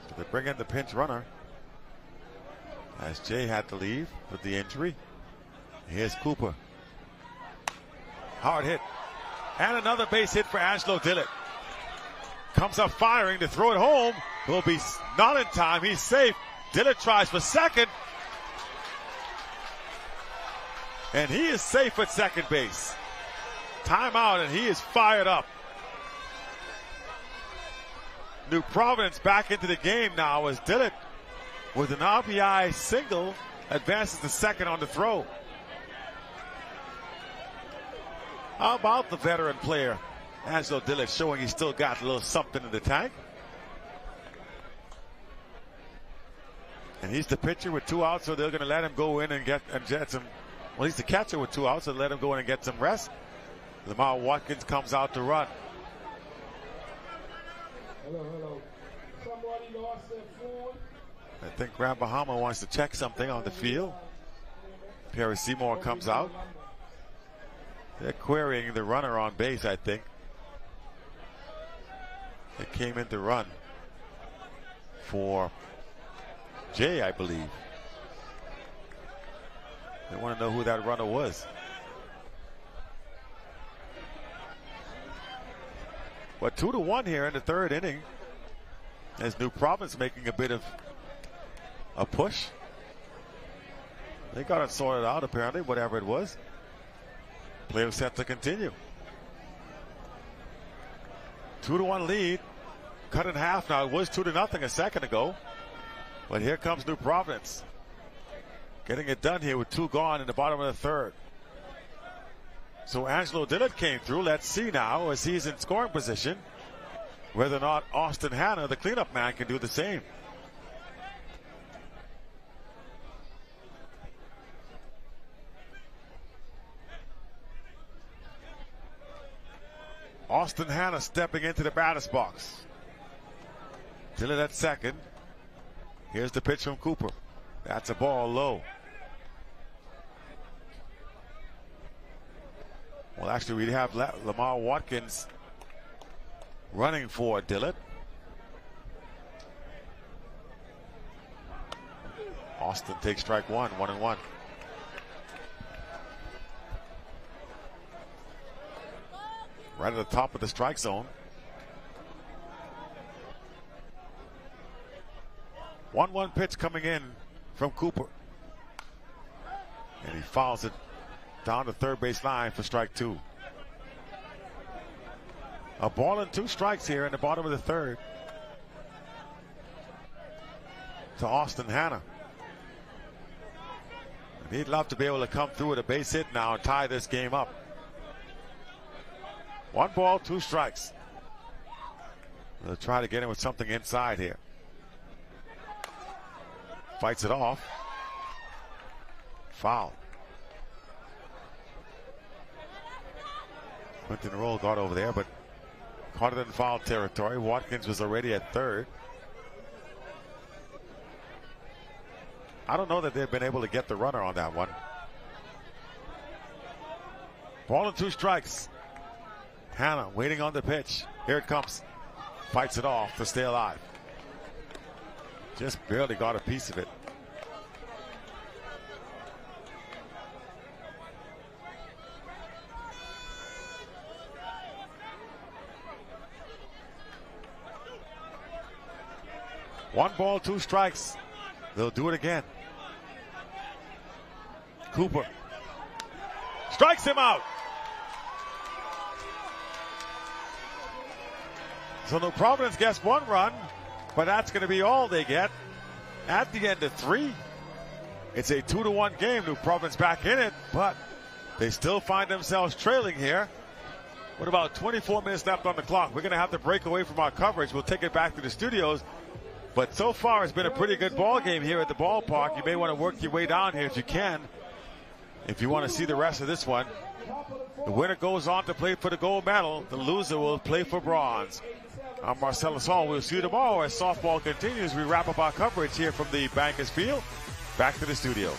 So they bring in the pinch runner as Jay had to leave with the injury. Here's Cooper. Hard hit. And another base hit for Angelo Dillard. Comes up firing to throw it home. Will be not in time. He's safe. Dillard tries for second. And he is safe at second base. Timeout, and he is fired up. New Providence back into the game now as Dillard, with an RBI single, advances to second on the throw. How about the veteran player, Angelo Dillard, showing he's still got a little something in the tank? And he's the pitcher with 2 outs, so they're going to let him go in and get some. Well, he's the catcher with 2 outs, so let him go in and get some rest. Lamar Watkins comes out to run. Hello. Somebody lost their phone. I think Grand Bahama wants to check something on the field. Perry Seymour comes out. They're querying the runner on base, I think. They came in to run for Jay, I believe. They want to know who that runner was. But 2-1 here in the third inning. As New Providence making a bit of a push. They got it sorted out, apparently, whatever it was. Play was set to continue. 2-1 lead. Cut in half now. It was 2-0 a second ago. But here comes New Providence. Getting it done here with 2 gone in the bottom of the third. So Angelo Dillard came through. Let's see now as he's in scoring position whether or not Austin Hanna, the cleanup man, can do the same. Austin Hanna stepping into the batter's box. Dillard at second. Here's the pitch from Cooper. That's a ball low. Well, actually, we have Lamar Watkins running for Dillard. Austin takes strike one, 1-1. Right at the top of the strike zone. 1-1 pitch coming in from Cooper. And he fouls it down the third base line for strike 2. A ball and 2 strikes here in the bottom of the third to Austin Hanna. And he'd love to be able to come through with a base hit now and tie this game up. 1 ball, 2 strikes. They'll try to get him with something inside here. Fights it off. Foul. Quentin Roll got over there, but caught it in foul territory. Watkins was already at third. I don't know that they've been able to get the runner on that one. Ball and 2 strikes. Hanna waiting on the pitch. Here it comes. Fights it off to stay alive. Just barely got a piece of it. One ball, 2 strikes. They'll do it again. Cooper strikes him out. So New Providence gets 1 run, but that's going to be all they get at the end of 3. It's a 2-1 game. New Providence back in it, but they still find themselves trailing here. With about 24 minutes left on the clock, we're going to have to break away from our coverage. We'll take it back to the studios. But so far, it's been a pretty good ball game here at the ballpark. You may want to work your way down here if you can, if you want to see the rest of this one. The winner goes on to play for the gold medal. The loser will play for bronze. I'm Marcellus Hall. We'll see you tomorrow as softball continues. We wrap up our coverage here from the Bankers Field. Back to the studios.